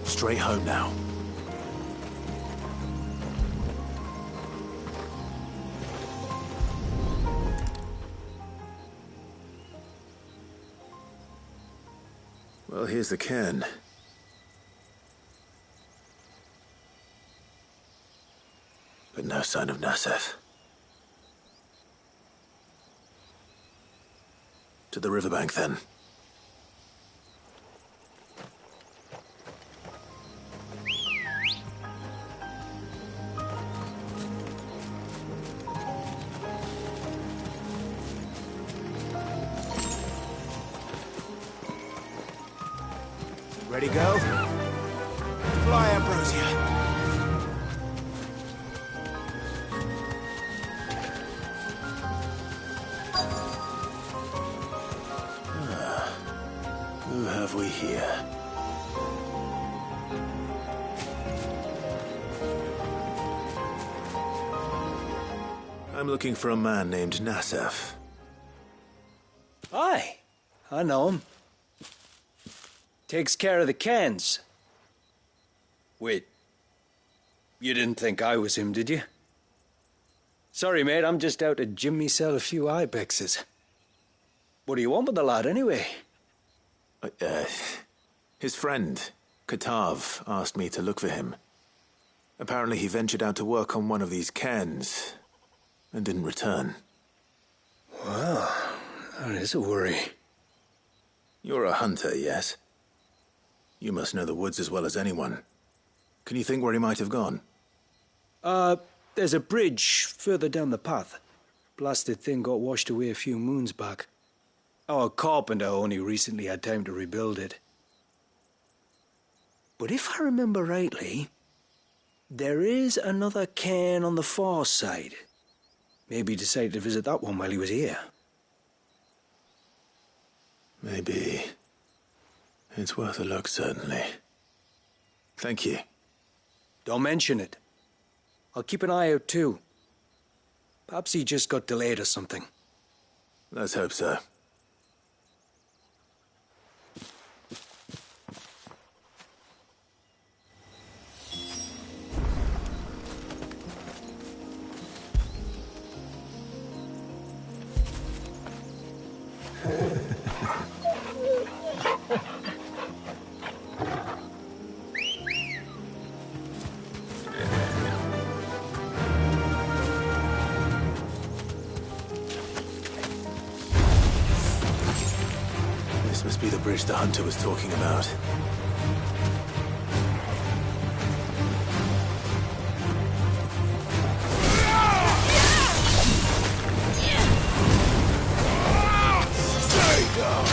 Straight home now. Well, here's the cairn. But no sign of Nassef. To the riverbank, then. Ready, go? Fly, Ambrosia. Who have we here? I'm looking for a man named Nassef. Aye, I know him. Takes care of the cans. Wait. You didn't think I was him, did you? Sorry, mate, I'm just out to gym myself a few ibexes. What do you want with the lad, anyway? His friend, Katav, asked me to look for him. Apparently he ventured out to work on one of these cairns and didn't return. Well, that is a worry. You're a hunter, yes? You must know the woods as well as anyone. Can you think where he might have gone? There's a bridge further down the path. Blasted thing got washed away a few moons back. Our carpenter only recently had time to rebuild it. But if I remember rightly, there is another cairn on the far side. Maybe he decided to visit that one while he was here. Maybe. It's worth a look, certainly. Thank you. Don't mention it. I'll keep an eye out too. Perhaps he just got delayed or something. Let's hope so. This must be the bridge the hunter was talking about. Stay down!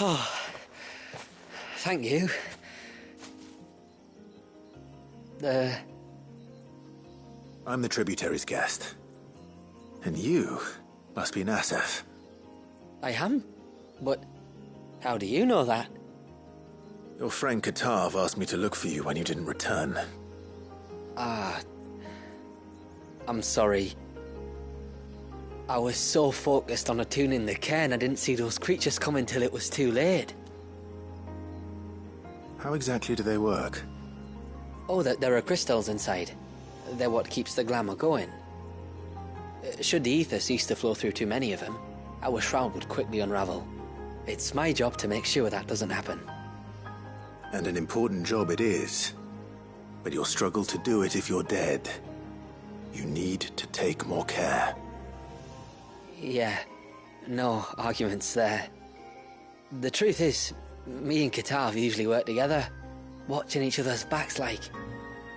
Oh, thank you. I'm the tributary's guest. And you must be Nassef. I am? But how do you know that? Your friend Katav asked me to look for you when you didn't return. Ah, I'm sorry. I was so focused on attuning the cairn, I didn't see those creatures coming till it was too late. How exactly do they work? Oh, there are crystals inside. They're what keeps the glamour going. Should the ether cease to flow through too many of them, our shroud would quickly unravel. It's my job to make sure that doesn't happen. And an important job it is. But you'll struggle to do it if you're dead. You need to take more care. Yeah, no arguments there. The truth is, me and Katav usually work together, watching each other's backs like.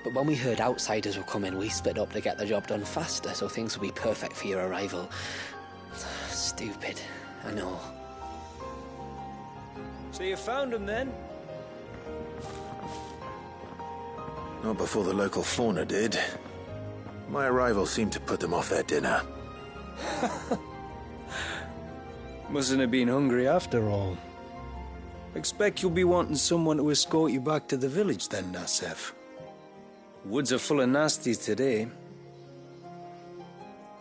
But when we heard outsiders were coming, we split up to get the job done faster, so things would be perfect for your arrival. Stupid, I know. So you found him then? Not before the local fauna did. My arrival seemed to put them off their dinner. Mustn't have been hungry after all. Expect you'll be wanting someone to escort you back to the village then, Nassef. Woods are full of nasties today.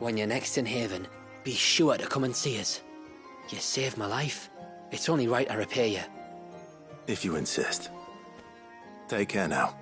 When you're next in Haven, be sure to come and see us. You saved my life. It's only right I repay you. If you insist. Take care now.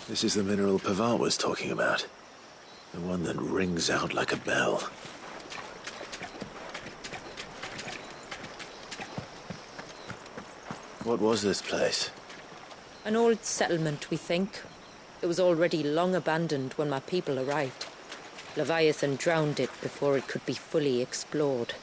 This is the mineral Pavar was talking about. The one that rings out like a bell. What was this place? An old settlement, we think. It was already long abandoned when my people arrived. Leviathan drowned it before it could be fully explored.